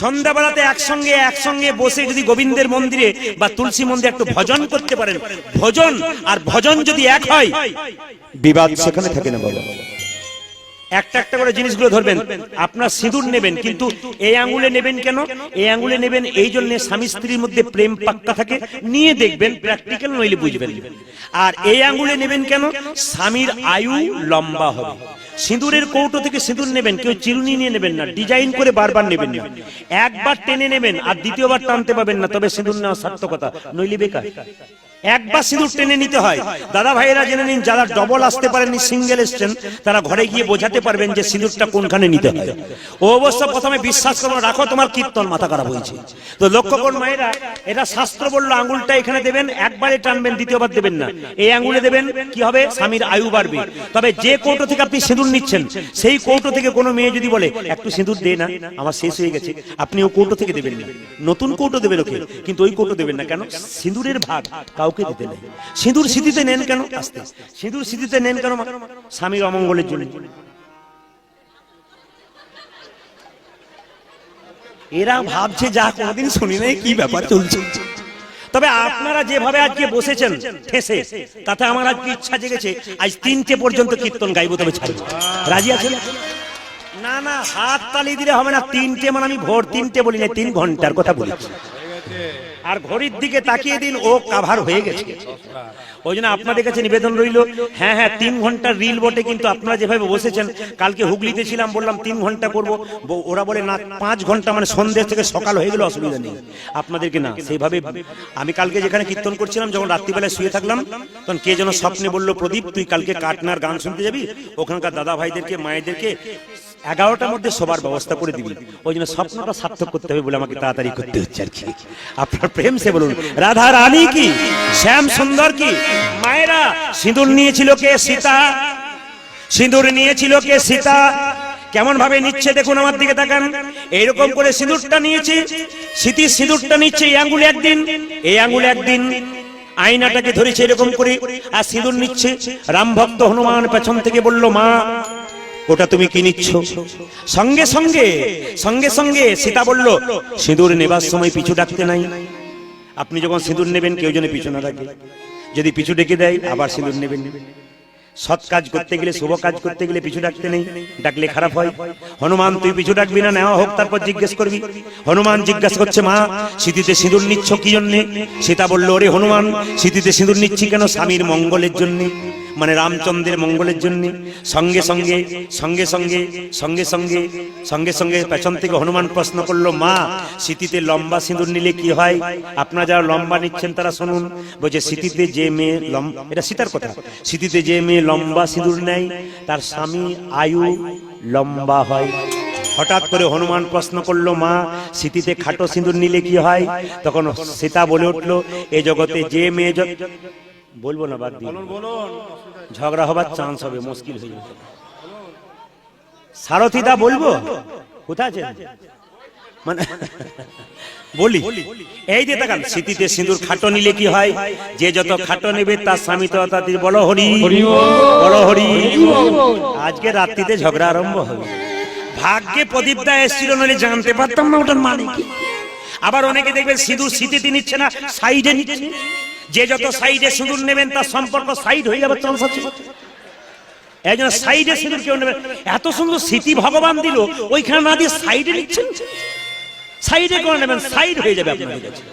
A: সন্ধ্যাবেলাতে একসঙ্গে বসে যদি গোবিন্দের মন্দিরে বা তুলসী মন্দিরে একটু ভজন করতে পারেন, ভজন আর ভজন যদি এক হয়, বিবাদ সেখানে থাকে না বাবা। একটা একটা করে জিনিসগুলো ধরবেন। আপনার সিঁদুর নেবেন, কিন্তু এই আঙ্গুলে নেবেন কেন? এই আঙ্গুলে নেবেন এই জন্য স্বামী স্ত্রীর মধ্যে প্রেম পাক্কা থাকে, নিয়ে দেখবেন, প্র্যাকটিক্যাল নইলে বুঝবেন। আর এই আঙ্গুলে নেবেন কেন? স্বামীর আয়ু লম্বা হবে। সিঁদুরের কৌটো থেকে সিঁদুর নেবেন, কেউ চিরুনি নিয়ে নেবেন না, ডিজাইন করে বারবার নেবেন না। একবার টেনে নেবেন আর দ্বিতীয়বার টানতে পাবেন না, তবে সিঁদুর নেওয়া সার্থকতা, নইলে বেকার। একবার সিঁদুর টেনে নিতে হয়। দাদা ভাইয়েরা জেনে নিন, যারা ডবল আসতে পারেননি, সিঙ্গেল এসছেন, তারা ঘরে গিয়ে বোঝাতে পারবেন যে সিঁদুরটা কোনখানে নিতে হয়। ও অবশ্য প্রথমে বিশ্বাস করো, রাখো তোমার কীর্তন, মাথা খারাপ হয়েছে তো। লক্ষ্য করুন মায়েরা, এটা শাস্ত্র বললো আঙ্গুলটা এখানে দেবেন, একবারে টানবেন, দ্বিতীয়বার দেবেন না। এই আঙ্গুলে দেবেন, কি হবে? স্বামীর আয়ু বাড়বে। তবে যে কৌটো থেকে আপনি সিঁদুর নিচ্ছেন, সেই কৌটো থেকে কোনো মেয়ে যদি বলে একটু সিঁদুর দে না, আমার শেষ হয়ে গেছে, আপনি ও কৌটো থেকে দেবেন না, নতুন কৌটো দেবেন ওকে, কিন্তু ওই কৌটো দেবেন না। কেন? সিঁদুরের ভাগ কাউকে দিতে নেই। সিঁদুর স্মৃতিতে নেন কেন? আস্তে সিঁদুর স্মৃতিতে নেন কেন? স্বামীর অমঙ্গলের জন্য। এরা ভাবছে যা কোনদিন শুনি নাই, কি ব্যাপার চলছে। তবে আপনারা যেভাবে আজকে বসেছেন ঠেসে, তাতে আমার আজকে ইচ্ছা জেগেছে আজ 3টে পর্যন্ত কীর্তন গাইবো, তবে ছাড়ব। রাজি আছেন? না না, হাত তালি দিলে হবে না। 3টে মানে আমি ভোর 3টে বলি না, 3 ঘন্টার কথা বলেছি। আর ঘড়ির দিকে তাকিয়ে দিন, ও কাভার হয়ে গেছে। ওই জন্য আপনাদের কাছে নিবেদন রইল, হ্যাঁ হ্যাঁ 3 ঘন্টার রিল বটে, কিন্তু আপনারা যেভাবে বসেছেন, কালকে হুগলিতে ছিলাম, বললাম 3 ঘন্টা করবো, ওরা বলে না 5 ঘন্টা, মানে সন্ধ্যে থেকে সকাল হয়ে গেলে অসুবিধা নেই। আপনাদেরকে না সেইভাবে, আমি কালকে যেখানে কীর্তন করছিলাম, যখন রাত্রিবেলায় শুয়ে থাকলাম, তখন কে যেন স্বপ্নে বললো, প্রদীপ তুই কালকে কাটনার গান শুনতে যাবি, ওখানকার দাদা ভাইদেরকে মায়েদেরকে 11টার মধ্যে সবার ব্যবস্থা করে দিবি। ওই জন্য স্বপ্নটা সার্থক করতে হবে বলে আমাকে তাড়াতাড়ি করতে হচ্ছে আর কি। আপনার প্রেম সে বলুন, রাধা রানী কি, শ্যাম সুন্দর কি। মায়েরা, সিঁদুর নিয়েছিল কে? সীতা। সিঁদুর নিয়েছিল কে? সীতা। কেমন ভাবে নিচ্ছে দেখুন, আমার দিকে তাকান। এইরকম করে সিঁদুরটা নিয়েছে, স্মৃতির সিঁদুরটা নিচ্ছে, এই আঙ্গুলে একদিন, এই আঙ্গুলে একদিন, আয়নাটাকে ধরেছে এরকম করে, আর সিঁদুর নিচ্ছে। রাম ভক্ত হনুমান পেছন থেকে বলল, মা ওটা তুমি কি নিচ্ছ? সঙ্গে সঙ্গে সঙ্গে সঙ্গে সীতা বলল, সিঁদুর নেবার সময় পিছু ডাকতে নাই। আপনি যখন সিঁদুর নেবেন, কেউ যেন পিছু না ডাকে। যদি পিছু ডেকে দেয়, আবার সিঁদুর নেবেন। সৎ কাজ করতে গেলে, শুভ কাজ করতে গেলে পিছু ডাকতে নেই, ডাকলে খারাপ হয়। হনুমান তুই পিছু ডাকবি না, নেওয়া হোক, তারপর জিজ্ঞেস করবি। হনুমান জিজ্ঞাসা করছে, মা স্মৃতিতে সিঁদুর নিচ্ছ কি জন্যে? সীতা বলল, ওরে হনুমান, স্মৃতিতে সিঁদুর নিচ্ছি কেন? স্বামীর মঙ্গলের জন্যে, মানে রামচন্দ্রের মঙ্গলের জন্য। সঙ্গে সঙ্গে সঙ্গে সঙ্গে সঙ্গে সঙ্গে সঙ্গে সঙ্গে পেছন থেকে হনুমান প্রশ্ন করলো, মা স্মৃতিতে লম্বা সিঁদুর নিলে কি হয়? আপনারা যারা লম্বা নিচ্ছেন তারা শুনুন। বলছে, স্মৃতিতে যে মেয়ে, এটা সীতার কথা, স্মৃতিতে যে মেয়ে লম্বা সিঁদুর নেয়, তার স্বামী আয়ু লম্বা হয়। হঠাৎ করে হনুমান প্রশ্ন করলো, মা স্মৃতিতে খাটো সিঁদুর নিলে কি হয়? তখন সীতা বলে উঠলো, এ জগতে যে মেয়ে, বলবো না, বাদ দিয়ে, ঝগড়া হবার চান্স হবে, মুশকিল হয়ে যাবে। সারথিদা বলবো, কোথায় আছেন? মানে বলি, এই যে দেখান, স্মৃতিতে সিঁদুর খাটো নিলে কি হয়? যে যত খাটো নেবে তার স্বামী তো তাদের। বলো হরি, বলো হরি। আজকে রাত্রিতে ঝগড়া আরম্ভ হবে। ভাগ্যে প্রদীপদা এসেছিল, নইলে জানতে পারতাম না ওটার মানে কি। আবার অনেকে দেখবেন সিঁদুর স্মৃতিতে নিচ্ছে না, সাইডে নিচ্ছে। যে যত সাইডে সিঁদুর নেবেন, তার সম্পর্ক সাইড হয়ে যাবে, চান্স আছে। এই জন্য সাইডে সিঁদুর কেউ নেবেন। এত সুন্দর স্মৃতি ভগবান দিল, ওইখানে না দিয়ে সাইডে নিচ্ছেন। সাইডে করে নেবেন, সাইড হয়ে যাবে আপনাদের কাছে।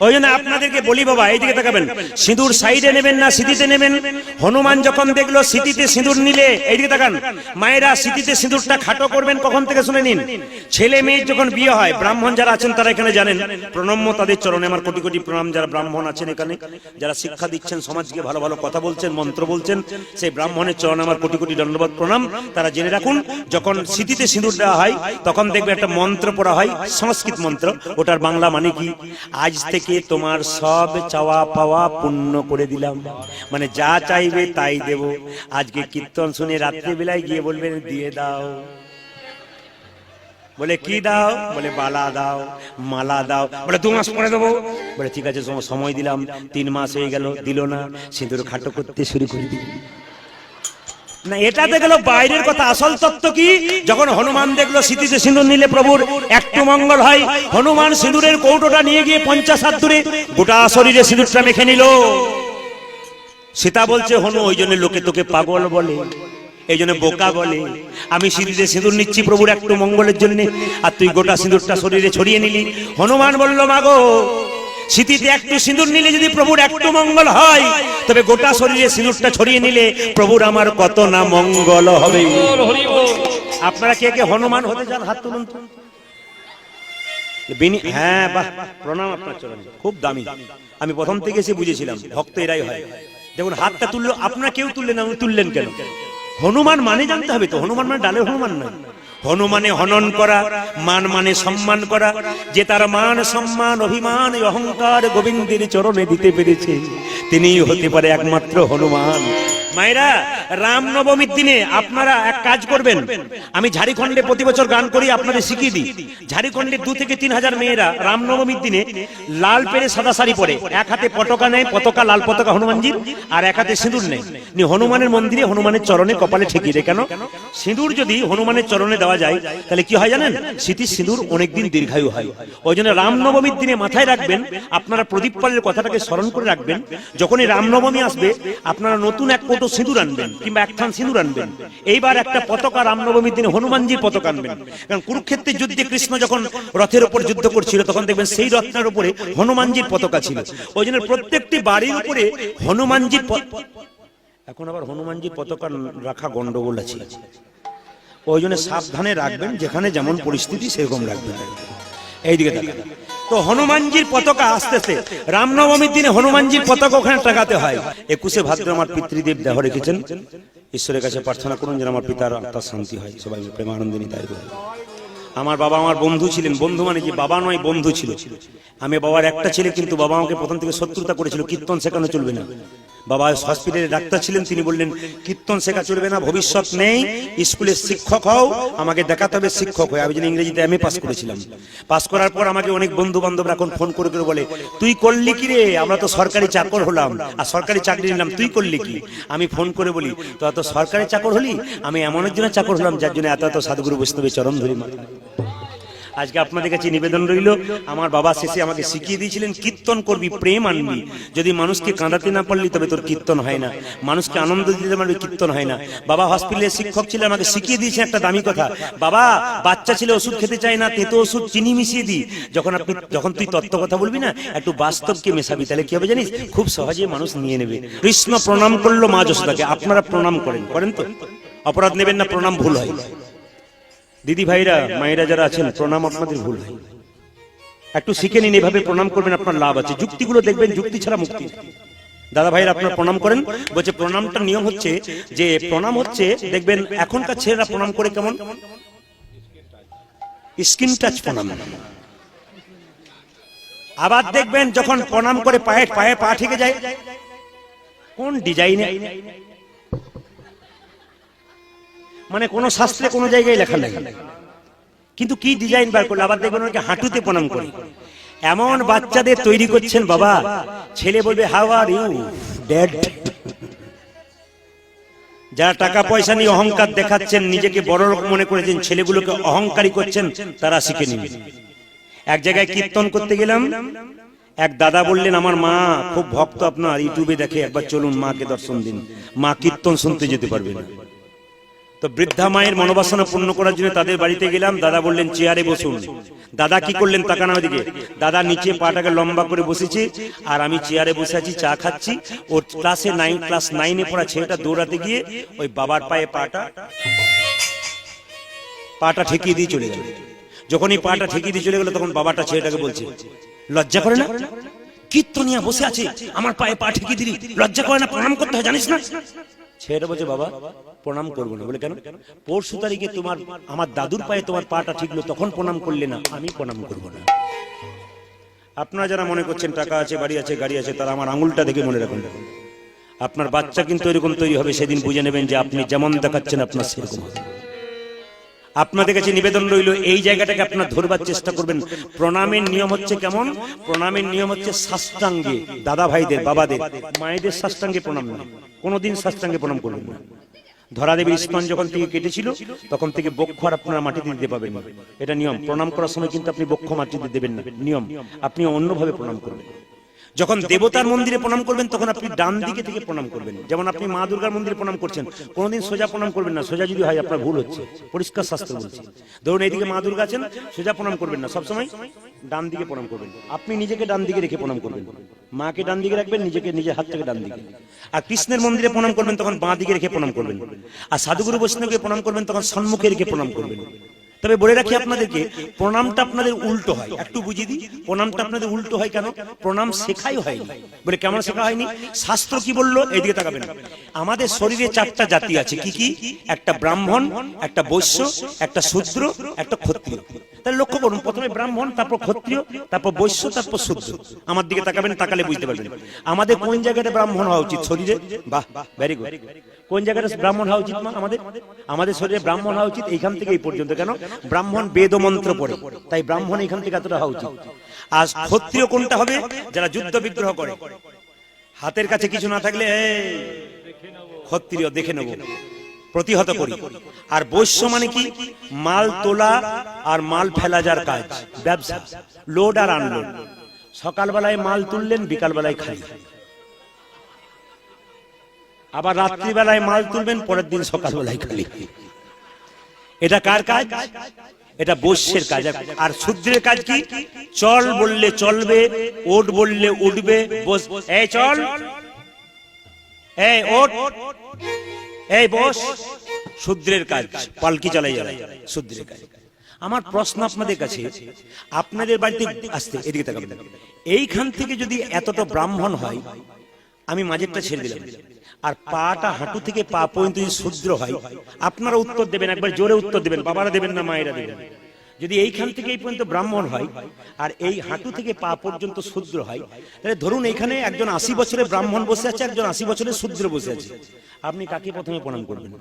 A: ওই জন্য আপনাদেরকে বলি বাবা, এইদিকে তাকাবেন, সিঁদুর সাইডে নেবেন না স্মৃতিতে নেবেন। হনুমান যখন দেখলো স্মৃতিতে সিঁদুর নিলে, এইদিকে তাকান মায়েরা, স্মৃতিতে সিঁদুরটা খাটো করবেন কখন থেকে শুনে নিন। ছেলে মেয়ের যখন বিয়ে হয়, ব্রাহ্মণ যারা আছেন তারা এখানে জানেন, প্রণম্য তাদের চরণে আমার কোটি কোটি প্রণাম। যারা ব্রাহ্মণ আছেন এখানে, যারা শিক্ষা দিচ্ছেন, সমাজকে ভালো ভালো কথা বলছেন, মন্ত্র বলছেন, সেই ব্রাহ্মণের চরণে আমার কোটি কোটি দণ্ডবোধ প্রণাম। তারা জেনে রাখুন, যখন স্মৃতিতে সিঁদুর দেওয়া হয়, তখন দেখবে একটা মন্ত্র পড়া হয়, সংস্কৃত মন্ত্র। ওটার বাংলা মানে কি? আজ থেকে তোমার সব চাওয়া পাওয়া পূর্ণ করে দিলাম, মানে যা চাইবে তাই দেব। আজকে কীর্তন শুনে রাত্রিবেলায় গিয়ে বলবেন, দিয়ে দাও। বলে কি দাও? বলে বালা দাও, মালা দাও। বলে 2 মাস পরে দেবো। বলে ঠিক আছে, সময় দিলাম। 3 মাস হয়ে গেল, দিল না। সিঁদুর খাটো করতে শুরু করে দিল না। এটাতে গেল বাইরের কথা। আসল তত্ত্ব কি? যখন হনুমান দেখলো স্মৃতিতে সিঁদুর নিলে প্রভুর একটু মঙ্গল হয়, হনুমান সিঁদুরের কৌটোটা নিয়ে গিয়ে 50 হাত দূরে গোটা শরীরে সিঁদুরটা মেখে নিল। সীতা বলছে, হনু, ওই জন্য লোকে তোকে পাগল বলে, এই জন্য বোকা বলে। আমি স্মৃতিতে সিঁদুর নিচ্ছি প্রভুর একটু মঙ্গলের জন্য, আর তুই গোটা সিঁদুরটা শরীরে ছড়িয়ে নিলি। হনুমান বলল, মাগো স্মৃতিতে একটু সিঁদুর নিলে যদি প্রভুর একটু মঙ্গল হয়, তবে গোটা শরীরে সিঁদুরটা ছড়িয়ে নিলে প্রভুর আমার কত না মঙ্গল হবে। আপনারা কে কে হনুমান হতে চান? হাত তুলুন তো। হ্যাঁ বাহ, প্রণাম আপনার চরণে, খুব দামি। আমি প্রথম থেকে এসে বুঝেছিলাম ভক্ত এরাই হয়। দেখুন হাতটা তুললো, আপনারা কেউ তুললেন না, উনি তুললেন কেন? হনুমান মানে জানতে হবে তো, হনুমান মানে ডালে হনুমান না। হনুমানে হনন করা, মান মানে সম্মান করা। যে তার মান সম্মান অভিমান অহংকার গোবিন্দের চরণে দিতে পেরেছে, তিনিই হতে পারে একমাত্র হনুমান। মায়েরা, রামনবমীর দিনে আপনারা এক কাজ করবেন, আমি ঝাড়খণ্ডে প্রতি বছর গান করি, আপনাদের শিখিয়ে দিই। ঝাড়খণ্ডের 2 থেকে 3 হাজার মেয়েরা রামনবমীর দিনে লাল পেরে সাদা শাড়ি পরে, এক হাতে পতাকা নেয়, পতাকা লাল পতাকা হনুমানজির, আর এক হাতে সিঁদুর নেয়, হনুমানের মন্দিরে হনুমানের চরণে কপালে ঠেকিয়ে দেয়। কেন? সিঁদুর যদি হনুমানের চরণে দেওয়া যায় তাহলে কি হয় জানেন? স্মৃতির সিঁদুর অনেকদিন দীর্ঘায়ু হয়। ওই জন্য রামনবমীর দিনে মাথায় রাখবেন, আপনারা প্রদীপ পালের কথাটাকে স্মরণ করে রাখবেন। যখনই রামনবমী আসবে আপনারা নতুন এক কোটো সিঁদুর আনবেন, কিংবা এক থান সিঁদুর আনবেন। এইবার একটা পতাকা রামনবমীর দিনে হনুমানজির পতাকা আনবেন। কারণ কুরুক্ষেত্রের যুদ্ধে কৃষ্ণ যখন রথের উপর যুদ্ধ করছিল, তখন দেখবেন সেই রথের উপরে হনুমানজির পতাকা ছিল। ওই জন্য প্রত্যেকটি বাড়ির উপরে হনুমানজির, এখন আবার হনুমানজির পতাকা রাখা গন্ডগোল আছে, ওই জন্য সাবধানে রাখবেন, যেখানে যেমন পরিস্থিতি সেরকম রাখবেন। এইদিকে দেখেন তো, হনুমানজির পতাকা আস্তে আস্তে রামনবমীর দিনে হনুমানজির পতাকা ওখানে টাকাতে হয়। 21শে ভাদ্র আমার পিতৃদেব দেহ রেখেছেন, ঈশ্বরের কাছে প্রার্থনা করুন যেন আমার পিতার আত্মার শান্তি হয়। সবাই প্রেমানন্দিনী তাই বলে। আমার বাবা আমার বন্ধু ছিলেন, বন্ধু মানে কি বাবা নয়, বন্ধু ছিল। আমি বাবার একটা ছেলে, কিন্তু বাবা আমাকে প্রথম থেকে শত্রুতা করেছিল, কীর্তন শেখানো চলবে না। বাবা হসপিটালে ডাক্তার ছিলেন, তিনি বললেন কীর্তন শেখা চলবে না, ভবিষ্যৎ নেই, স্কুলের শিক্ষক হও, আমাকে দেখাতে হবে শিক্ষক হয়ে। আমি যেন ইংরেজিতে এমএ পাস করেছিলাম। পাস করার পর আমাকে অনেক বন্ধু বান্ধবরা এখন ফোন করে করে বলে, তুই করলি কি রে? আমরা তো সরকারি চাকর হলাম আর সরকারি চাকরি নিলাম, তুই করলি কি? আমি ফোন করে বলি, তো এত সরকারি চাকর হলি? আমি এমন একজনের চাকর হলাম যার জন্য এত এত সাধুগুরু বৈষ্ণবের চরণ ধরি মাথা। আজকে আপনাদের কাছে নিবেদন রইল, আমার বাবা শেষে আমাকে শিখিয়ে দিয়েছিলেন, কীর্তন করবি, প্রেম আনবি। যদি মানুষকে কাঁদাতে না পারলি তবে তোর কীর্তন হয় না, মানুষকে আনন্দ দিতে পারবি, কীর্তন হয় না। বাবা হসপিটালের শিক্ষক ছিলেন, আমাকে শিখিয়ে দিয়েছেন একটা দামি কথা, বাবা বাচ্চা ছেলে ওষুধ খেতে চায় না, তেতো ওষুধ চিনি মিশিয়ে দি। যখন তুই তত্ত্ব কথা বলবি না, একটু বাস্তবকে মেশাবি, তাহলে কি হবে জানিস? খুব সহজে মানুষ নিয়ে নেবে। কৃষ্ণ প্রণাম করলো মা যশোদাকে, আপনারা প্রণাম করেন তো? অপরাধ নেবেন না, প্রণাম ভুল হয়। দিদি ভাইরা মায়েরা যারা আছেন, প্রণাম আপনাদের ভুল হয়, একটু শিখে নিন, এভাবে প্রণাম করবেন, আপনার লাভ আছে। যুক্তিগুলো দেখবেন, যুক্তি ছাড়া মুক্তি। দাদা ভাইরা আপনারা প্রণাম করেন, বলছে প্রণামটার নিয়ম হচ্ছে যে, প্রণাম হচ্ছে দেখবেন এখনকার ছেলেরা প্রণাম করে কেমন, স্কিন টাচ প্রণাম। আবার দেখবেন যখন প্রণাম করে পায়ে পা ঠেকে যায়, কোন ডিজাইনে, মানে কোন শাস্ত্রে কোন জায়গায় লেখা নেই, কিন্তু কি ডিজাইন বার করলো। আবার দেখবেন ওনাকে হাঁটুতে প্রণাম করে। এমন বাচ্চাদের তৈরি করছেন বাবা, ছেলে বলবে হাউ আর ইউ ড্যাড। যারা টাকা পয়সা নিয়ে অহংকার দেখাচ্ছেন, নিজেকে বড় লোক মনে করেছেন, ছেলেগুলোকে অহংকারী করছেন, তারা শিখে নেবেন। এক জায়গায় কীর্তন করতে গেলাম, এক দাদা বললেন, আমার মা খুব ভক্ত আপনার, ইউটিউবে দেখে, একবার চলুন মাকে দর্শন দিন, মা কীর্তন শুনতে যেতে পারবে না। তো বৃদ্ধা মায়ের মনোবাসনা পূর্ণ করার জন্য তাদের বাড়িতে গেলাম। দাদা বললেন চেয়ারে বসুন। দাদা কি করলেন, তাকান আমার দিকে। দাদা নিচে পাটাকে লম্বা করে বসেছে, আর আমি চেয়ারে বসে আছি, চা খাচ্ছি। ওর ক্লাস 9-এ পড়া ছেলেটা দৌড়াতে গিয়ে ওই বাবার পায়ে পাটা ঠেকিয়ে দিয়ে চলে গেল। যখন এই পাটা ঠেকিয়ে দিয়ে চলে গেল, তখন বাবাটা ছেলেটাকে বলছে, লজ্জা করে না? কীর্তনিয়া বসে আছে, আমার পায়ে পা ঠেকিয়ে দিলি, লজ্জা করে না? প্রণাম করতে হয় জানিস না? ছেলেটা বলছে, বাবা প্রণাম করবো না। বলে কেন? পরশু তারিখে আমার দাদুর পায়ে তোমার পাটা ঠিকলো, তখন প্রণাম করলে না, আমি প্রণাম করবো না। আপনারা যারা মনে করছেন টাকা আছে, বাড়ি আছে, গাড়ি আছে, তারা আমার আঙুলটা দেখে মনে রাখুন, আপনার বাচ্চা কিন্তু এরকম তৈরি হবে, সেদিন বুঝে নেবেন যে আপনি যেমন দেখাচ্ছেন আপনার সেরকম হবে। আপনাদের কাছে নিবেদন রইল, এই জায়গাটাকে আপনারা ধরবার চেষ্টা করবেন। প্রণামের নিয়ম হচ্ছে কেমন? প্রণামের নিয়ম হচ্ছে সাষ্টাঙ্গে। দাদা ভাইদের, বাবাদের, মায়েদের সাষ্টাঙ্গে প্রণাম না, কোনোদিন সাষ্টাঙ্গে প্রণাম করবেন না। ধরাদেবীর স্তন যখন থেকে কেটেছিল, তখন থেকে বক্ষ আর আপনারা মাটিতে দিতে পাবেন না, এটা নিয়ম। প্রণাম করার সময় কিন্তু আপনি বক্ষ মাটিতে দেবেন না, নিয়ম। আপনি অন্যভাবে প্রণাম করবেন। যখন দেবতার মন্দিরে প্রণাম করবেন, তখন আপনি ডান দিকে থেকে প্রণাম করবেন। যেমন আপনি মা দুর্গার মন্দিরে প্রণাম করছেন, কোনোদিন সোজা প্রণাম করবেন না। সোজা যদি হয় আপনার ভুল হচ্ছে, পরিষ্কার শাস্ত্র বলছে। ধরুন এইদিকে মা দুর্গা আছেন, সোজা প্রণাম করবেন না, সবসময় ডান দিকে প্রণাম করবেন। আপনি নিজেকে ডান দিকে রেখে প্রণাম করবেন, মাকে ডান দিকে রাখবেন, নিজেকে নিজের হাত থেকে ডান দিকে। আর কৃষ্ণের মন্দিরে প্রণাম করবেন, তখন বাঁ দিকে রেখে প্রণাম করবেন। আর সাধুগুরু বৈষ্ণবকে প্রণাম করবেন, তখন সম্মুখে রেখে প্রণাম করবেন। তবে বলে রাখি আপনাদেরকে, প্রণামটা আপনাদের উল্টো হয়। একটু বুঝিয়ে দিই, প্রণামটা আপনাদের উল্টো হয় কেন? প্রণাম শেখাই হয়নি। বলে কেমন শেখা হয়নি? শাস্ত্র কি বললো? এইদিকে তাকাবেন। আমাদের শরীরে 4টা জাতি আছে। কি কি? একটা ব্রাহ্মণ, একটা বৈশ্য, একটা শূদ্র, একটা ক্ষত্রিয়। তাহলে লক্ষ্য করুন, প্রথমে ব্রাহ্মণ, তারপর ক্ষত্রিয়, তারপর বৈশ্য, তারপর শূদ্র। আমার দিকে তাকাবেন, তাকালে বুঝতে পারবেন আমাদের কোন জায়গাটা ব্রাহ্মণ হওয়া উচিত শরীরে। বাহ, ভেরি গুড। কোন জায়গাটা ব্রাহ্মণ হওয়া উচিত? মা আমাদের শরীরে ব্রাহ্মণ হওয়া উচিত এইখান থেকে এই পর্যন্ত। কেন? ব্রাহ্মণ বেদ মন্ত্র পড়ে, তাই ব্রাহ্মণ এখান থেকে এতটা হওয়া উচিত। আর ক্ষত্রিয় কোনটা হবে? যারা যুদ্ধ বিগ্রহ করে, হাতের কাছে কিছু না থাকলে ক্ষত্রিয়, দেখে নেব, প্রতিহত করি। আর বৈশ্য মানে কি? মাল তোলা আর মাল ফেলা যার কাজ, ব্যবসা, লোড আর আনলোড। সকালবেলায় মাল তুললেন, বিকালবেলায় খালি। আবার রাত্রিবেলায় মাল তুলবেন, পরের দিন সকালবেলায় খালি। এটা কার কাজ? এটা বৈশ্যের কাজ। আর শূদ্রের কাজ কি? চল বললে চলবে, ওঠ বললে উঠবে। এই চল, এই ওঠ, এই বস। শূদ্রের কাজ পালকি চালাই যাবে, শূদ্রের কাজ। আমার প্রশ্ন আপনাদের কাছে, আপনাদের বাড়িতে আসতে, এদিকে তাকাবেন, এইখান থেকে যদি এতটা ব্রাহ্মণ হয়, আমি মাঝেরটা ছেড়ে দিলাম, আর পাটা হাঁটু থেকে পা পর্যন্ত যদি শূদ্র হয়, আপনারা উত্তর দেবেন, একবার জোরে উত্তর দেবেন, বাবারা দেবেন না মায়েরা দেবেন। যদি এইখান থেকে এই পর্যন্ত ব্রাহ্মণ হয় আর এই হাঁটু থেকে পা পর্যন্ত শূদ্র হয়, তাহলে ধরুন এখানে একজন 80 বছরের ব্রাহ্মণ বসে আছে, একজন 80 বছরের শূদ্র বসে আছে। আপনি কাকে প্রথমে প্রণাম করবেন?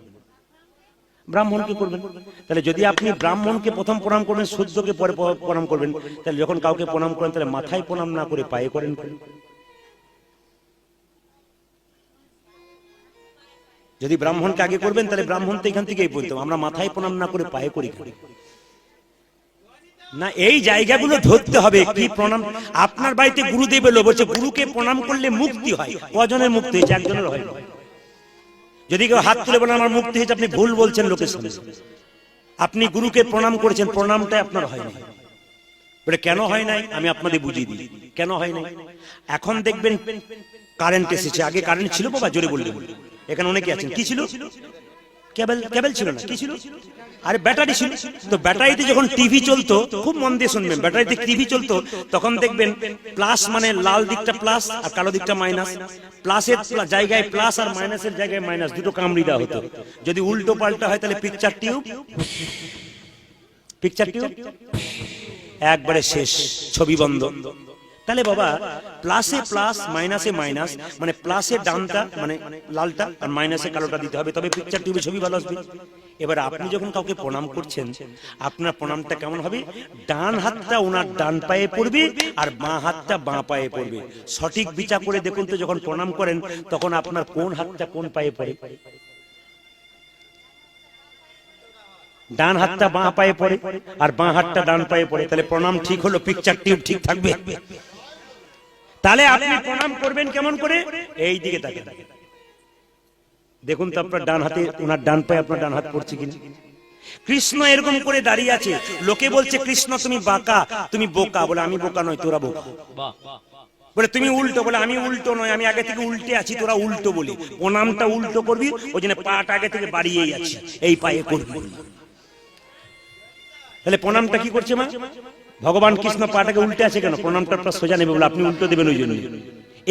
A: ব্রাহ্মণকে করবেন। তাহলে যদি আপনি ব্রাহ্মণকে প্রথম প্রণাম করবেন, শূদ্রকে পরে প্রণাম করবেন, তাহলে যখন কাউকে প্রণাম করেন, তাহলে মাথায় প্রণাম না করে পায়ে করেন। যদি ব্রাহ্মণকে আগে করবেন, তাহলে ব্রাহ্মণ তো এখান থেকেই বলতো, আমরা মাথায় প্রণাম না করে পায়ে করি না। এই জায়গাগুলো ধরতে হবে। কি প্রণাম? আপনার বাড়িতে গুরুদেব এলো, বলছে গুরুকে প্রণাম করলে মুক্তি হয়। কজনের মুক্তি হয়েছে? একজনের হয়। যদি কেউ হাত তুলে বলেন আমার মুক্তি হয়েছে, আপনি ভুল বলছেন লোকের সামনে। আপনি গুরুকে প্রণাম করেছেন, প্রণামটা আপনার হয় না। বলে কেন হয় নাই? আমি আপনাদের বুঝিয়ে দিই কেন হয় নাই। এখন দেখবেন কারেন্ট এসেছে, আগে কারেন্ট ছিল বাবা, জোরে বললে। এখানে অনেকে আছেন, কি ছিল? কেবল ছিল না, কি ছিল? আরে ব্যাটারি ছিল। তো ব্যাটারিতে যখন টিভি চলতো, খুব মন দিয়ে শুনবেন, ব্যাটারিতে টিভি চলতো, তখন দেখবেন প্লাস মানে লাল দিকটা প্লাস আর কালো দিকটা মাইনাস। প্লাসের জায়গায় প্লাস আর মাইনাসের জায়গায় মাইনাস, দুটো কামড়ি দেওয়া হতো। যদি উল্টো পাল্টা হয়, তাহলে পিকচার টিউব একবারে শেষ, ছবি বন্ধ। তাহলে বাবা, প্লাসে প্লাস, মাইনাসে মাইনাস, মানে প্লাসে ডানটা মানে লালটা আর মাইনাসে কালোটা দিতে হবে, তবে পিকচার টিউবে ছবি ভালো আসবে। এবার আপনি যখন কাউকে প্রণাম করছেন, আপনার প্রণামটা কেমন হবে? ডান হাতটা ওনার ডান পায়ে পড়বে আর বাঁ হাতটা বাঁ পায়ে পড়বে। সঠিক বিচার করে দেখুন তো, যখন প্রণাম করেন তখন আপনার কোন হাতটা কোন পায়ে পড়ে? ডান হাতটা বাঁ পায়ে পড়ে আর বাঁ হাতটা ডান পায়ে পড়ে। তাহলে প্রণাম ঠিক হলো, পিকচার টিউব ঠিক থাকবে। তাহলে আপনি প্রণাম করবেন কেমন করে? এই দিকে তাকান, দেখুন তো আপনার ডান হাতে, ওনার ডান পায়ে আপনার ডান হাত পড়ছে কিনা। কৃষ্ণ এরকম করে দাঁড়িয়ে আছে, লোকে বলছে কৃষ্ণ তুমি বাঁকা, তুমি বোকা। বলে আমি বোকা নয়, তোরা বোকা। বলে তুমি উল্টো, বলে আমি উল্টো নয়, আমি আগে থেকে উল্টে আছি, তোরা উল্টো বলি। প্রণামটা উল্টো করবি, ওই জন্য পাটা আগে থেকে বাড়িয়েই আছে, এই পায়ে করবি। তাহলে প্রণামটা কি করছে মা? ভগবান কৃষ্ণ পাটাকে উল্টে আছে কেন? প্রণামটা সোজা নেবে বলে আপনি উল্টো দেবেন ওই জন্য।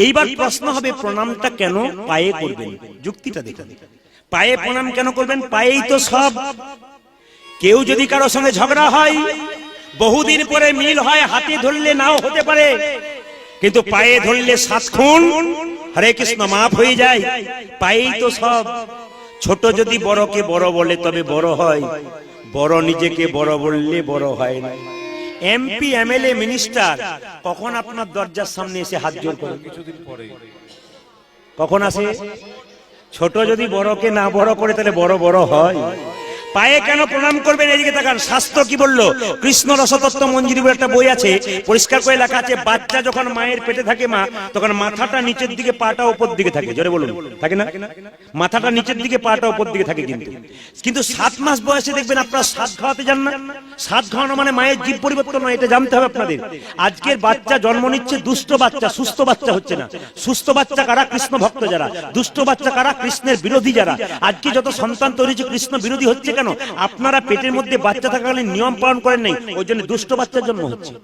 A: এইবার প্রশ্ন হবে, প্রণামটা কেন পায়ে করবেন? যুক্তিটা দেখুন। পায়ে প্রণাম কেন করবেন? পায়েই তো সব। কেউ যদি কারোর সঙ্গে ঝগড়া হয়, বহুদিন পরে মিল হয়, হাতে ধরলে নাও হতে পারে, কিন্তু পায়ে ধরলে 7 খুন হরে কৃষ্ণ মাফ হয়ে যায়। পায়েই তো সব। ছোট যদি বড়কে বড় বলে তবে বড় হয়, বড় নিজেকে বড় বললে বড় হয় না। এমপি, এমএলএ, মিনিস্টার কখন আপনার দরজার সামনে এসে হাত জোড় করে? কিছুদিন পরে। কখন আসে? ছোট যদি বড়কে না বড় করে, তাহলে বড় বড় হয়। পায়ে কেন প্রণাম করবেন? এদিকে তাকান, শাস্ত্র কি বললো? কৃষ্ণ রসতত্ত্ব মঞ্জুরি বলে একটা বই আছে, পরিষ্কার করে লেখা আছে, বাচ্চা যখন মায়ের পেটে থাকে মা, তখন মাথাটা নিচের দিকে, পাটা উপর দিকে থাকে। জোরে বলুন, থাকে না? মাথাটা নিচের দিকে, পাটা উপর দিকে থাকে। কিন্তু 7 মাস বয়সে দেখবেন আপনারা সাত খাওয়াতে যান না। সাত খাওয়ানো মানে মায়ের জীব পরিবর্তন নয়, এটা জানতে হবে আপনাদের। আজকের বাচ্চা জন্ম নিচ্ছে দুষ্ট বাচ্চা, সুস্থ বাচ্চা হচ্ছে না। সুস্থ বাচ্চা কারা? কৃষ্ণ ভক্ত যারা। দুষ্ট বাচ্চা কারা? কৃষ্ণের বিরোধী যারা। আজকে যত সন্তান তৈরি হচ্ছে কৃষ্ণ বিরোধী হচ্ছে কেন? আপনারা পেটের মধ্যে বাচ্চা থাকাকালীন নিয়ম পালন করেন নাই, ওই জন্য দুষ্ট বাচ্চার জন্ম হচ্ছে।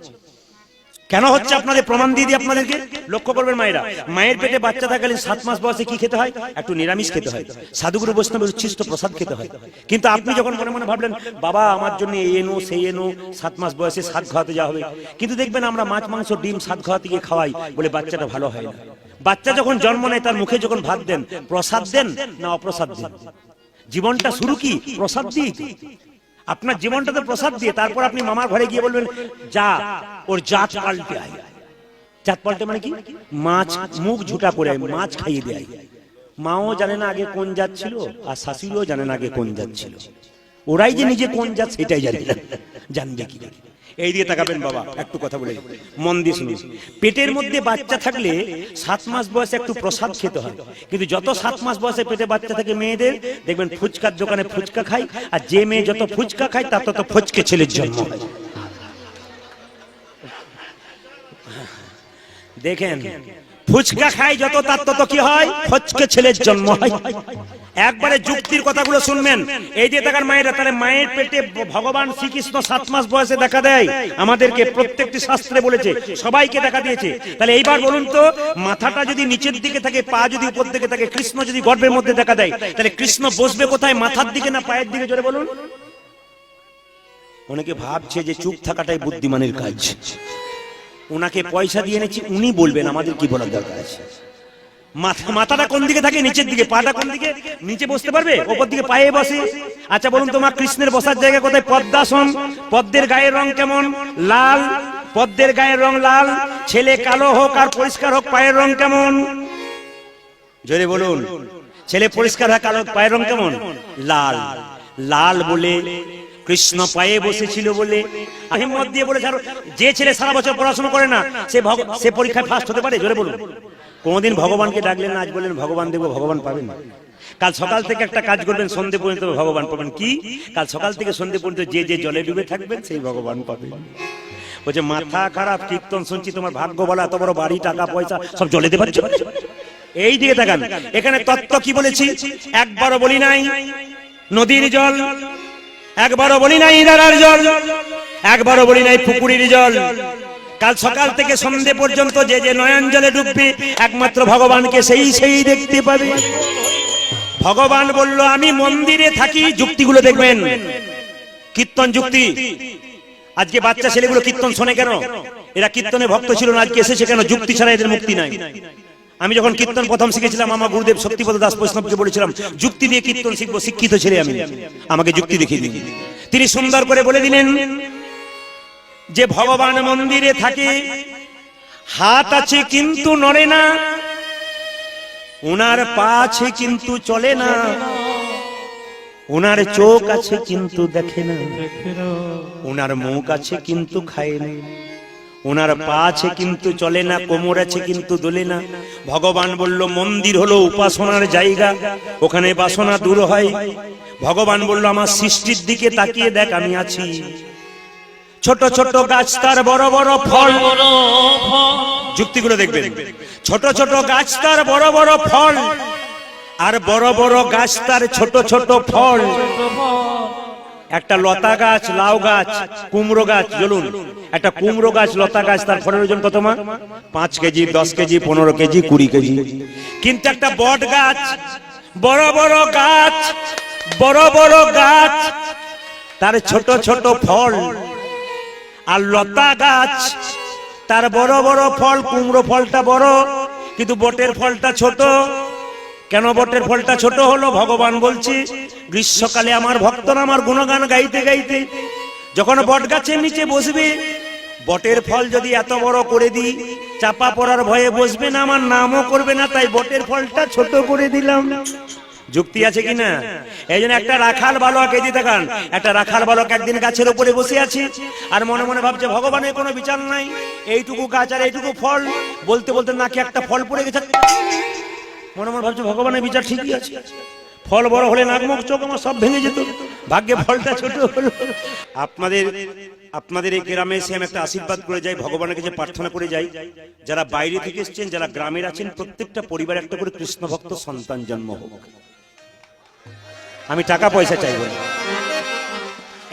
A: কেন হচ্ছে আপনাদের প্রমাণ দিয়ে দিই আপনাদেরকে। লক্ষ্য করবেন মায়েরা, মায়ের পেটে বাচ্চা থাকাকালীন 7 মাস বয়সে কি খেতে হয়? একটু নিরামিষ খেতে হয়, সাধুগুরু বৈষ্ণবের উচ্ছিষ্ট প্রসাদ খেতে হয়। কিন্তু আপনি যখন মনে মনে ভাবলেন বাবা আমার জন্য এই এনো সেই এনো, 7 মাস বয়সে সাত খাওয়াতে যাওয়া হবে, কিন্তু দেখবেন আমরা মাছ মাংস ডিম সাত খাওয়াতে গিয়ে খাওয়াই বলে বাচ্চাটা ভালো হয় না। বাচ্চা যখন জন্ম নেয় তার মুখে যখন ভাত দেন, প্রসাদ দেন না অপ্রসাদ দেন? জীবনটা শুরু কি প্রসাদ দিয়ে? আপনার জীবনটা তো প্রসাদ দিয়ে। তারপর আপনি মামার ঘরে গিয়ে বলবেন যা ওর জাত পাল্টে আয়। জাত পাল্টে মানে কি? মাছ মুখ ঝুটা করে মাছ খাইয়ে দেয়। মাও জানে না আগে কোন জাত ছিল, আর শাশুড়িও জানে না আগে কোন জাত ছিল। ওরাই যে নিজে কোন জাত সেটাই জানে না, জানবে কি? এই দিকে তাকাবেন বাবা, একটু কথা বলে মন দিয়ে শুনুন। পেটের মধ্যে বাচ্চা থাকলে 7 মাস বয়সে একটু প্রসাদ খেতে হয়, কিন্তু যত 7 মাস বয়সে পেটে বাচ্চা থাকে মেয়েদের দেখবেন ফুচকার দোকানে ফুচকা খায়, আর যে মেয়ে যত ফুচকা খায় তার তত ফুচকে ছেলের জন্ম হয়। দেখেন ফুচকা খায় যত তার তত কি হয়? ফুচকে ছেলের জন্ম হয়। একবারে যুক্তির কথাগুলো শুনবেন। এই যে দেখার মায়েরা, তাহলে মায়ের পেটে ভগবান শ্রীকৃষ্ণ 7 মাস বয়সে দেখা দেয় আমাদেরকে, প্রত্যেকটি শাস্ত্রে বলেছে, সবাইকে দেখা দিয়েছে। তাহলে এইবার বলুন তো, মাথাটা যদি নিচের দিকে থাকে, পা যদি উপর দিকে থাকে, কৃষ্ণ যদি গর্ভের মধ্যে দেখা দেয়, তাহলে কৃষ্ণ বসবে কোথায়? মাথার দিকে না পায়ের দিকে? জোরে বলুন। অনেকে ভাবছে যে চুপ থাকাটাই বুদ্ধিমানের কাজ। ওনাকে পয়সা দিয়ে এনেছি, উনি বলবেন আমাদের কি বলার দরকার আছে। মাথাটা কোন দিকে থাকে? নিচের দিকে। পাটা কোন দিকে? নিচে বসতে পারবে, ওপর দিকে পায়ে বসে। আচ্ছা বলুন তোমার কৃষ্ণের বসার জায়গা কোথায়? পদ্মাসন। পদ্মের গায়ের রং কেমন? লাল। পদ্মের গায়ের রং লাল। ছেলে কালো হোক আর পরিষ্কার হোক, পায়ের রং কেমন? জোরে বলুন। ছেলে পরিষ্কার হয়, কালো, পায়ের রং কেমন? লাল। লাল বলে কৃষ্ণ পায়ে বসেছিল বলে হিম্মত দিয়ে বলেছে। যে ছেলে সারা বছর পড়াশোনা করে না সে পরীক্ষায় ফার্স্ট হতে পারে? জোরে বলুন। কোনদিন ভগবানকে ডাকলেন না, আজ বললেন ভগবান দেবো, ভগবান পাবেন। কাল সকাল থেকে একটা কাজ করবেন, সন্ধ্যে পর্যন্ত ভগবান পাবেন। কি? কাল সকাল থেকে সন্ধ্যে পর্যন্ত যে যে জলে ডুবে থাকবেন সেই ভগবান পাবেন। বলছে মাথা খারাপ, কীর্তন শুনছি, তোমার ভাগ্য বলা, এত বড় বাড়ি, টাকা পয়সা সব জলে দেবার জন্য। এই দিকে তাকান, এখানে তত্ত্ব কি বলেছি? একবারও বলি নাই নদীর জল, একবারও বলি নাই ইদারার জল, একবারও বলি নাই পুকুরের জল। কাল সকাল থেকে সন্ধ্যে পর্যন্ত যে যে নয়ন জলে ডুববে একমাত্র ভগবানকে সেই দেখতে পাবে। ভগবান বলল আমি মন্দিরে থাকি। যুক্তিগুলো দেখবেন, কীর্তন যুক্তি। আজকে বাচ্চা ছেলেগুলো কীর্তন শোনে কেন? এরা কীর্তনে ভক্ত ছিল না, আজকে এসেছে কেন? যুক্তি ছাড়া এদের মুক্তি নাই। আমি যখন কীর্তন প্রথম শিখেছিলাম, আমার গুরুদেব শক্তিপদ দাস বৈষ্ণবকে বলেছিলাম যুক্তি দিয়ে কীর্তন শিখবো। শিক্ষিত ছেলে আমি, আমাকে যুক্তি দেখিয়ে দিন। তিনি সুন্দর করে বলে দিলেন যে ভগবান মন্দিরে থাকে, হাত আছে কিন্তু নড়ে না, ওনার পা আছে কিন্তু চলে না, ওনার চোখ আছে কিন্তু দেখে না, ওনার মুখ আছে কিন্তু খায় না, ওনার পা আছে কিন্তু চলে না, কোমর আছে কিন্তু দোলে না। ভগবান বলল মন্দির হলো উপাসনার জায়গা, ওখানে বাসনা দূর হয়। ভগবান বলল আমার সৃষ্টির দিকে তাকিয়ে দেখ, আমি আছি। ছোট ছোট গাছ তার বড় বড় ফল। যুক্তিগুলো দেখবেন। ছোট ছোট গাছ তার বড় বড় ফল, আর বড় বড় গাছ তার ছোট ছোট ফল। একটা লতা গাছ, লাউ গাছ, কুমড়ো গাছ, চলুন একটা কুমড়ো গাছ, লতা গাছ, তার ফলের ওজন কত মা? 5 কেজি, 10 কেজি, 15 কেজি, 20 কেজি। কিন্তু একটা বট গাছ, বড় বড় গাছ, বড় বড় গাছ, তার ছোট ছোট ফল। আর লতা গাছ তার বড় বড় ফল, কুমড়ো ফলটা বড় কিন্তু বটের ফলটা ছোট। কেন বটের ফলটা ছোট হলো? ভগবান বলছে গ্রীষ্মকালে আমার ভক্তরা আমার গুণগান গাইতে গাইতে যখন বট গাছের নিচে বসবে, বটের ফল যদি এত বড় করে দিই চাপা পড়ার ভয়ে বসবে না, আমার নামও করবে না, তাই বটের ফলটা ছোট করে দিলাম। যুক্তি আছে কিনা? এই জন্য একটা রাখাল বালক, এই দিকে তাকান, একটা রাখাল বালক একদিন গাছের উপরে বসে আছে আর মনে মনে ভাবছে ভগবানের কোনো বিচার নাই, এইটুকু গাছ আর এইটুকু ফল। বলতে বলতে নাকি একটা ফল পড়ে গেছে, মনে মনে ভাবছে ভগবানের বিচার ঠিকই আছে, ফল বড় হলে নাক মুখ চোখ আমার সব ভেঙে যেত, ভাগ্যে ফলটা ছোট হলো। আপনাদের এই গ্রামে এসে আমি একটা আশীর্বাদ করে যাই, ভগবানের কাছে প্রার্থনা করে যাই, যারা বাইরে থেকে এসেছেন, যারা গ্রামের আছেন, প্রত্যেকটা পরিবারে একটা করে কৃষ্ণ ভক্ত সন্তান জন্ম হোক। আমি টাকা পয়সা চাইব না,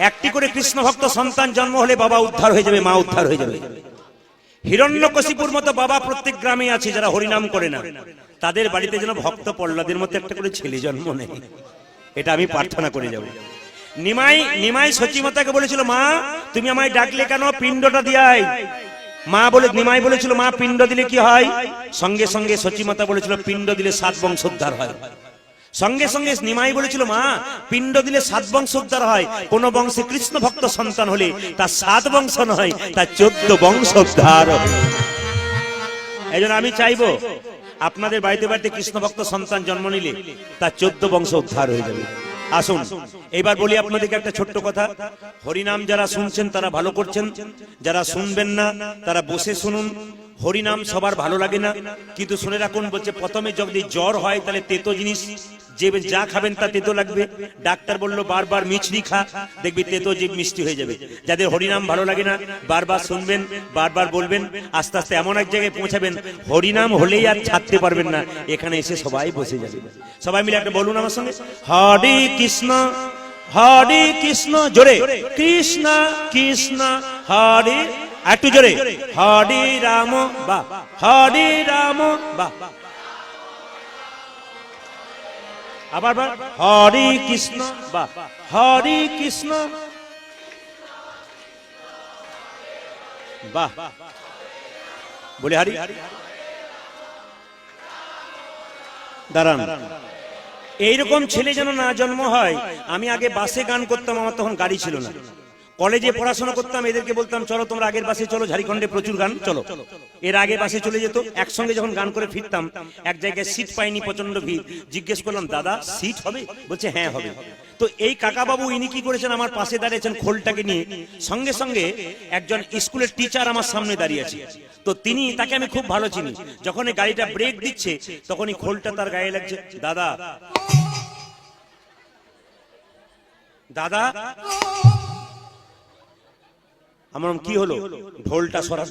A: একটি করে কৃষ্ণ ভক্ত সন্তান জন্ম হলে বাবা উদ্ধার হয়ে যাবে, মা উদ্ধার হয়ে যাবে। হিরণ্যকশিপুর মতো বাবা প্রত্যেক গ্রামে আছে যারা হরিনাম করে না, তাদের বাড়িতে যেন ভক্ত প্রহ্লাদের মতো একটা করে ছেলে জন্ম নেই, এটা আমি প্রার্থনা করে যাব। নিমাই সচিমাতাকে বলেছিল, মা তুমি আমায় ডাকলে কেন, পিণ্ডটা দিয়াই। নিমাই বলেছিল, মা পিণ্ড দিলে কি হয়? সঙ্গে সঙ্গে সচিমাতা বলেছিল, পিণ্ড দিলে 7 বংশোদ্ধার হয়। সঙ্গে সঙ্গে নিমাই বলেছিল, মা পিণ্ড দিলে 7 বংশোদ্ধার হয়। কোন বংশে কৃষ্ণ ভক্ত সন্তান হলে তার 7 বংশ নয়, তার 14 বংশোদ্ধার। এই জন্য আমি চাইবো আপনাদের বাড়িতে বাড়িতে কৃষ্ণ ভক্ত সন্তান জন্ম নিলে তার 14 বংশ উদ্ধার হয়ে যাবে। আসুন এবার বলি আপনাদেরকে একটা ছোট্ট কথা। হরিনাম যারা শুনছেন তারা ভালো করছেন, যারা শুনবেন না তারা বসে শুনুন। হরিনাম সবার ভালো লাগে না, কিন্তু শুনে রাখুন, বলছে প্রথমে যদি জ্বর হয় তাহলে তেতো জিনিস যে যা খাবেন তা তেতো লাগবে। ডাক্তার বললো বারবার মিছরি খা, দেখবি তেতো জীব মিষ্টি হয়ে যাবে। যাদের হরিনাম ভালো লাগে না বারবার শুনবেন, বারবার বলবেন, আস্তে আস্তে এমন এক জায়গায় পৌঁছাবেন হরিনাম হলেই আর ছাড়তে পারবেন না। এখানে এসে সবাই বসে যাবে। সবাই মিলে একটা বলুন আমার সঙ্গে, হরে কৃষ্ণ হরে কৃষ্ণ, জোরে কৃষ্ণ কৃষ্ণ হরে, একটু জোরে হরে রাম বা হরে রাম বা, আবার হরে কৃষ্ণ বা হরে কৃষ্ণ বাহ, বলে হরি। দাঁড়ান, এইরকম ছেলে যেন না জন্ম হয়। আমি আগে বাসে গান করতাম, আমার তখন গাড়ি ছিল না। কলেজে পড়াশোনা করতাম, এদেরকে বলতাম চলো তোমরা আগের বাসে চলো, ঝাড়খণ্ডে প্রচুর গান, চলো। এর আগে বাসে চলে যেত, একসঙ্গে যখন গান করে ফিরতাম, এক জায়গায় সিট পাইনি, প্রচন্ড ভিড়। জিজ্ঞেস করলাম, দাদা সিট হবে? বলছে হ্যাঁ হবে। তো এই কাকা বাবু ইনি কি করেছেন, আমার পাশে দাঁড়িয়েছেন খোলটাকে নিয়ে। সঙ্গে সঙ্গে একজন স্কুলের টিচার আমার সামনে দাঁড়িয়ে আছে। তো তিনি, তাকে আমি খুব ভালো চিনি, যখন এই গাড়িটা ব্রেক দিচ্ছে তখনই খোলটা তার গায়ে লাগছে। দাদা দাদা, আমার কি হলো? ঢোলটা সরাস।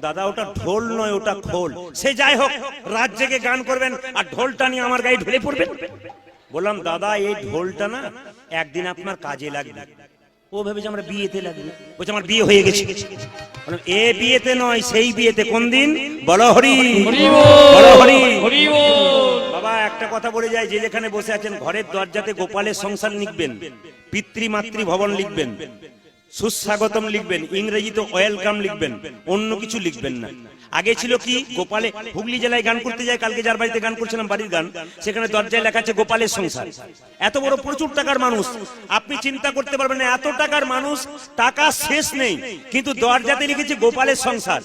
A: দাদা ওটা ঢোল নয়, ওটা খোল। সে যাই হোক, রাত জেগে গান করবেন আর ঢোলটা নিয়ে আমার গায়ে ঢেলে পড়বেন। বললাম, দাদা এই ঢোলটা না একদিন আপনার কাজে লাগবে। ও ভেবেছে আমরা বিয়েতে লাগবে। বলছে আমার বিয়ে হয়ে গেছে। এ বিয়েতে নয়, সেই বিয়েতে। কোন দিন? বলো হরি বলো হরি। বাবা একটা কথা বলে যায়, যে যেখানে বসে আছেন ঘরের দরজাতে গোপালের সংসার লিখবেন, পিতৃমাতৃ ভবন লিখবেন, সুস্বাগতম লিখবেন, ইংরেজিতে ওয়েলকাম লিখবেন, অন্য কিছু লিখবেন না। আগে ছিল কি, গোপালে, হুগলি জেলায় গান করতে যায়, কালকে যার বাড়িতে গান করছিলাম বাড়ির গান, সেখানে দরজায় লেখা আছে গোপালের সংসার। এত বড় প্রচুর টাকার মানুষ, আপনি চিন্তা করতে পারবেন না, এত টাকার মানুষ, টাকা শেষ নেই, কিন্তু দরজাতে লিখেছে গোপালের সংসার।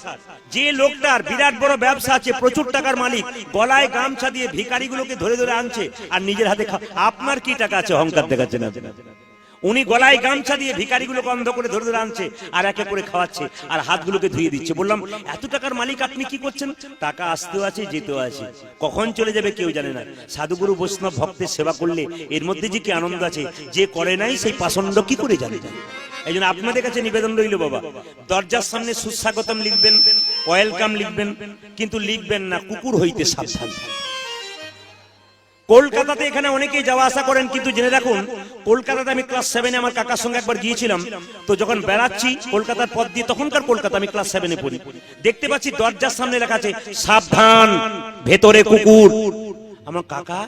A: যে লোকটার বিরাট বড় ব্যবসা আছে, প্রচুর টাকার মালিক, গলায় গামছা দিয়ে ভিখারিগুলোকে ধরে ধরে আনছে আর নিজের হাতে আপনার কি টাকা আছে? অহংকার দেখাচ্ছেন আপনি। উনি গলায় গামছা দিয়ে ভিখারিগুলোকে অন্ধ করে ধরে ধরে আনছে আর একে করে খাওয়াচ্ছে আর হাতগুলোকে ধুয়ে দিচ্ছে। বললাম, এত টাকার মালিক আপনি কি করছেন? টাকা আসতেও আছে, যেতেও আছে, কখন চলে যাবে কেউ জানে না। সাধুগুরু বৈষ্ণব ভক্তের সেবা করলে এর মধ্যে যে কি আনন্দ আছে, যে করে নাই সেই পাষণ্ড কি করে জানে। এই জন্য আপনাদের কাছে নিবেদন রইল, বাবা দরজার সামনে সুস্বাগতম লিখবেন, ওয়েলকাম লিখবেন, কিন্তু লিখবেন না কুকুর হইতে সাবধান। কলকাতাতে এখানে অনেকেই যাওয়া আসা করেন, কিন্তু জেনে রাখুন, কলকাতাতে আমি ক্লাস 7-এ আমার কাকার সঙ্গে একবার গিয়েছিলাম। তো যখন বেড়াচ্ছি কলকাতার পথ দিয়ে, তখনকার কলকাতা, আমি ক্লাস 7-এ পড়ি, দেখতে পাচ্ছি দরজার সামনে লেখা আছে সাবধান, ভেতরে কুকুর। আমার কাকা,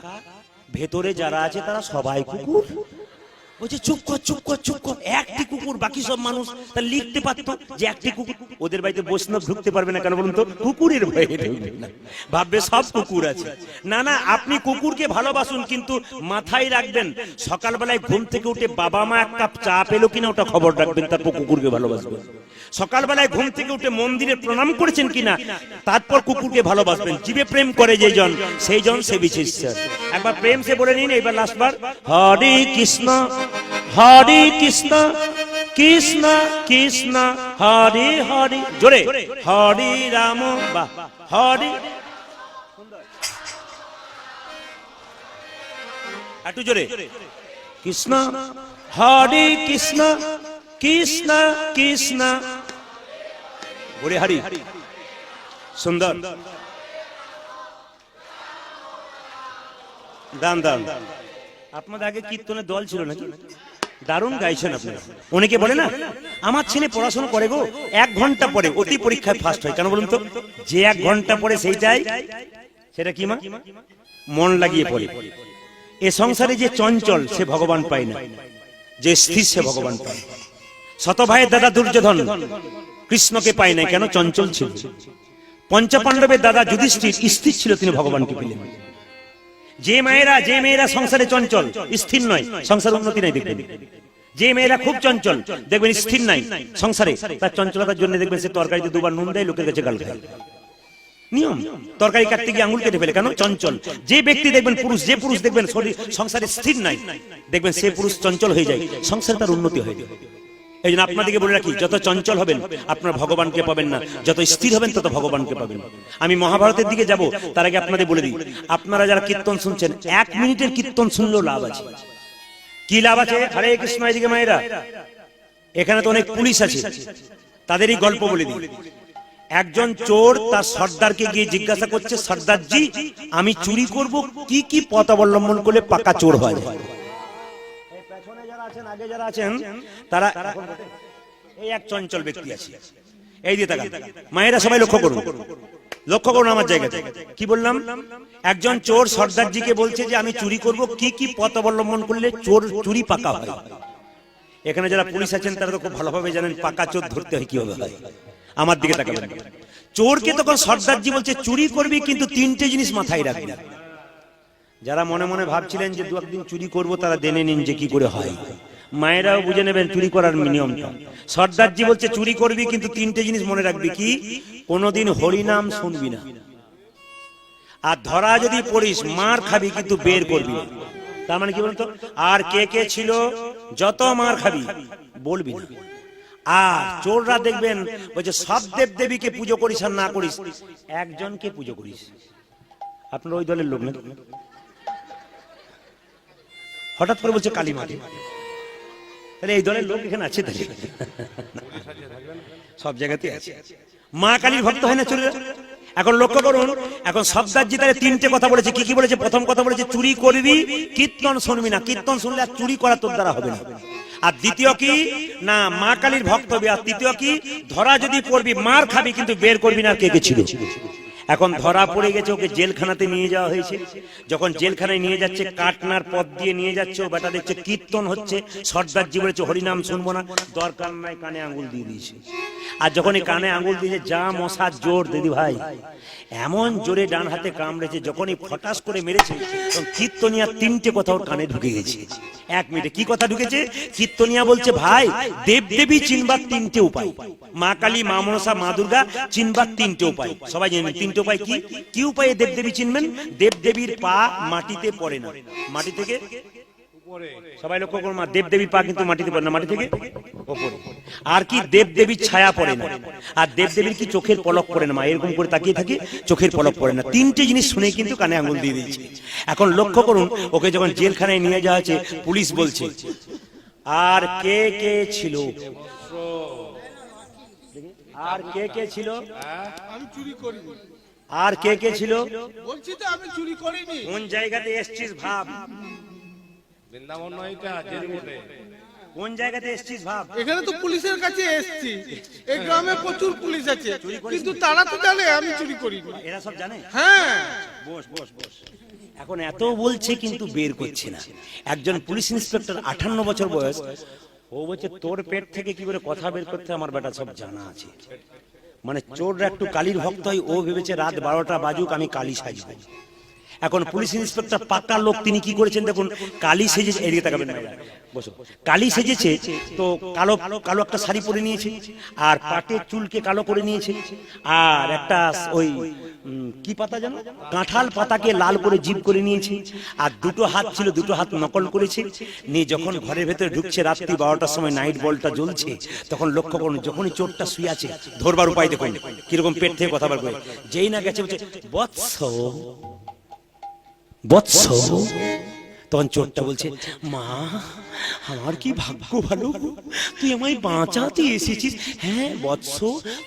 A: ভেতরে যারা আছে তারা সবাই কুকুর? বলছে চুপ কর চুপ কর চুপ কর, একটি কুকুর, বাকি সব মানুষ। তা লিখতে পারতো যে একটি কুকুর। ওদের বাড়িতে বৈষ্ণব ঢুকতে পারবে না কেন বলুন তো? কুকুরের ভয়ে ঢুকবে না, ভাববে সব কুকুর আছে। না না, আপনি কুকুরকে ভালোবাসুন, কিন্তু মাথায় রাখবেন সকালবেলায় ঘুম থেকে উঠে বাবা মা এক কাপ চা পেলো কিনা ওটা খবর রাখবেন, তারপর কুকুরকে ভালোবাসবেন। সকালবেলায় ঘুম থেকে উঠে মন্দিরে প্রণাম করেছেন কিনা, তারপর কুকুরকে ভালোবাসবেন। জীবে প্রেম করে যে জন, সেই জন সেবিছে ঈশ্বর। একবার প্রেম সে বলে নিন, এবার লাস্টবার হরে কৃষ্ণ হরে কৃষ্ণ কৃষ্ণ কৃষ্ণ হরে হরে, জোরে হরে রাম বা হরে, একটু জোরে কৃষ্ণ হরে কৃষ্ণ কৃষ্ণ কৃষ্ণ হরে হরি। সুন্দর, দান দান। আপনাদের আগে কীর্তনের দল ছিল নাকি? দারুণ গাইছেন আপনি। অনেকে বলে না আমার ছেলে পড়াশোনা করে গো, 1 ঘন্টা পরে অতি পরীক্ষায় ফার্স্ট হয়, কেন বলুন তো? যে 1 ঘন্টা পরে সেইটাই, সেটা কি মা? মন লাগিয়ে পড়ে। এ সংসারে যে চঞ্চল সে ভগবান পায় না, যে স্থির সে ভগবান পায়। শত ভাইয়ের দাদা দুর্যোধন কৃষ্ণকে পায় না, কেন? চঞ্চল ছিল। পঞ্চপাণ্ডবের দাদা যুধিষ্ঠির স্থির ছিল, তিনি ভগবানকে পেলেন। যে মেয়েরা সংসারে চঞ্চল, স্থির নয়, সংসার উন্নতি নাই দেখবেন। যে মেয়েরা খুব চঞ্চল দেখবেন স্থির নাই সংসারে, তার চঞ্চলতার জন্য দেখবেন সে তরকারিতে 2 বার নুন দেয়, লোকের কাছে গাল খায়। নিয়ম, তরকারি কাটতে গিয়ে আঙুল কেটে ফেলে, কেন? চঞ্চল। যে ব্যক্তি দেখবেন পুরুষ, যে পুরুষ দেখবেন শরীর সংসারে স্থির নাই, দেখবেন সে পুরুষ চঞ্চল হয়ে যায়, সংসারে তার উন্নতি হয়। এই জন্য আপনাদেরকে বলে রাখি, যত চঞ্চল হবেন আপনার ভগবানকে পাবেন না, যত স্থির হবেন তত ভগবানকে পাবেন। আমি মহাভারতের দিকে যাব, তার আগে আপনাদের বলে দিই, আপনারা যারা কীর্তন শুনছেন, 1 মিনিটের কীর্তন শুনলেও লাভ আছে। কি লাভ আছে? হরে কৃষ্ণ। এদিকে মায়েরা, এখানে তো অনেক পুলিশ আছে, তাদেরই গল্প বলে দিই। একজন চোর তার সর্দারকে গিয়ে জিজ্ঞাসা করছে, সর্দারজি আমি চুরি করব, কি কি পথ অবলম্বন করলে পাকা চোর হয়? পেছনে যারা আছেন, আগে যারা আছেন, তারা এই এক চঞ্চল ব্যক্তি আছে, এই দিয়ে তাকান মায়েরা, সবাই লক্ষ্য করুন, লক্ষ্য করুন আমার জায়গাতে। কি বললাম? একজন চোর সর্দারজিকে বলছে যে আমি চুরি করব, কি কি পথ অবলম্বন করলে চুরি পাকা হয়? এখানে যারা পুলিশ আছেন তারা তো খুব ভালোভাবে জানেন পাকা চোর ধরতে হয় কিভাবে হয়। আমার দিকে তাকাবেন। চোরকে তখন সর্দারজি বলছে চুরি করবি, কিন্তু 3টে জিনিস মাথায় রাখবি। যারা মনে মনে ভাবছিলেন যে 2 একদিন চুরি করব, তারা জেনে নিন যে কি করে হয়। মায়েরাও বুঝে নেবেন চুরি করার নিয়মটা। সর্দারজি বলছে চুরি করবি, কিন্তু 3টে জিনিস মনে রাখবি। কি? কোনোদিন হরিনাম শুনবি না, আর ধরা যদি পড়িস মার খাবি, কিন্তু বের করবি না। তার মানে কি বলতো? আর কে কে ছিল, যত মার খাবি বলবি না। আর চোররা দেখবেন বলছে সব দেব দেবীকে পুজো করিস আর না করিস, একজনকে পুজো করিস। আপনার ওই দলের লোক না, হঠাৎ করে বলছে কালী মাকে, তাহলে এই দলের লোক এখানে আছে, তাহলে সব জায়গাতে আছে। মা কালীর ভক্ত হয় না চোরেরা? এখন লক্ষ্য করুন, এখন সর্দারজি তাহলে 3টে কথা বলেছে। কি কি বলেছে? প্রথম কথা বলেছে চুরি করবি, কীর্তন শুনবি না, কীর্তন শুনলে আর চুরি করা তোর দ্বারা হবে না। আর দ্বিতীয় কি না, মা কালীর ভক্ত হবে। আর তৃতীয় কি, ধরা যদি পড়বি মার খাবি, কিন্তু বের করবি না। কে কে ছিল? এখন ধরা পড়ে গেছে, ওকে জেলখানাতে নিয়ে যাওয়া হয়েছে। যখন জেলখানায় নিয়ে যাচ্ছে, কাটনার পথ দিয়ে নিয়ে যাচ্ছে, ও বেটা দেখছে কীর্তন হচ্ছে, সর্দারজি বলেছে হরিনাম শুনবো না, দরকার নাই, কানে আঙ্গুল দিয়ে দিয়েছে। আর যখন এই কানে আঙ্গুল দিয়েছে, যা মশার জোর দিদি ভাই, এমন জোরে ডান হাতে কামড়েছে, যখনই ফটাস করে মেরেছে, তখন কীর্তনিয়া 3টে কথা ওর কানে ঢুকে গেছে। 1 মিনিটে কি কথা ঢুকেছে? কীর্তনিয়া বলছে ভাই, দেব দেবী চিনবার 3টে উপায়, মা কালী, মা মনসা, মা দুর্গা চিনবার 3টে উপায়। সবাই জানেন 3টে উপায় কি? কি উপায়ে দেব দেবী চিনবেন? দেব দেবীর পা মাটিতে পড়ে না, মাটি থেকে সবাই লক্ষ্য করুন, মা দেব দেবীর পা কিন্তু মাটিতে পড়ে না, মাটি থেকে উপরে। আর কি? দেব দেবীর ছায়া পড়ে না, আর দেব দেবীর কি চোখের পলক পড়ে না, মা এরকম করে তাকিয়ে থাকে, চোখের পলক পড়ে না। 3টে জিনিস শুনে কিন্তু কানে আঙুল দিয়ে দিয়েছে। এখন লক্ষ্য করুন, ওকে যখন জেলখানায় নিয়ে যাওয়া হয়েছে, পুলিশ বলছে আর কে কে ছিল, আর কে কে ছিল,
B: আমি চুরি করিনি।
A: আর কে কে ছিল,
B: বলছি তো আমি চুরি করিনি।
A: কোন জায়গাতে এসছিস ভাব,
B: বৃন্দাবন নয় এটা, জেল বটে।
A: কোন জায়গাতে এসছিস ভাব।
B: এখানে তো পুলিশের কাছে এসেছি, এই গ্রামে প্রচুর পুলিশ আছে, কিন্তু তারা তো জানে আমি চুরি করিনি।
A: এরা সব জানে?
B: হ্যাঁ।
A: বস বস বস। এখন এত বলছে কিন্তু বের করছে না। একজন পুলিশ ইন্সপেক্টর, 58 বছর বয়স, ও বলছে তোর পেট থেকে কি করে কথা বের করতে আমার বেটা সব জানা আছে। মানে চোররা একটু কালীর ভক্ত হয়, ও ভেবেছে রাত 12টা বাজুক আমি কালী সাজবো। এখন পুলিশ ইন্সপেক্টর পাকা লোক, তিনি কি করেছেন দেখুন, কালী সেজেছে, এদিকে তাকাবেন না, বসো, কালী সেজেছে তো কালো কালো একটা শাড়ি পরে নিয়েছে, আর পাটের চুলকে কালো করে নিয়েছে, আর একটা ওই কি পাতা জানো, কাঁঠাল পাতাকে লাল করে জিভ করে নিয়েছে, আর 2টো হাত ছিল, 2টো হাত নকল করেছে নিয়ে যখন ঘরের ভেতরে ঢুকছে, রাত্রি 12টার সময় নাইট বলটা জ্বলছে, তখন লক্ষ্য করুন, যখনই চোরটা শুয়ে আছে, ধরবার উপায় দেখুন কিরকম পেট থেকে কথা বার করে, যেই না গেছে বলছে বৎস বৎস, তখন চোরটা বলছে, মা আমার কি ভাগ্য ভালো, তুই আমায় বাঁচাতে এসেছিস। হ্যাঁ বৎস,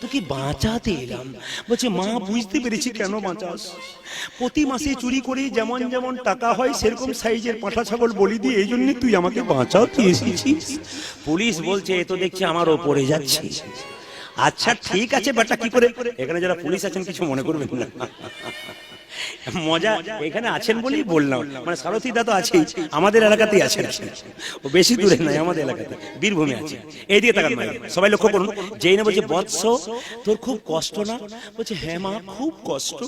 A: তোকে বাঁচাতে এলাম। বলছে, মা বুঝতে পেরেছি কেন বাঁচাস। প্রতি মাসে চুরি করে যেমন যেমন টাকা হয় সেরকম সাইজের পাঁঠা ছাগল বলি দিয়ে এই জন্য তুই আমাকে বাঁচাতে এসেছিস। পুলিশ বলছে, এ তো দেখছি আমার ওপরে যাচ্ছে। আচ্ছা ঠিক আছে বেটা, কি করে, এখানে যারা পুলিশ আছেন কিছু মনে করবেন না, মজা এখানে আছেন বলেই বললাম। মানে সারথী দা তো আছেই, আমাদের এলাকাতেই আছেন, ও বেশি দূরে নাই, আমাদের এলাকাতে বীরভূমে আছে। এই দিকে তাকান ভাই, সবাই লক্ষ্য করুন। যেই না বলছে, বৎস তোর খুব কষ্ট না? বলছে, হ্যাঁ মা খুব কষ্ট।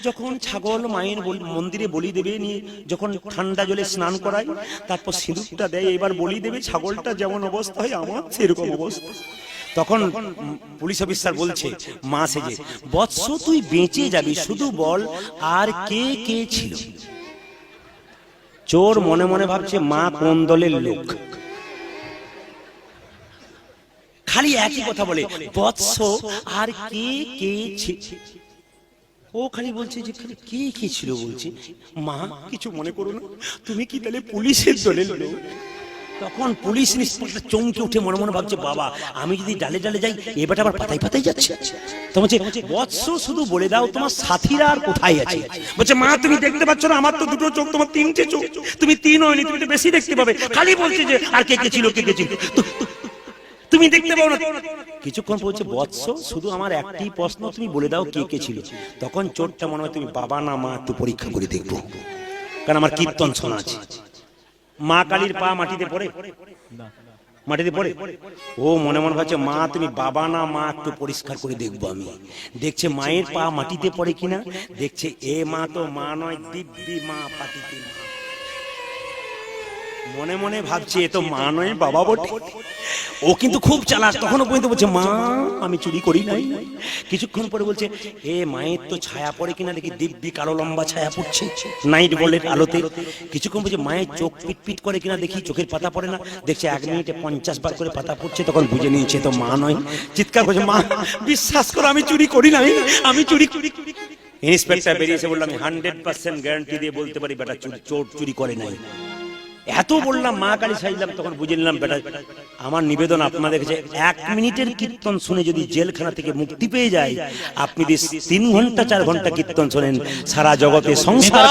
A: যখন ছাগল মায়ের মন্দিরে বলি দেবে নিয়ে, যখন ঠান্ডা জলে স্নান করায়, তারপর সিঁদুরটা দেয়, এবার বলি দেবে, ছাগলটা যেমন অবস্থা হয় আমার সেরকম অবস্থা। তখন পুলিশ অফিসার বলছে মা সেজে, বৎস তুই বেঁচে যাবি, শুধু বল আর কে কে ছিল। চোর মনে মনে ভাবছে মা কোন দলের লোক, খালি একই কথা বলে, বৎস আর কে কে ছিল। ও খালি বলছে যে খালি কে কে ছিল, বলছে মা কিছু মনে করো না, তুমি কি তাহলে পুলিশের দলের লোক? তখন পুলিশ ইন্সপেক্টর চমকে উঠে মনে মনে ভাবছে, বাবা আমি যদি ডালে ডালে যাই এবার আবার পাতায় পাতায় যাচ্ছে। তো বলছে, বৎস শুধু বলে দাও তোমার সাথীরা আর কোথায় আছে। বলছে, মা তুমি দেখতে পাচ্ছ না, আমার তো দুটো চোখ, তোমার তিনটে চোখ, তুমি তিন হয়নি, তুমি তো বেশি দেখতে পাবে। খালি বলছে যে আর কে কে ছিল, কে কে ছিল, তুমি দেখতে পাও না। কিছুক্ষণ বলছে, বৎস শুধু আমার একটি প্রশ্ন, তুমি বলে দাও কে কে ছিল। তখন চোরটা মনে হয়, তুমি বাবা না মা একটু পরীক্ষা করে দেখবো, কারণ আমার কীর্তন শোনা আছে। মা কালীর পা মাটিতে পড়ে, মাটিতে পড়ে। ও মনে মনে ভাবছে, মা তুমি বাবা না মা একটু পরিষ্কার করে দেখবো আমি। দেখছে মায়ের পা মাটিতে পড়ে কিনা, দেখছে এ মা তো মা নয়, দিব্যি মা পাটিতে। মনে মনে ভাবছে এ তো মা নয় বাবা বটে। ও কিন্তু খুব চালাক, তখনও পর্যন্ত বলছে, মা আমি চুরি করি নাই। কিছুক্ষণ পরে বলছে, এ মায়ের তো ছায়া পড়ে কিনা দেখি, দিব্যি কালো লম্বা ছায়া পড়ছে নাইট বলের আলোতে। কিছুক্ষণ বলছে, মায়ের চোখ পিট পিট করে কিনা দেখি, চোখের পাতা পড়ে না। দেখছে 1 মিনিটে 50 বার করে পাতা পড়ছে। তখন বুঝে নিয়েছে তো মা নয়। চিৎকার করছে, মা বিশ্বাস করো আমি চুরি করি নাই, আমি চুরি। ইন্সপেক্টর বেরিয়েছে, বললাম 100% গ্যারান্টি দিয়ে বলতে পারি বেটা চোর চুরি করে নাই। এত বললাম, মা কালী সাইলাম, তখন বুঝে নিলাম বেটা। আমার নিবেদন আপনাদের কাছে, 1 মিনিটের কীর্তন শুনে যদি জেলখানা থেকে মুক্তি পেয়ে যায়, আপনি যদি 3 ঘন্টা 4 ঘন্টা কীর্তন শোনেন, সারা জগতে সংসার